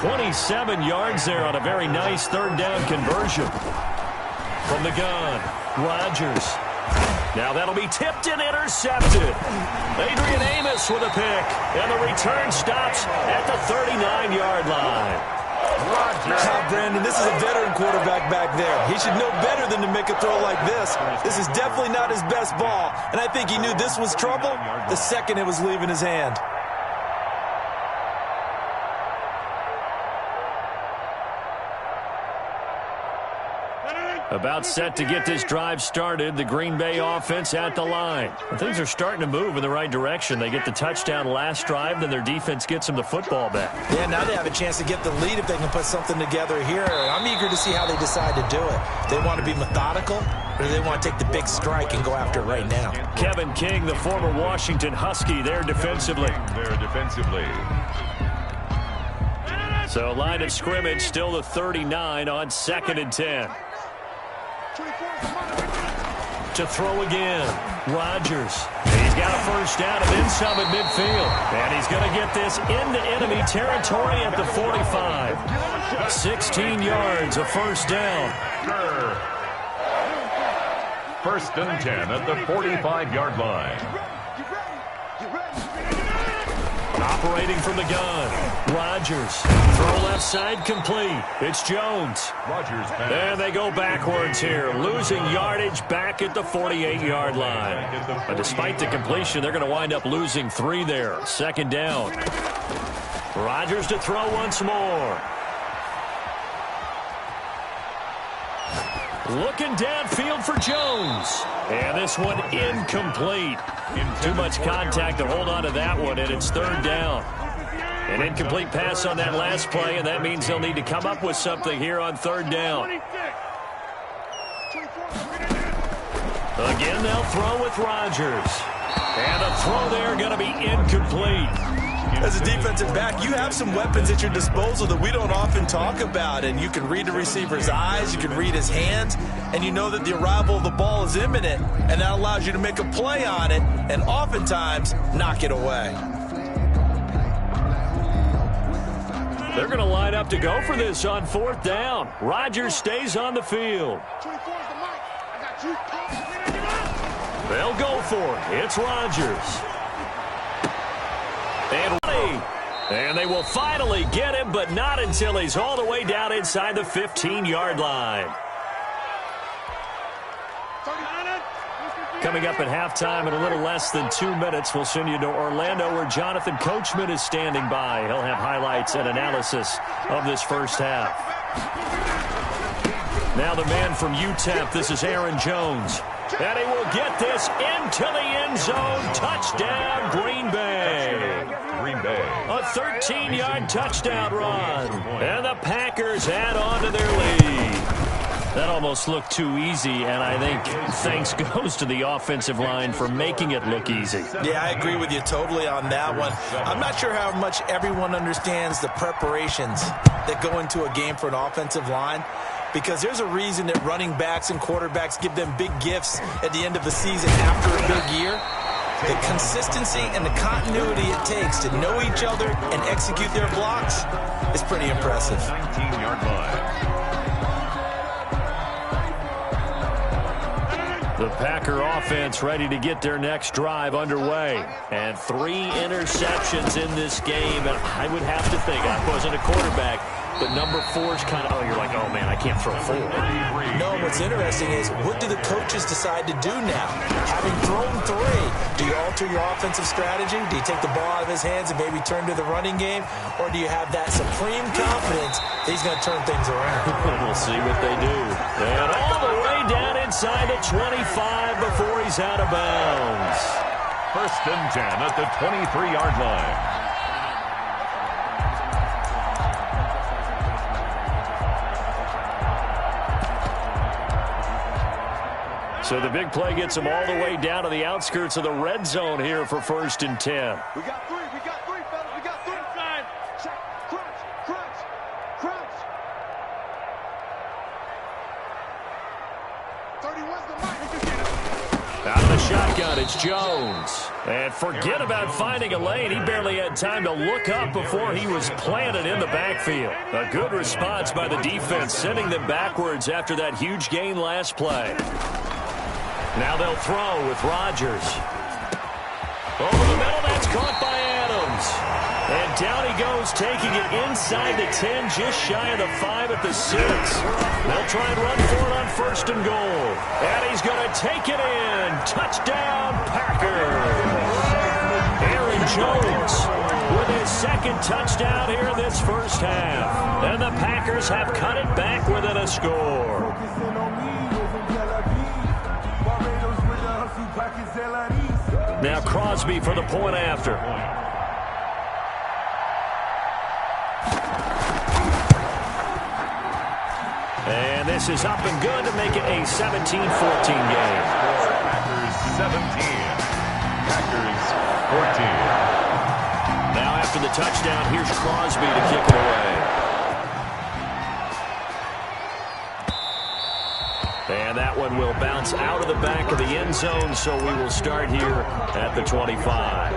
27 yards there on a very nice 3rd down conversion. From the gun, Rodgers. Now that'll be tipped and intercepted. Adrian Amos with a pick. And the return stops at the 39-yard line. Brandon, this is a veteran quarterback back there. He should know better than to make a throw like this. This is definitely not his best ball. And I think he knew this was trouble the second it was leaving his hand. About set to get this drive started. The Green Bay offense at the line. And things are starting to move in the right direction. They get the touchdown last drive, then their defense gets them the football back. Yeah, now they have a chance to get the lead if they can put something together here. I'm eager to see how they decide to do it. They want to be methodical, or do they want to take the big strike and go after it right now? Kevin King, the former Washington Husky, there defensively. So line of scrimmage still the 39 on 2nd and 10. To throw again, Rodgers. He's got a 1st down and then some at midfield. And he's going to get this into enemy territory at the 45. 16 yards, a 1st down. 1st and 10 at the 45-yard line. Operating from the gun, Rodgers. Throw left side complete. It's Jones. Rodgers pass. And they go backwards here, losing yardage back at the 48-yard line. But despite the completion, they're going to wind up losing 3 there. 2nd down. Rodgers to throw once more. Looking downfield for Jones. And this one incomplete. Too much contact to hold on to that one, and it's third down. An incomplete pass on that last play, and that means they'll need to come up with something here on third down. Again, they'll throw with Rodgers. And the throw there going to be incomplete. As a defensive back, you have some weapons at your disposal that we don't often talk about. And you can read the receiver's eyes, you can read his hands, and you know that the arrival of the ball is imminent. And that allows you to make a play on it and oftentimes knock it away. They're going to line up to go for this on fourth down. Rodgers stays on the field. They'll go for it. It's Rodgers. And they will finally get him, but not until he's all the way down inside the 15-yard line. Coming up at halftime in a little less than 2 minutes, we'll send you to Orlando where Jonathan Coachman is standing by. He'll have highlights and analysis of this first half. Now the man from UTEP, this is Aaron Jones. And he will get this into the end zone. Touchdown, Green Bay. A 13-yard touchdown run. And the Packers add on to their lead. That almost looked too easy, and I think thanks goes to the offensive line for making it look easy. Yeah, I agree with you totally on that one. I'm not sure how much everyone understands the preparations that go into a game for an offensive line, because there's a reason that running backs and quarterbacks give them big gifts at the end of the season after a big year. The consistency and the continuity it takes to know each other and execute their blocks is pretty impressive. 19-yard line. The Packer offense ready to get their next drive underway. And 3 interceptions in this game. And I would have to think, I wasn't a quarterback, but number 4 is kind of, you're like, oh, man, I can't throw 4. No, what's interesting is, what do the coaches decide to do now? Having thrown 3, do you alter your offensive strategy? Do you take the ball out of his hands and maybe turn to the running game? Or do you have that supreme confidence that he's going to turn things around? We'll see what they do. And all the way down inside the 25 before he's out of bounds. First and 10 at the 23-yard line. So the big play gets them all the way down to the outskirts of the red zone here for first and 10. We got 3, fellas. We got 3. Inside. Check. Crunch. Out of the shotgun, it's Jones. And forget about finding a lane. He barely had time to look up before he was planted in the backfield. A good response by the defense, sending them backwards after that huge gain last play. Now they'll throw with Rodgers. Over the middle, that's caught by Adams. And down he goes, taking it inside the 10, just shy of the 5 at the 6. They'll try and run for it on first and goal. And he's going to take it in. Touchdown, Packers. Aaron Jones with his second touchdown here in this first half. And the Packers have cut it back within a score. Now Crosby for the point after. And this is up and good to make it a 17-14 game. Packers 17. Packers 14. Now after the touchdown, here's Crosby to kick it away. And that one will bounce out of the back of the end zone, so we will start here at the 25.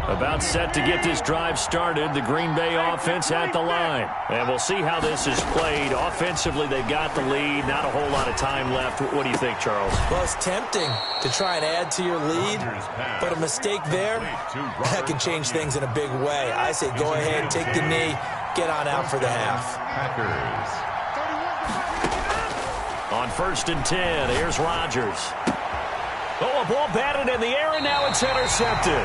About set to get this drive started, the Green Bay offense at the line. And we'll see how this is played. Offensively, they've got the lead. Not a whole lot of time left. What do you think, Charles? Well, it's tempting to try and add to your lead, but a mistake there, that can change things in a big way. I say go ahead, take the knee, get on out for the half. Packers. On first and 10, here's Rodgers. Oh, a ball batted in the air, and now it's intercepted.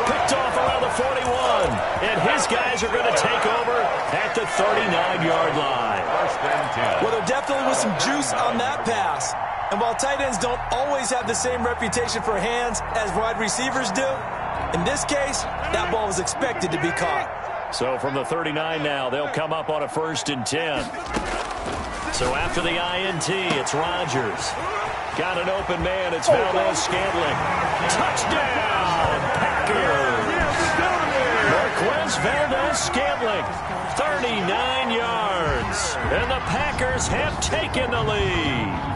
Picked off around the 41. And these guys are going to take over at the 39-yard line. First and 10. Well, there definitely was some juice on that pass. And while tight ends don't always have the same reputation for hands as wide receivers do, in this case, that ball was expected to be caught. So from the 39 now, they'll come up on a 1st and 10. So after the INT, it's Rodgers. Got an open man. It's Valdez-Scantling. Touchdown, Packers. Marquez Valdez-Scantling, 39 yards. And the Packers have taken the lead.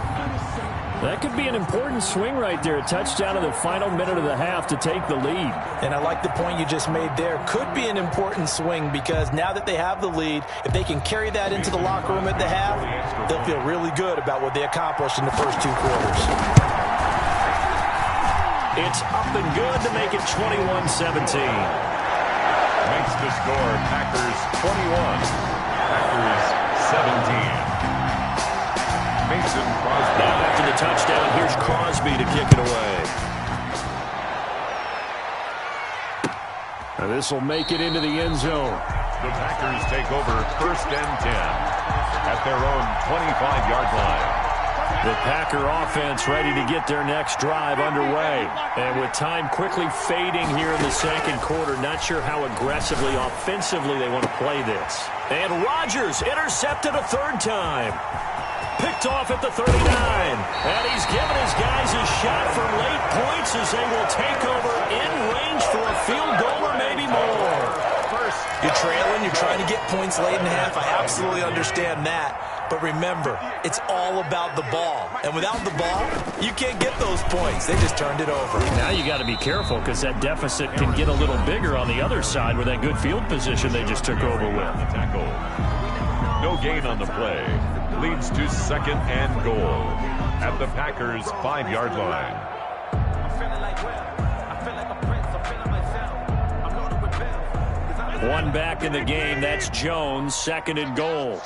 That could be an important swing right there. A touchdown in the final minute of the half to take the lead. And I like the point you just made there. Could be an important swing because now that they have the lead, if they can carry that into the locker room at the half, they'll feel really good about what they accomplished in the first 2 quarters. It's up and good to make it 21-17. Makes the score Packers 21, Packers 17. Mason Crosby. Now after the touchdown, here's Crosby to kick it away. Now this will make it into the end zone. The Packers take over 1st and 10 at their own 25-yard line. The Packer offense ready to get their next drive underway. And with time quickly fading here in the second quarter, not sure how aggressively, offensively they want to play this. And Rodgers intercepted a 3rd time. Picked off at the 39. And he's given his guys a shot for late points as they will take over in range for a field goal or maybe more. You're trailing, you're trying to get points late in the half. I absolutely understand that. But remember, it's all about the ball. And without the ball, you can't get those points. They just turned it over. Now you got to be careful because that deficit can get a little bigger on the other side with that good field position they just took over with. Tackle. No gain on the play. Leads to 2nd and goal at the Packers' 5-yard line. One back in the game. That's Jones. 2nd and goal.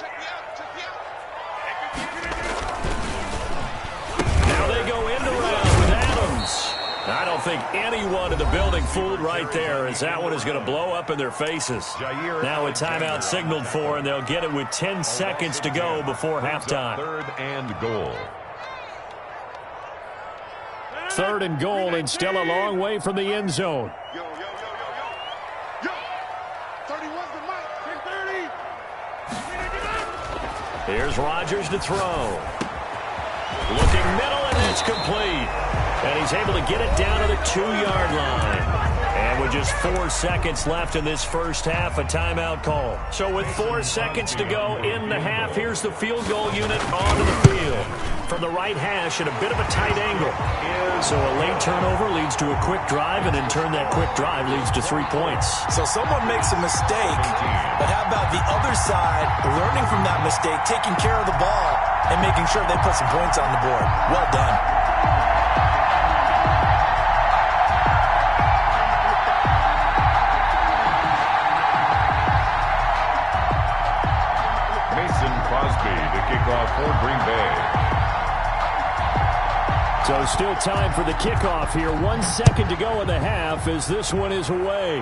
Now they go end around with Adams. I don't think anyone in the building fooled right there as that one is going to blow up in their faces. Now a timeout signaled for, and they'll get it with 10 seconds to go before halftime. 3rd and goal. 3rd and goal and still a long way from the end zone. Yo. 31's the mic. 30. Here's Rodgers to throw. Looking middle, and it's complete. And he's able to get it down to the 2-yard line. And with just 4 seconds left in this first half, a timeout call. So with 4 seconds to go in the half, here's the field goal unit onto the field. From the right hash at a bit of a tight angle. So a late turnover leads to a quick drive, and in turn that quick drive leads to 3 points. So someone makes a mistake, but how about the other side learning from that mistake, taking care of the ball, and making sure they put some points on the board? Well done. Mason Crosby to kick off for Green Bay. So still time for the kickoff here. 1 second to go in the half as this one is away.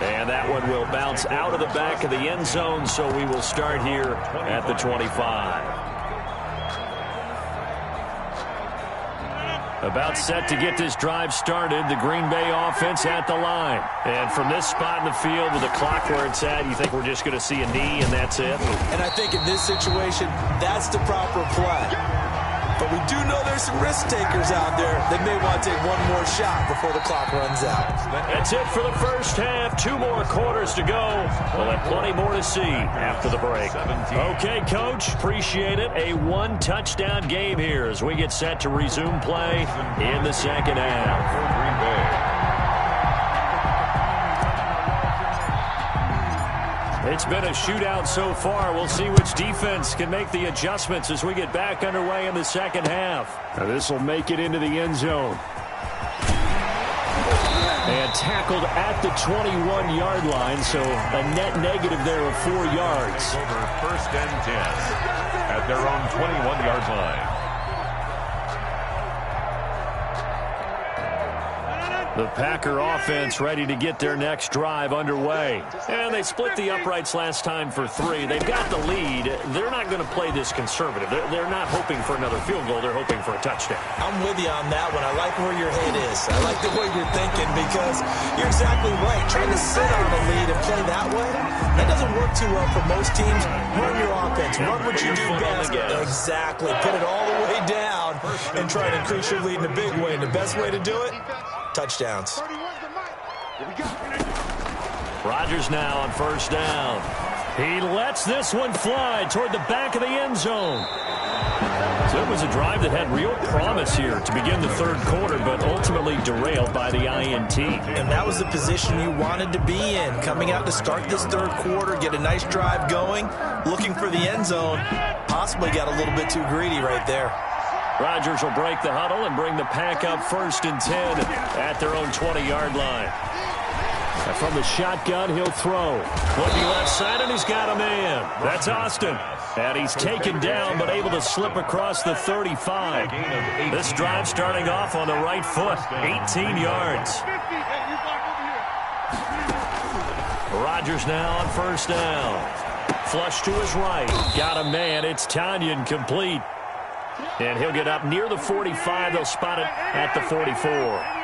And that one will bounce out of the back of the end zone, so we will start here at the 25. About set to get this drive started, the Green Bay offense at the line. And from this spot in the field with the clock where it's at, you think we're just going to see a knee and that's it? And I think in this situation, that's the proper play. But we do know there's some risk takers out there that may want to take one more shot before the clock runs out. That's it for the first half. 2 more quarters to go. We'll have plenty more to see after the break. Okay, Coach, appreciate it. A 1-touchdown game here as we get set to resume play in the second half. Green Bay. It's been a shootout so far. We'll see which defense can make the adjustments as we get back underway in the second half. Now this will make it into the end zone. And tackled at the 21-yard line, so a net negative there of 4 yards. Over 1st and 10 at their own 21-yard line. The Packer offense ready to get their next drive underway. And they split the uprights last time for 3. They've got the lead. They're not going to play this conservative. They're not hoping for another field goal. They're hoping for a touchdown. I'm with you on that one. I like where your head is. I like the way you're thinking because you're exactly right. Trying to sit on a lead and play that way, that doesn't work too well for most teams. Run your offense. Run what you do best. Exactly. Put it all the way down and try to increase your lead in a big way. And the best way to do it, touchdowns. Rodgers now on first down. He lets this one fly toward the back of the end zone. So it was a drive that had real promise here to begin the third quarter, but ultimately derailed by the INT. And that was the position you wanted to be in. Coming out to start this third quarter, get a nice drive going, looking for the end zone. Possibly got a little bit too greedy right there. Rodgers will break the huddle and bring the Pack up 1st and 10 at their own 20-yard line. And from the shotgun, he'll throw. Looking left side, and he's got a man. That's Austin. And he's taken down, but able to slip across the 35. This drive starting off on the right foot, 18 yards. Rodgers now on first down. Flush to his right. Got a man. It's Tanyan complete. And he'll get up near the 45. They'll spot it at the 44.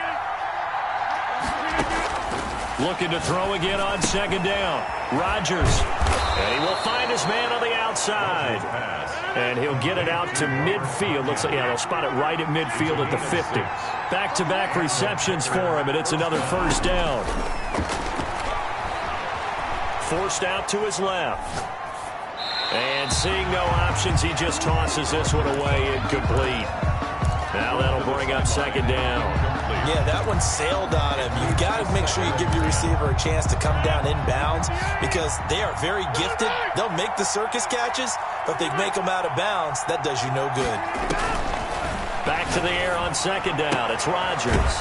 Looking to throw again on second down. Rodgers. And he will find his man on the outside. And he'll get it out to midfield. Looks like, yeah, they'll spot it right at midfield at the 50. Back-to-back receptions for him, and it's another first down. Forced out to his left. And seeing no options, he just tosses this one away, incomplete. Now that'll bring up second down. Yeah, that one sailed on him. You've got to make sure you give your receiver a chance to come down inbounds because they are very gifted. They'll make the circus catches, but if they make them out of bounds, that does you no good. Back to the air on second down. It's Rodgers.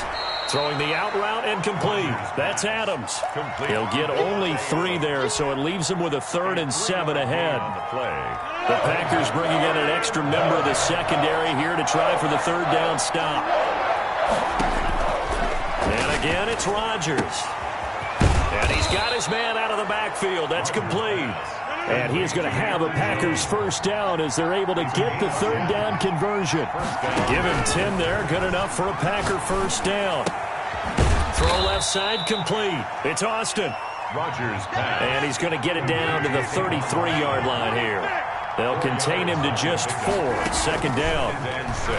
Throwing the out route and complete. That's Adams. He'll get only 3 there, so it leaves him with a 3rd and 7 ahead. The Packers bringing in an extra member of the secondary here to try for the 3rd down stop. And again, it's Rodgers. And he's got his man out of the backfield. That's complete. And he is going to have a Packers first down as they're able to get the 3rd down conversion. Give him 10 there. Good enough for a Packer first down. Throw left side complete. It's Austin. Rodgers pass. And he's going to get it down to the 33-yard line here. They'll contain him to just 4. Second down. And 6.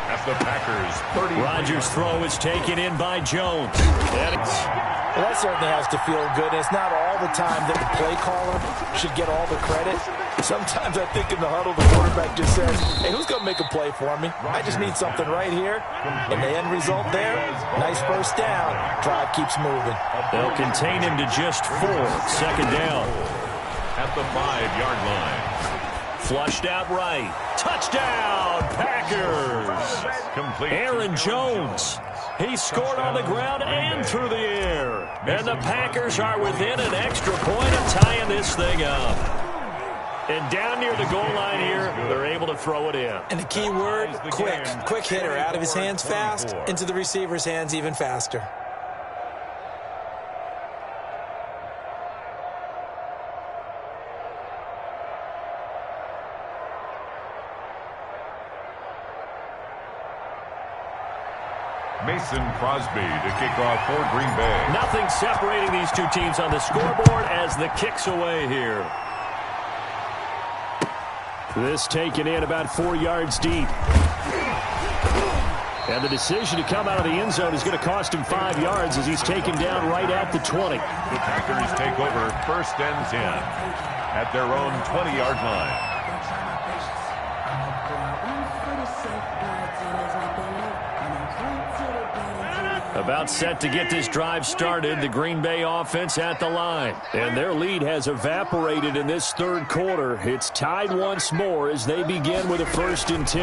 At the Packers 30. Rodgers' throw is taken in by Jones. Well, that certainly has to feel good. It's not all the time that the play caller should get all the credit. Sometimes I think in the huddle, the quarterback just says, hey, who's going to make a play for me? I just need something right here. And the end result there, nice first down. Drive keeps moving. They'll contain him to just 4. Second down. At the 5-yard line. Flushed out right. Touchdown, Packers. Complete. Aaron Jones. He scored on the ground and through the air. And the Packers are within an extra point of tying this thing up. And down near the goal line here, they're able to throw it in. And the key word, quick. Quick hitter. Out of his hands fast, into the receiver's hands even faster. Mason Crosby to kick off for Green Bay. Nothing separating these two teams on the scoreboard as the kick's away here. This taken in about 4 yards deep. And the decision to come out of the end zone is going to cost him 5 yards as he's taken down right at the 20. The Packers take over 1st and 10 at their own 20-yard line. About set to get this drive started, the Green Bay offense at the line. And their lead has evaporated in this third quarter. It's tied once more as they begin with a 1st and 10.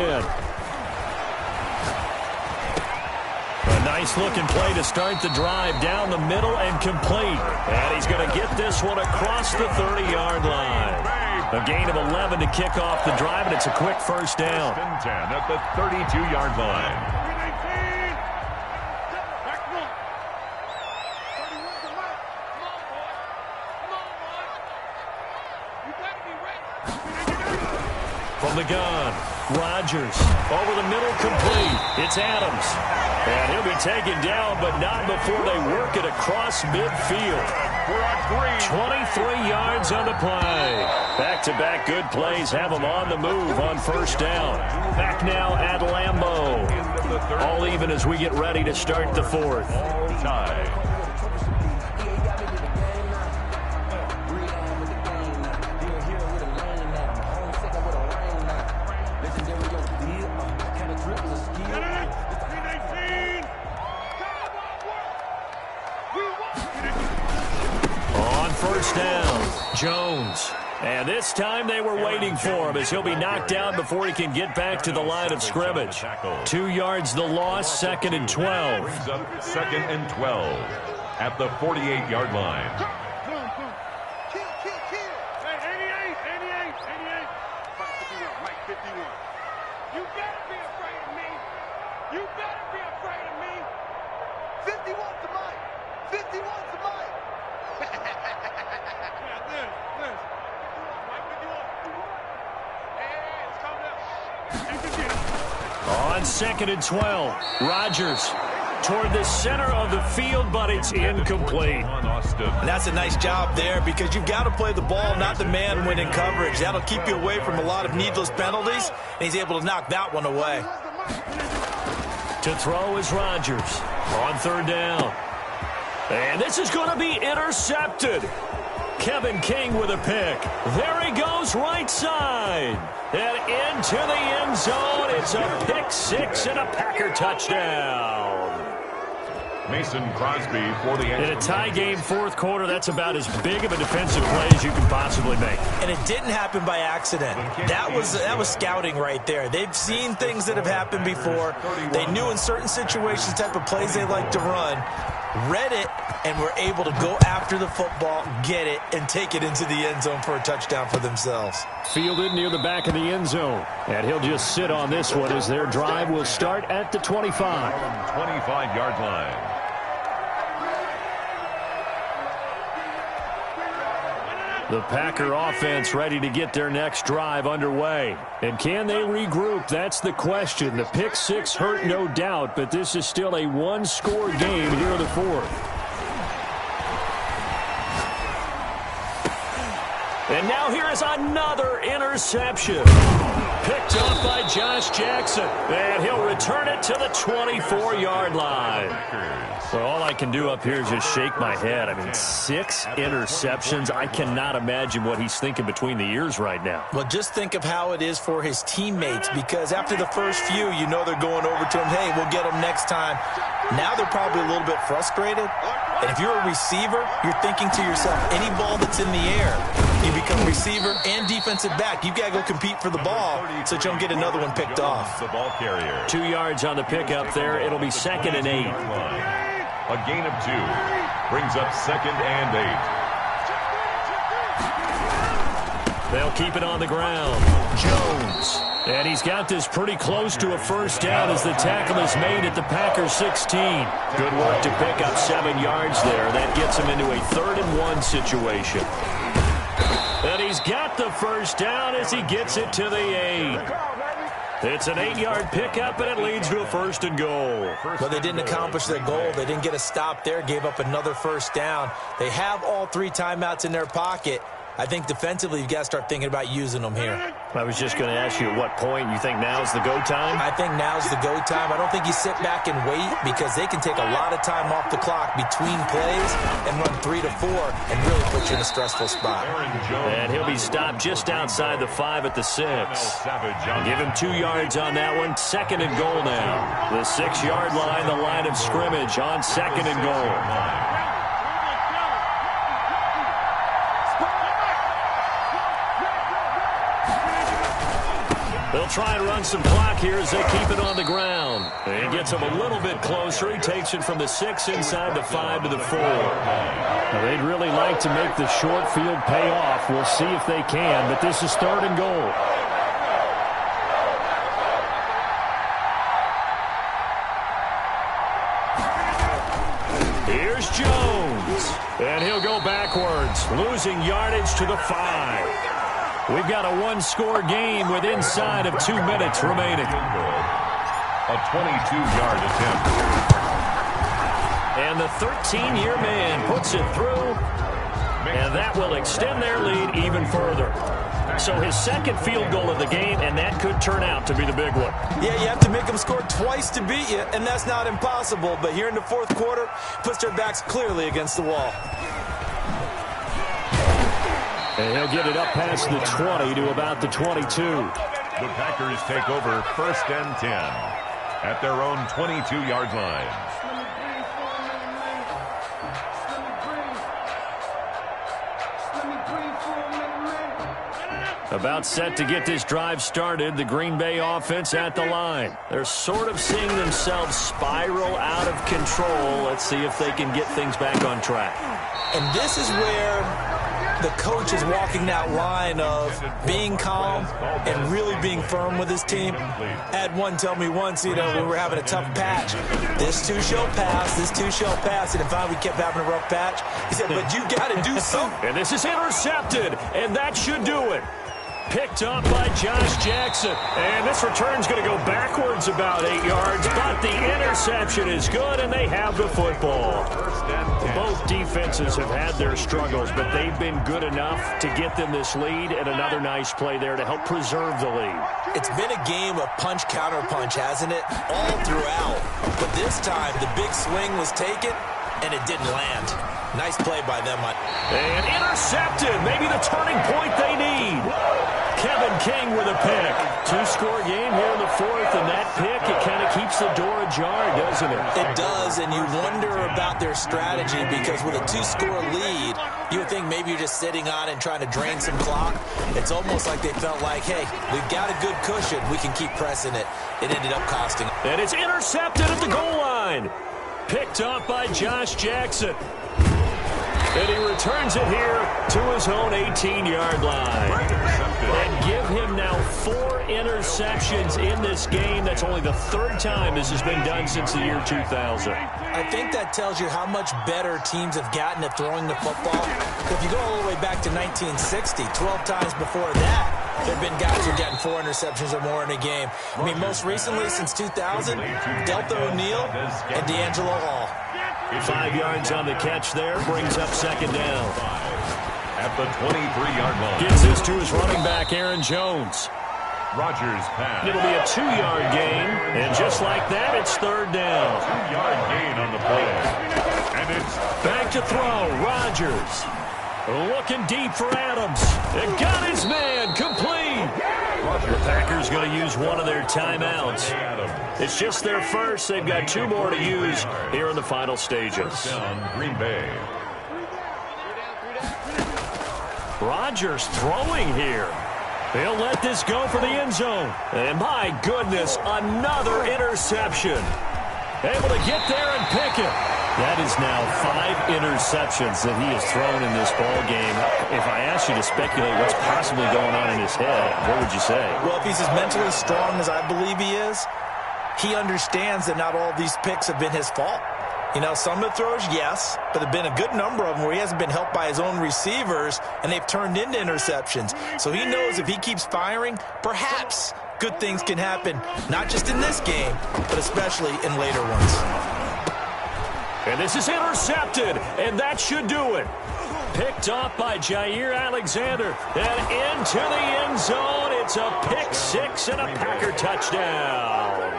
A nice-looking play to start the drive down the middle and complete. And he's going to get this one across the 30-yard line. A gain of 11 to kick off the drive, and it's a quick first down. 1st and 10 at the 32-yard line. from the gun. Rodgers over the middle, complete. It's Adams. And he'll be taken down, but not before they work it across midfield. 23 yards on the play. Back-to-back good plays have them on the move on first down. Back now at Lambeau. All even as we get ready to start the fourth. All tied. Jones. And this time they were waiting for him as he'll be knocked down before he can get back to the line of scrimmage. 2 yards the loss, 2nd and 12. Brings up 2nd and 12 at the 48-yard line. You better be afraid of me. You better be afraid of me. 51's the mic. 51's the mic. On 2nd and 12, Rodgers toward the center of the field, but it's incomplete. And that's a nice job there because you've got to play the ball, not the man when in coverage. That'll keep you away from a lot of needless penalties, and he's able to knock that one away. To throw is Rodgers on 3rd down. And this is going to be intercepted. Kevin King with a pick. There he goes, right side. And into the end zone. It's a pick six and a Packer touchdown. Mason Crosby for the end. In a tie game, 4th quarter, that's about as big of a defensive play as you can possibly make. And it didn't happen by accident. That was scouting right there. They've seen things that have happened before. They knew in certain situations the type of plays they like to run. Read it, and were able to go after the football, get it, and take it into the end zone for a touchdown for themselves. Fielded near the back of the end zone. And he'll just sit on this one as their drive will start at the 25. 25-yard line. The Packer offense ready to get their next drive underway. And can they regroup? That's the question. The pick six hurt, no doubt, but this is still a one-score game here in the 4th. And now here is another interception. Picked up by Josh Jackson. And he'll return it to the 24-yard line. Well, all I can do up here is just shake my head. I mean, 6 interceptions. I cannot imagine what he's thinking between the ears right now. Well, just think of how it is for his teammates, because after the first few, you know they're going over to him, hey, we'll get him next time. Now they're probably a little bit frustrated. And if you're a receiver, you're thinking to yourself, any ball that's in the air, you become receiver and defensive back. You've got to go compete for the ball so that you don't get another one picked off. The ball carrier. 2 yards on the pickup there. It'll be 2nd and 8. A gain of 2 brings up 2nd and 8. They'll keep it on the ground. Jones. And he's got this pretty close to a first down as the tackle is made at the Packers 16. Good work to pick up 7 yards there. That gets him into a 3rd and 1 situation. And he's got the first down as he gets it to the 8. It's an 8-yard pickup, and it leads to a 1st and goal. But they didn't accomplish their goal. They didn't get a stop there, gave up another first down. They have all 3 timeouts in their pocket. I think defensively you've got to start thinking about using them here. I was just going to ask you at what point you think now's the go time? I think now's the go time. I don't think you sit back and wait because they can take a lot of time off the clock between plays and run 3 to 4 and really put you in a stressful spot. And he'll be stopped just outside the 5 at the 6. Give him 2 yards on that one. 2nd and goal now. The 6-yard line, the line of scrimmage on 2nd and goal. They'll try and run some clock here as they keep it on the ground. He gets him a little bit closer. He takes it from the 6 inside the 5 to the 4. Now, they'd really like to make the short field pay off. We'll see if they can, but this is 3rd and goal. Here's Jones. And he'll go backwards, losing yardage to the 5. We've got a one-score game with inside of 2 minutes remaining. A 22-yard attempt. And the 13-year man puts it through, and that will extend their lead even further. So his second field goal of the game, and that could turn out to be the big one. Yeah, you have to make them score twice to beat you, and that's not impossible. But here in the fourth quarter, puts their backs clearly against the wall. And he'll get it up past the 20 to about the 22. The Packers take over 1st and 10 at their own 22-yard line. About set to get this drive started, the Green Bay offense at the line. They're sort of seeing themselves spiral out of control. Let's see if they can get things back on track. And this is where the coach is walking that line of being calm and really being firm with his team. I had one tell me once, we were having a tough patch. This too shall pass, this too shall pass. And finally we kept having a rough patch. He said, but you got to do something. And this is intercepted, and that should do it. Picked up by Josh Jackson. And this return's going to go backwards about 8 yards, but the interception is good, and they have the football. Both defenses have had their struggles, but they've been good enough to get them this lead, and another nice play there to help preserve the lead. It's been a game of punch-counter-punch, hasn't it? All throughout. But this time, the big swing was taken, and it didn't land. Nice play by them. And intercepted. Maybe the turning point they need. Kevin King with a pick. Two-score game here in the fourth, and that pick, it kind of keeps the door ajar, doesn't it? It does, and you wonder about their strategy because with a two-score lead, you would think maybe you're just sitting on and trying to drain some clock. It's almost like they felt like, hey, we've got a good cushion. We can keep pressing it. It ended up costing. And it's intercepted at the goal line. Picked up by Josh Jackson. And he returns it here to his own 18-yard line. And give him now 4 interceptions in this game. That's only the 3rd time this has been done since the year 2000. I think that tells you how much better teams have gotten at throwing the football. If you go all the way back to 1960, 12 times before that, there have been guys who have gotten 4 interceptions or more in a game. I mean, most recently, since 2000, Delta O'Neal and D'Angelo Hall. 5 yards on the catch there, brings up 2nd down. At the 23-yard line. Gets this to his running back, Aaron Jones. Rodgers pass. It'll be a 2-yard gain, and just like that, it's 3rd down. 2-yard gain on the play. And it's back to throw. Rodgers looking deep for Adams. It got his man complete. The Packers going to use one of their timeouts. It's just their first. They've got 2 more to use here in the final stages. Down Green Bay. Rodgers throwing here. He'll let this go for the end zone. And my goodness, another interception. Able to get there and pick it. That is now 5 interceptions that he has thrown in this ball game. If I asked you to speculate what's possibly going on in his head, what would you say? Well, if he's as mentally strong as I believe he is, he understands that not all of these picks have been his fault. You know, some of the throws, yes, but there have been a good number of them where he hasn't been helped by his own receivers, and they've turned into interceptions. So he knows if he keeps firing, perhaps good things can happen, not just in this game, but especially in later ones. And this is intercepted, and that should do it. Picked up by Jair Alexander, and into the end zone. It's a pick 6 and a Packer touchdown.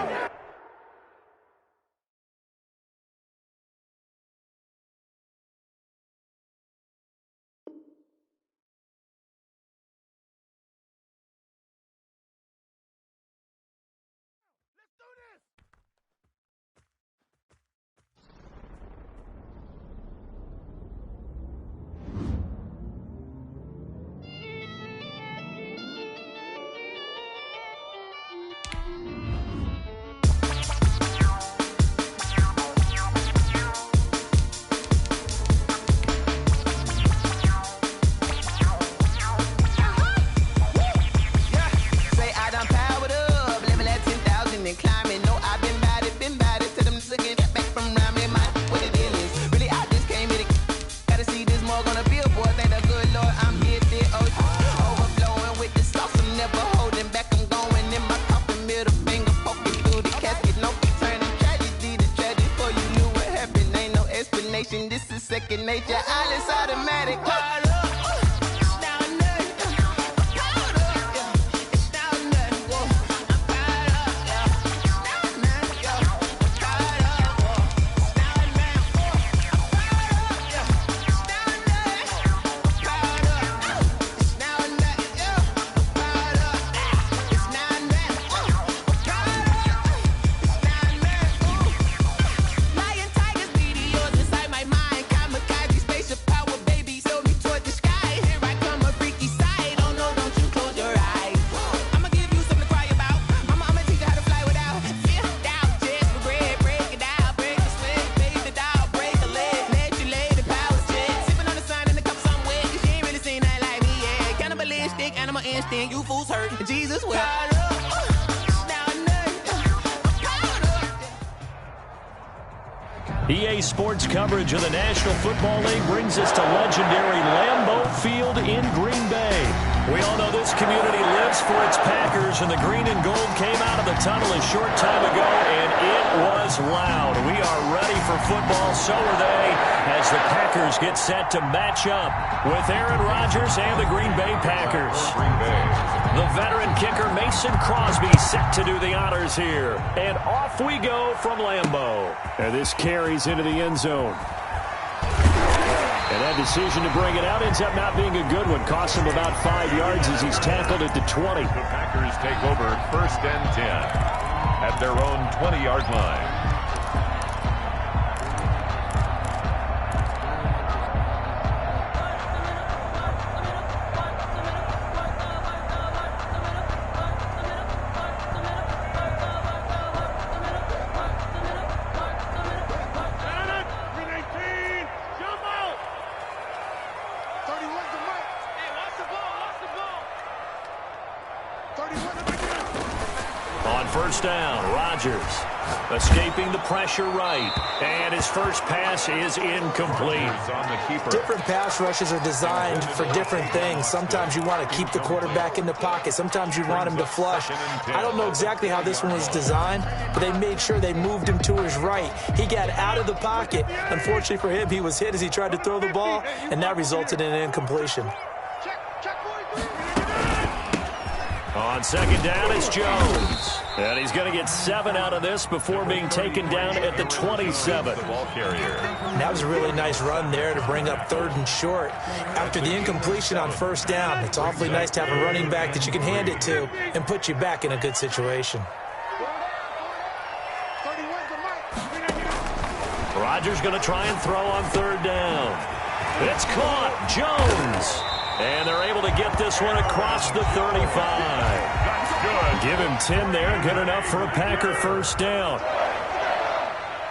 second nature. All is automatic. You fools hurt. Jesus will. EA Sports coverage of the National Football League brings us to legendary Lambeau Field in Green Bay. We all know this community lives for its Packers, and the green and gold came out of the tunnel a short time ago, and it was loud. We are ready for football, so are they, as the Packers get set to match up with Aaron Rodgers and the Green Bay Packers. The veteran kicker Mason Crosby set to do the honors here, and off we go from Lambeau. And this carries into the end zone. And that decision to bring it out ends up not being a good one. Costs him about 5 yards as he's tackled at the 20. The Packers take over 1st and 10 at their own 20-yard line. First down, Rodgers escaping the pressure right, and his first pass is incomplete. Different pass rushes are designed for different things. Sometimes you want to keep the quarterback in the pocket. Sometimes you want him to flush. I don't know exactly how this one was designed, but they made sure they moved him to his right. He got out of the pocket. Unfortunately for him, he was hit as he tried to throw the ball, and that resulted in an incompletion. On second down, it's Jones. And he's going to get 7 out of this before being taken down at the 27. That was a really nice run there to bring up 3rd and short. After the incompletion on first down, it's awfully nice to have a running back that you can hand it to and put you back in a good situation. Rodgers going to try and throw on 3rd down. It's caught. Jones. And they're able to get this one across the 35. Give him 10 there. Good enough for a Packer first down.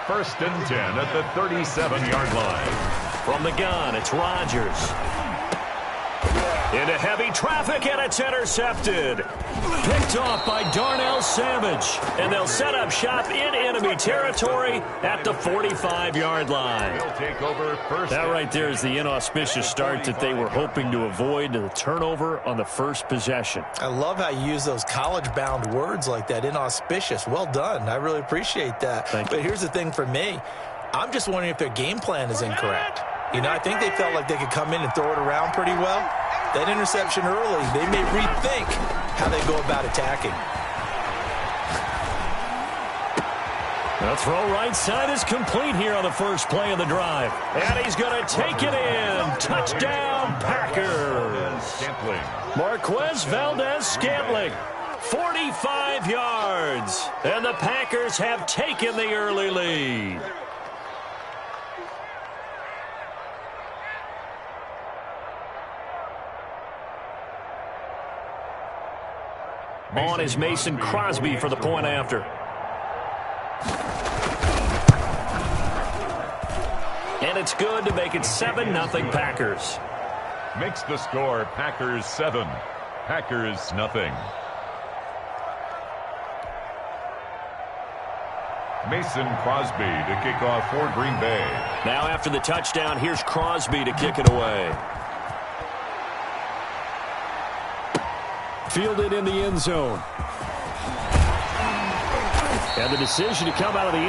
1st and 10 at the 37-yard line. From the gun, it's Rodgers. Into heavy traffic, and it's intercepted. Picked off by Darnell Savage. And they'll set up shop in enemy territory at the 45-yard line. Take over first. That right there is the inauspicious start that they were hoping to avoid, the turnover on the first possession. I love how you use those college-bound words like that, inauspicious. Well done. I really appreciate that. But here's the thing for me. I'm just wondering if their game plan is incorrect. You know, I think they felt like they could come in and throw it around pretty well. That interception early, they may rethink how they go about attacking. The throw right side is complete here on the first play of the drive. And he's going to take it in. Touchdown, Packers. Marquez Valdez-Scantling, 45 yards. And the Packers have taken the early lead. On is Mason Crosby for the point after. And it's good to make it 7-0 Packers. Makes the score Packers 7, Packers nothing. Mason Crosby to kick off for Green Bay. Now after the touchdown, here's Crosby to kick it away. Fielded in the end zone. And the decision to come out of the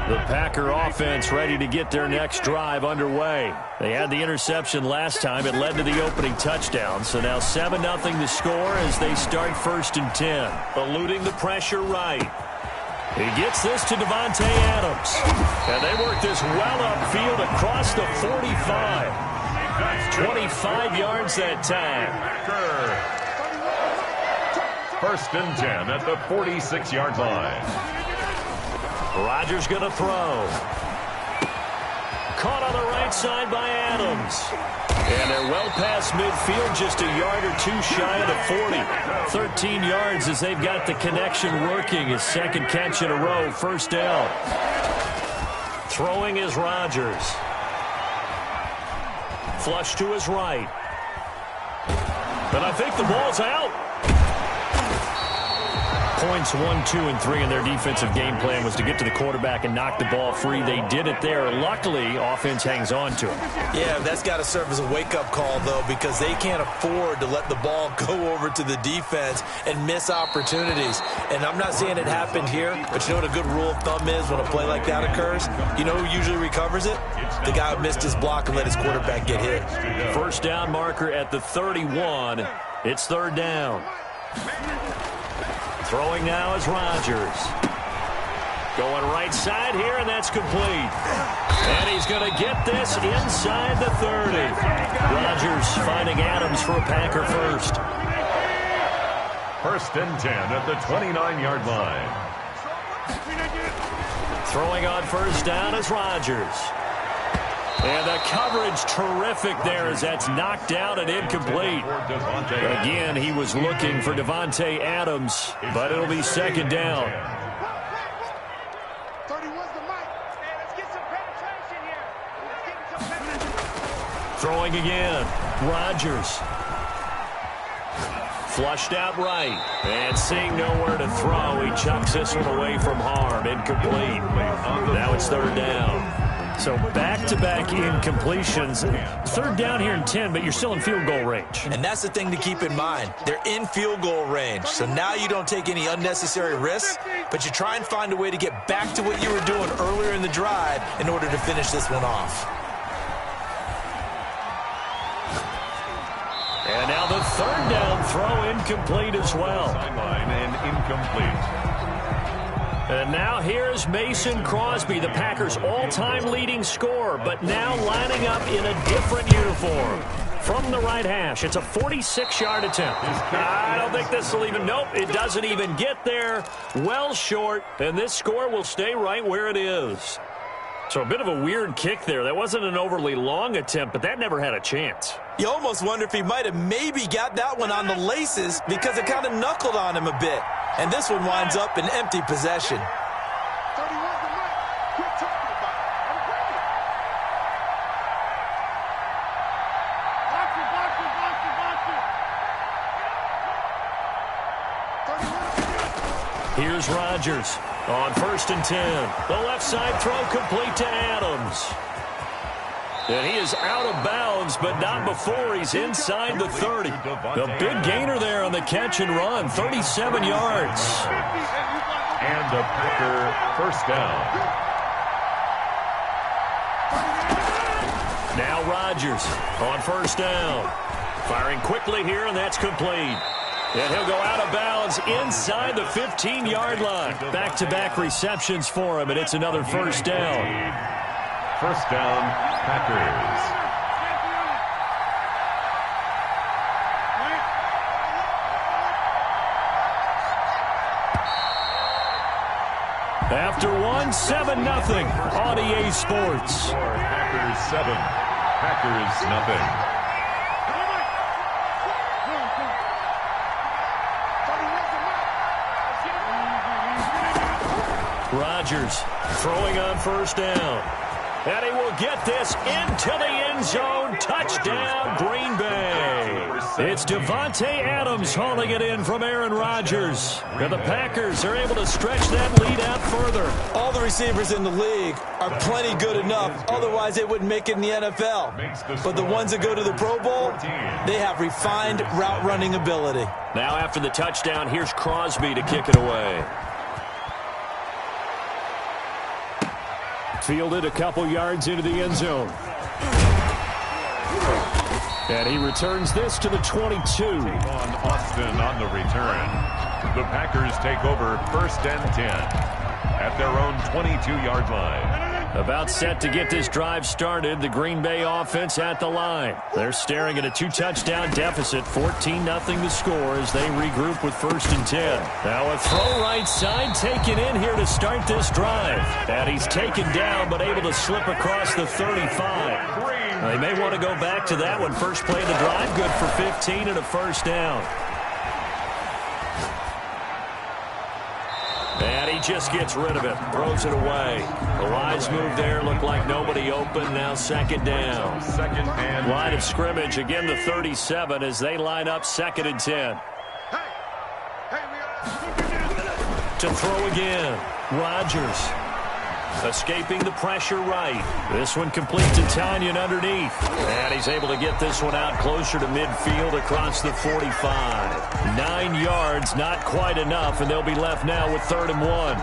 The Packer offense ready to get their next drive underway. They had the interception last time. It led to the opening touchdown. So now 7-0 the score as they start 1st and 10. Eluding the pressure right. He gets this to Davante Adams. And they work this well upfield across the 45. 25 yards that time. 1st and 10 at the 46-yard line. Rodgers going to throw. Caught on the right side by Adams. And they're well past midfield, just a yard or two shy of the 40. 13 yards as they've got the connection working. His second catch in a row, 1st down. Throwing is Rodgers. Flush to his right. And I think the ball's out. Points 1, 2, and 3 in their defensive game plan was to get to the quarterback and knock the ball free. They did it there. Luckily, offense hangs on to it. Yeah, that's got to serve as a wake-up call, though, because they can't afford to let the ball go over to the defense and miss opportunities. And I'm not saying it happened here, but you know what a good rule of thumb is when a play like that occurs? You know who usually recovers it? The guy who missed his block and let his quarterback get hit. 1st down marker at the 31. It's 3rd down. Throwing now is Rodgers. Going right side here, and that's complete. And he's going to get this inside the 30. Rodgers finding Adams for a Packer first. 1st and 10 at the 29-yard line. Throwing on 1st down is Rodgers. And the coverage terrific there as that's knocked down and incomplete. Again, he was looking for Davante Adams, but it'll be 2nd down. Throwing again, Rodgers. Flushed out right, and seeing nowhere to throw, he chucks this one away from harm, incomplete. Now it's 3rd down. So back-to-back incompletions. 3rd down here in 10, but you're still in field goal range. And that's the thing to keep in mind. They're in field goal range. So now you don't take any unnecessary risks, but you try and find a way to get back to what you were doing earlier in the drive in order to finish this one off. And now the 3rd down throw incomplete as well. Sideline and incomplete. And now here's Mason Crosby, the Packers' all-time leading scorer, but now lining up in a different uniform. From the right hash, it's a 46-yard attempt. I don't think this will even, nope, it doesn't even get there. Well short, and this score will stay right where it is. So a bit of a weird kick there. That wasn't an overly long attempt, but that never had a chance. You almost wonder if he might have maybe got that one on the laces because it kind of knuckled on him a bit. And this one winds up in empty possession. Here's Rodgers on 1st and 10. The left side throw complete to Adams. And he is out of bounds, but not before he's inside the 30. The big gainer there on the catch and run, 37 yards. And a Packer 1st down. Now Rodgers on 1st down. Firing quickly here, and that's complete. And he'll go out of bounds inside the 15-yard line. Back-to-back receptions for him, and it's another 1st down. 1st down, Packers. After one, 7-0 on EA Sports. Packers 7, Packers nothing. Rodgers throwing on 1st down. And he will get this into the end zone. Touchdown, Green Bay. It's Davante Adams hauling it in from Aaron Rodgers. And the Packers are able to stretch that lead out further. All the receivers in the league are plenty good enough. Otherwise, they wouldn't make it in the NFL. But the ones that go to the Pro Bowl, they have refined route running ability. Now after the touchdown, here's Crosby to kick it away. Fielded a couple yards into the end zone. And he returns this to the 22. On Austin on the return. The Packers take over 1st and 10 at their own 22-yard line. About set to get this drive started, the Green Bay offense at the line. They're staring at a 2-touchdown deficit, 14-0 the score as they regroup with 1st and 10. Now a throw right side taken in here to start this drive. And he's taken down but able to slip across the 35. They may want to go back to that one. First play of the drive, good for 15 and a 1st down. And he just gets rid of it, throws it away. The wise move there, looked like nobody open. Now 2nd down. Line of scrimmage, again the 37 as they line up 2nd and 10. To throw again, Rodgers. Escaping the pressure right. This one complete to Tanyan underneath. And he's able to get this one out closer to midfield across the 45. 9 yards, not quite enough, and they'll be left now with 3rd and 1.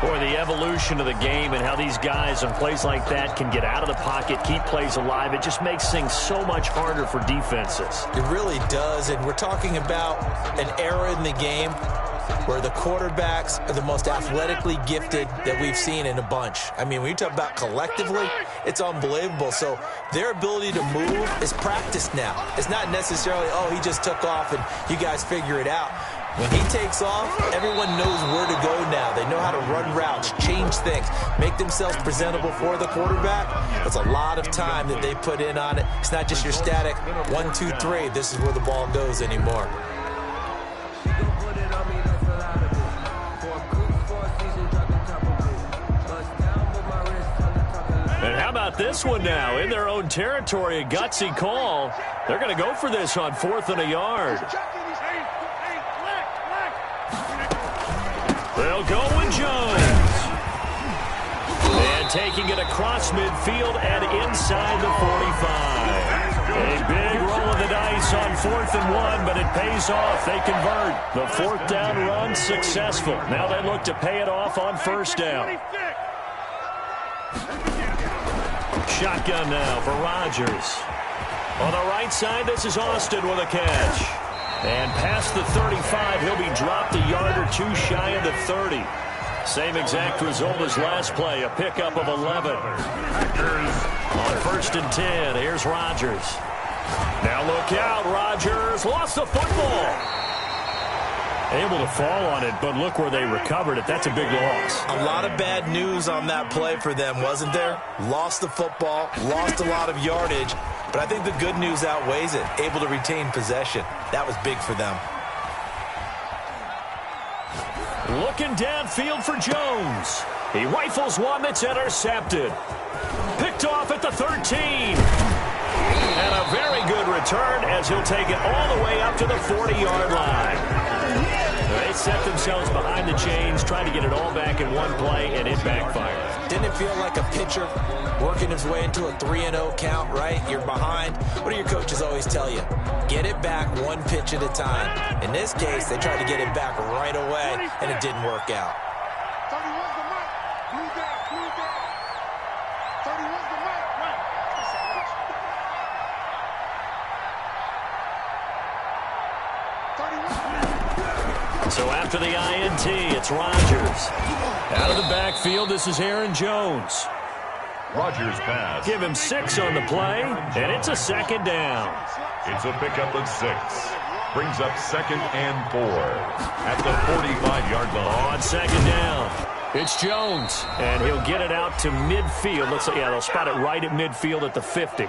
Boy, the evolution of the game and how these guys on plays like that can get out of the pocket, keep plays alive, it just makes things so much harder for defenses. It really does, and we're talking about an era in the game where the quarterbacks are the most athletically gifted that we've seen in a bunch. I mean, when you talk about collectively, it's unbelievable. So their ability to move is practiced now. It's not necessarily, oh, he just took off and you guys figure it out. When he takes off, everyone knows where to go now. They know how to run routes, change things, make themselves presentable for the quarterback. That's a lot of time that they put in on it. It's not just your static 1, 2, 3. This is where the ball goes anymore. And how about this one now? In their own territory, a gutsy call. They're going to go for this on 4th and a yard. They'll go with Jones. And taking it across midfield and inside the 45. A big roll of the dice on 4th and 1, but it pays off. They convert. The 4th down run successful. Now they look to pay it off on 1st down. Shotgun now for Rodgers. On the right side, this is Austin with a catch. And past the 35, he'll be dropped a yard or 2 shy of the 30. Same exact result as last play, a pickup of 11. On 1st and 10, here's Rodgers. Now look out, Rodgers lost the football. Able to fall on it, but look where they recovered it. That's a big loss. A lot of bad news on that play for them, wasn't there? Lost the football, lost a lot of yardage, but I think the good news outweighs it. Able to retain possession. That was big for them. Looking downfield for Jones. He rifles one that's intercepted. Picked off at the 13. And a very good return as he'll take it all the way up to the 40-yard line. They set themselves behind the chains, trying to get it all back in one play, and it backfired. Didn't it feel like a pitcher working his way into a 3-0 count, right? You're behind. What do your coaches always tell you? Get it back one pitch at a time. In this case, they tried to get it back right away, and it didn't work out. 31's the mark. Blue down, blue down. 31's the mark. Right. So after the INT, it's Rodgers. Out of the backfield, this is Aaron Jones. Rodgers pass. Give him 6 on the play, and it's a 2nd down. It's a pickup of 6. Brings up 2nd and 4 at the 45-yard line. On 2nd down, it's Jones, and he'll get it out to midfield. Looks like, yeah, they'll spot it right at midfield at the 50.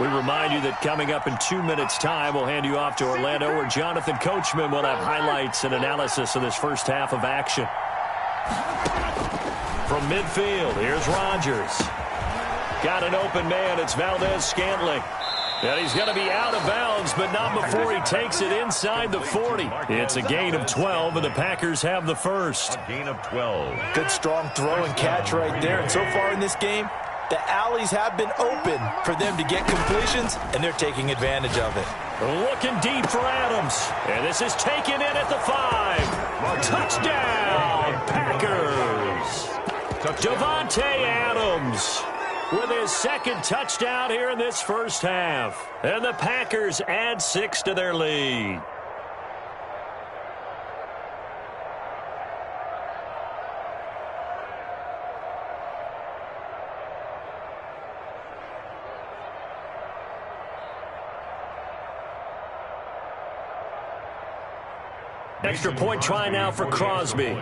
We remind you that coming up in 2 minutes' time, we'll hand you off to Orlando, where Jonathan Coachman will have highlights and analysis of this first half of action. From midfield, here's Rodgers. Got an open man. It's Valdez-Scantling. And he's going to be out of bounds, but not before he takes it inside the 40. It's a gain of 12, and the Packers have the first. A gain of 12. Good, strong throw and catch right there. And so far in this game, the alleys have been open for them to get completions, and they're taking advantage of it. Looking deep for Adams. And this is taken in at the 5. Touchdown, Packers. Davante Adams with his second touchdown here in this first half. And the Packers add 6 to their lead. Extra point try now for Crosby.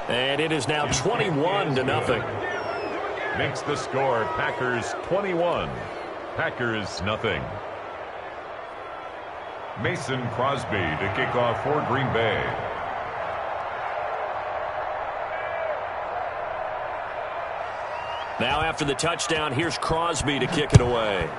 And it is now 21-0. Makes the score Packers 21, Packers nothing. Mason Crosby to kick off for Green Bay. Now after the touchdown, here's Crosby to kick it away.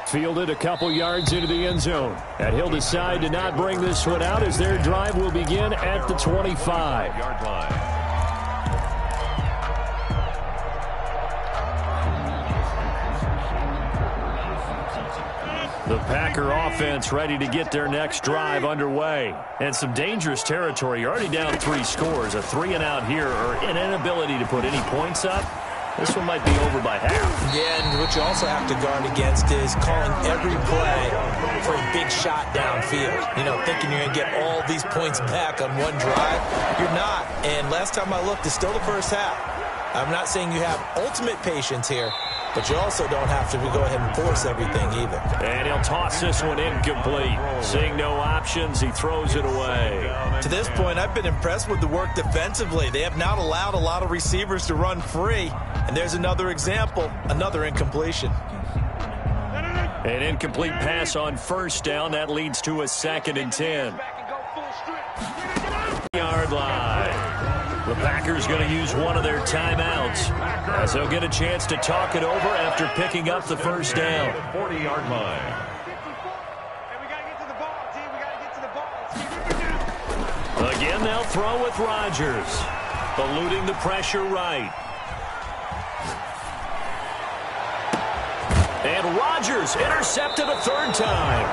Fielded a couple yards into the end zone. And he'll decide to not bring this one out as their drive will begin at the 25-yard line. The Packer offense ready to get their next drive underway. And some dangerous territory. You're already down 3 scores. A 3-and-out here or an inability to put any points up. This one might be over by half. Yeah, and what you also have to guard against is calling every play for a big shot downfield. You know, thinking you're going to get all these points back on one drive. You're not. And last time I looked, it's still the first half. I'm not saying you have ultimate patience here, but you also don't have to go ahead and force everything either. And he'll toss this one incomplete. Seeing no options, he throws it away. To this point, I've been impressed with the work defensively. They have not allowed a lot of receivers to run free. And there's another example, another incompletion. An incomplete pass on first down. That leads to a 2nd and 10. Yard line. The Packers going to use one of their timeouts as they'll get a chance to talk it over after picking up the first down. 40-yard line. Again, they'll throw with Rodgers, eluding the pressure right. And Rodgers intercepted a 3rd time.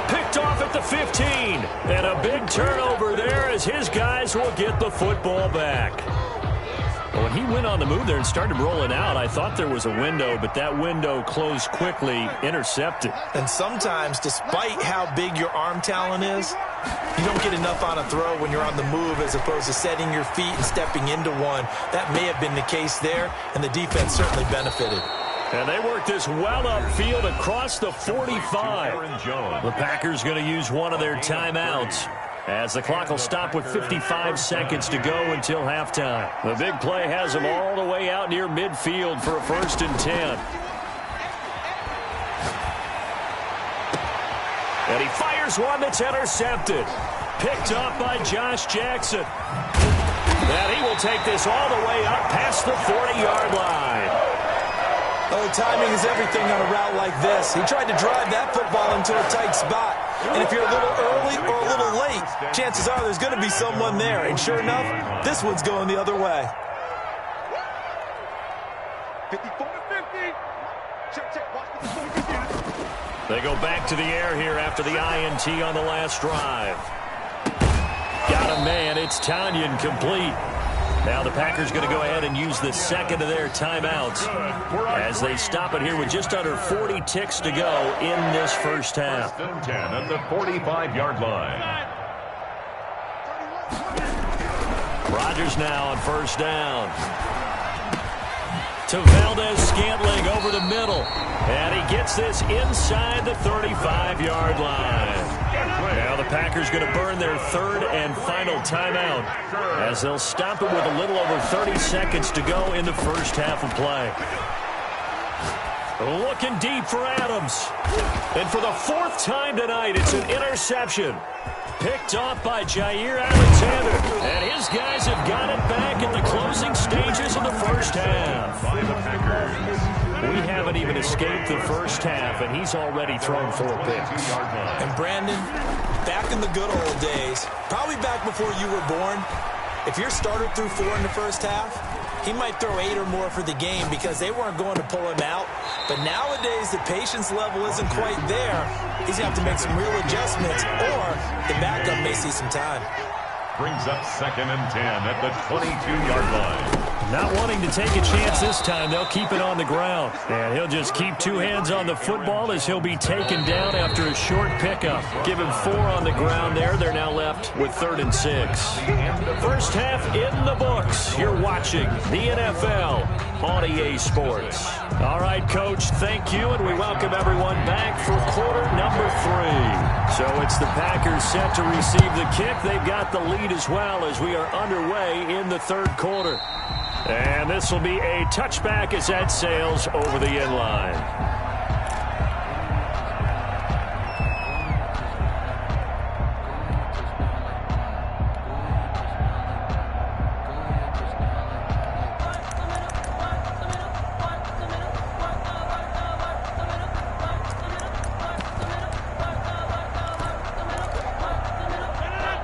Picked off at the 15. And a big turnover there as his guys will get the football back. When he went on the move there and started rolling out, I thought there was a window, but that window closed quickly, intercepted. And sometimes, despite how big your arm talent is, you don't get enough on a throw when you're on the move as opposed to setting your feet and stepping into one. That may have been the case there, and the defense certainly benefited. And they work this well upfield across the 45. The Packers going to use one of their timeouts as the clock will stop with 55 seconds to go until halftime. The big play has them all the way out near midfield for a 1st and 10. And he fires one that's intercepted. Picked up by Josh Jackson. And he will take this all the way up past the 40-yard line. Oh, timing is everything on a route like this. He tried to drive that football into a tight spot. And if you're a little early or a little late, chances are there's going to be someone there. And sure enough, this one's going the other way. 54-50. Check, check. Watch the 50. They go back to the air here after the INT on the last drive. Got a man. It's Tanyan complete. Now the Packers going to go ahead and use the 2nd of their timeouts as they stop it here with just under 40 ticks to go in this first half. 1st and 10 at the 45-yard line. Rodgers now on 1st down. To Valdez-Scantling over the middle. And he gets this inside the 35-yard line. Now the Packers going to burn their 3rd and final timeout as they'll stop it with a little over 30 seconds to go in the first half of play. Looking deep for Adams. And for the 4th time tonight, it's an interception. Picked off by Jair Alexander. And his guys have got it back at the closing stages of the first half. We haven't even escaped the first half, and he's already thrown 4 picks. And Brandon, back in the good old days, probably back before you were born, if your starter threw 4 in the first half, he might throw 8 or more for the game because they weren't going to pull him out. But nowadays, the patience level isn't quite there. He's going to have to make some real adjustments, or the backup may see some time. Brings up 2nd and 10 at the 22-yard line. Not wanting to take a chance this time, they'll keep it on the ground. And he'll just keep 2 hands on the football as he'll be taken down after a short pickup. Give him 4 on the ground there. They're now left with 3rd and 6. First half in the books. You're watching the NFL on EA Sports. All right, Coach, thank you, and we welcome everyone back for quarter number 3. So it's the Packers set to receive the kick. They've got the lead as well as we are underway in the 3rd quarter. And this will be a touchback as that sails over the end line.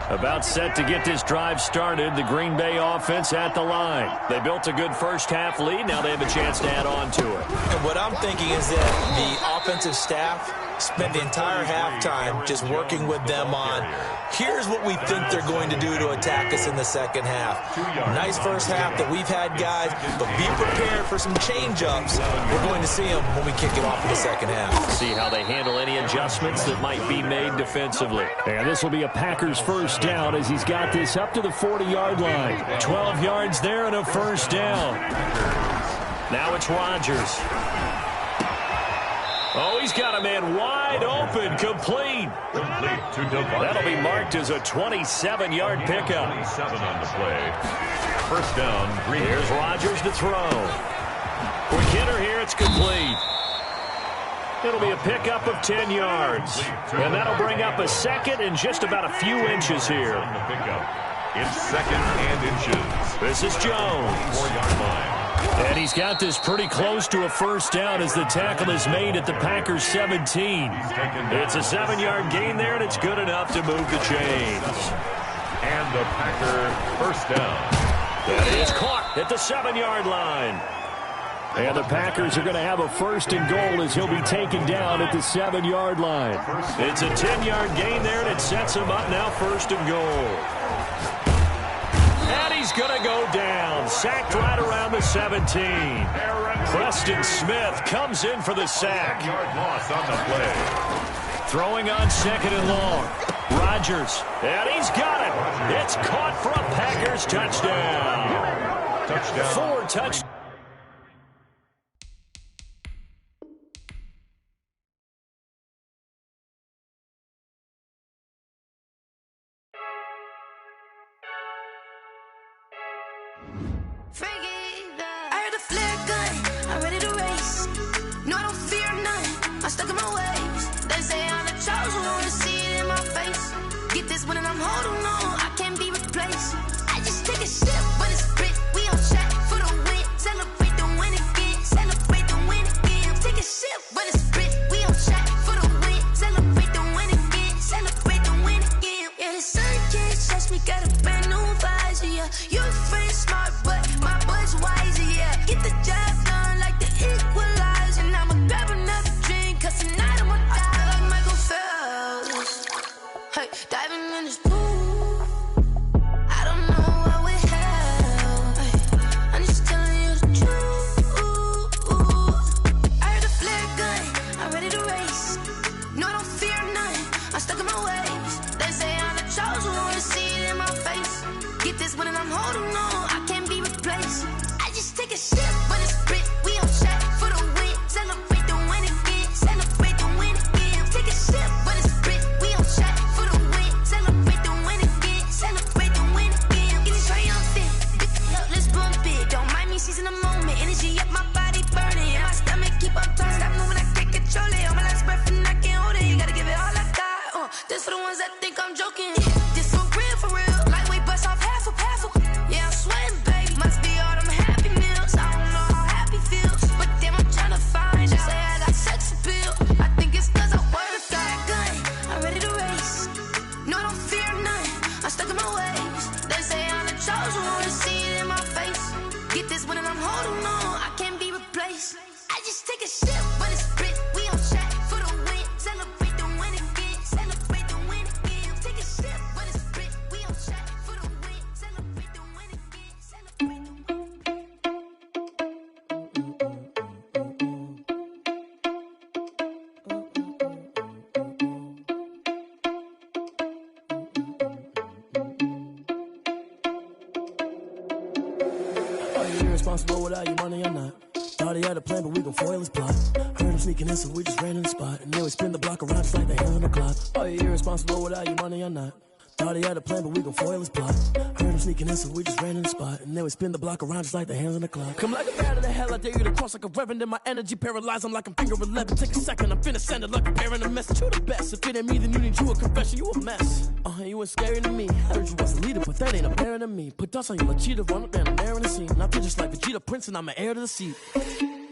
About set to get this drive started. The Green Bay offense at the line. They built a good first half lead. Now they have a chance to add on to it. And what I'm thinking is that the offensive staff spent the entire halftime just working with them on, here's what we think they're going to do to attack us in the second half. Nice first half that we've had, guys, but be prepared for some change-ups. We're going to see them when we kick it off in the second half. See how they handle any adjustments that might be made defensively. And this will be a Packers first down as he's got this up to the 40-yard line. 12 yards there and a first down. Now it's Rodgers. Oh, he's got a man wide open, complete. That'll be marked as a 27-yard pickup. 27 on the play. First down, Green. Here's Rodgers to throw. Quick hitter here, it's complete. It'll be a pickup of 10 yards. And that'll bring up a second and just about a few inches here. It's 2nd and inches. This is Jones. 4-yard line. And he's got this pretty close to a first down as the tackle is made at the Packers 17. It's a 7-yard gain there, and it's good enough to move the chains. And the Packer first down. That is caught at the 7-yard line. And the Packers are going to have a 1st and goal as he'll be taken down at the 7-yard line. It's a 10-yard gain there, and it sets him up now 1st and goal. And he's going to go down. Sacked right around the 17. Preston Smith comes in for the sack. Yard loss on the play. Throwing on 2nd and long. Rodgers. And he's got it. It's caught for a Packers touchdown. Touchdown. 4 touchdowns. I heard a flare gun, I'm ready to race. No, I don't fear none, I'm stuck in my ways. They say I'm the chosen one, see it in my face. Get this one and I'm holding on, I can't be replaced. I just take a sip, but it's split. We on track for the win, celebrate the win again, celebrate the win again. Take a sip, but it's split. We on track for the win, celebrate the win again, celebrate the win again. Yeah, the sun can't touch me, got a brand new visor, yeah. Your friend's smart, but my bud's wiser, yeah. Get the job done like the equalizer. And I'ma grab another drink, cause tonight I'ma die like Michael Phelps. Hey, diving in this pool, I don't know what we have. Hey, I'm just telling you the truth. I heard a flare gun, I'm ready to race. No, I don't fear none, I'm stuck in my ways. They say I'm the chosen one, see it in my face. Get this one and I'm holding on, I can't be replaced. I just take a sip, but it's split. We on track for the win, celebrate the win again, celebrate the win again. Take a sip, but it's split. We on track for the win, celebrate the win again, celebrate the win again. Get it triumphant, up, let's bump it. Don't mind me seizing the moment, energy up my body burning. And my stomach keep up tight, stop moving, I can't control it. On my last breath and I can't hold it. You gotta give it all I got. This for the ones that think I'm joking. This for real, for real. Lightweight bust off half a. Yeah, I'm sweating, babe. Must be all them happy meals. I don't know how happy feels, but damn, I'm tryna find you. Say I got sex appeal. I think it's cause I work. Got a gun, I'm ready to race. No, I don't fear none, I'm stuck in my ways. They say I'm the chosen one, see it in my face. Get this one irresponsible without your money or not. Thought he had a plan, but we gon' foil his plot. Heard him sneaking in, so we just ran in the spot. And then we spin the block around just like the hand on the clock. Are you irresponsible without your money or not? Thought he had a plan, but we gon' foil his plot. Heard him sneaking in, so we just ran in the spot. And then we spin the block around just like the hands on the clock. Come like a bat of the hell, I dare you to cross like a reverend. In my energy paralyzed, I'm like I'm finger 11. Take a second, I'm finna send it like a bearing a message. You the best, if it ain't me, then you need you a confession. You a mess, you ain't scary to me. I heard you was a leader, but that ain't apparent to me. Put dust on you like cheetah, run up and I'm there in the scene. And I feel just like Vegeta Prince and I'm an heir to the seat.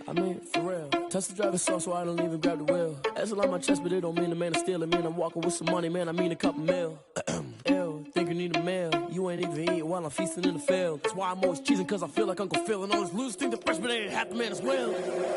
I mean, for real. Touch the driver's sauce so I don't even grab the wheel. That's on my chest, but it don't mean the man is stealing. Man, I'm walking with some money, man, I mean a couple mil. Ew, think you need a meal. You ain't even eating while I'm feasting in the field. That's why I'm always cheesing, cause I feel like Uncle Phil. And all those losers think the freshman ain't half the man as well.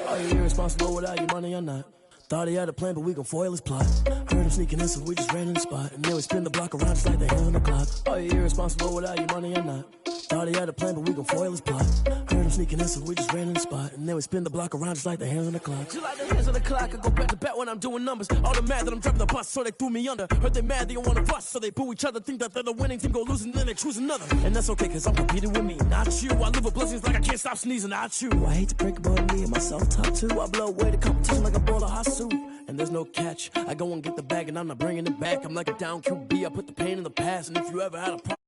Are you irresponsible without your money or not? Thought he had a plan, but we gon' foil his plot. Heard him sneaking in, so we just ran in the spot. And then we spin the block around just like the hand on the clock. Are you irresponsible without your money or not? Thought he had a plan, but we gon' foil his plot. Heard him sneaking in, so we just ran in the spot. And then we spin the block around just like the hands on the clock. Just like the hands on the clock, I go back to back when I'm doing numbers. All the mad that I'm driving the bus, so they threw me under. Heard they mad, they don't wanna bust, so they boo each other. Think that they're the winning team, go losing, then they choose another. And that's okay, cause I'm competing with me, not you. I live with blessings like I can't stop sneezing, not you. I hate to break about me and my self-talk too. I blow away the competition like a bowl of hot soup. And there's no catch, I go and get the bag and I'm not bringing it back. I'm like a down QB, I put the pain in the past. And if you ever had a problem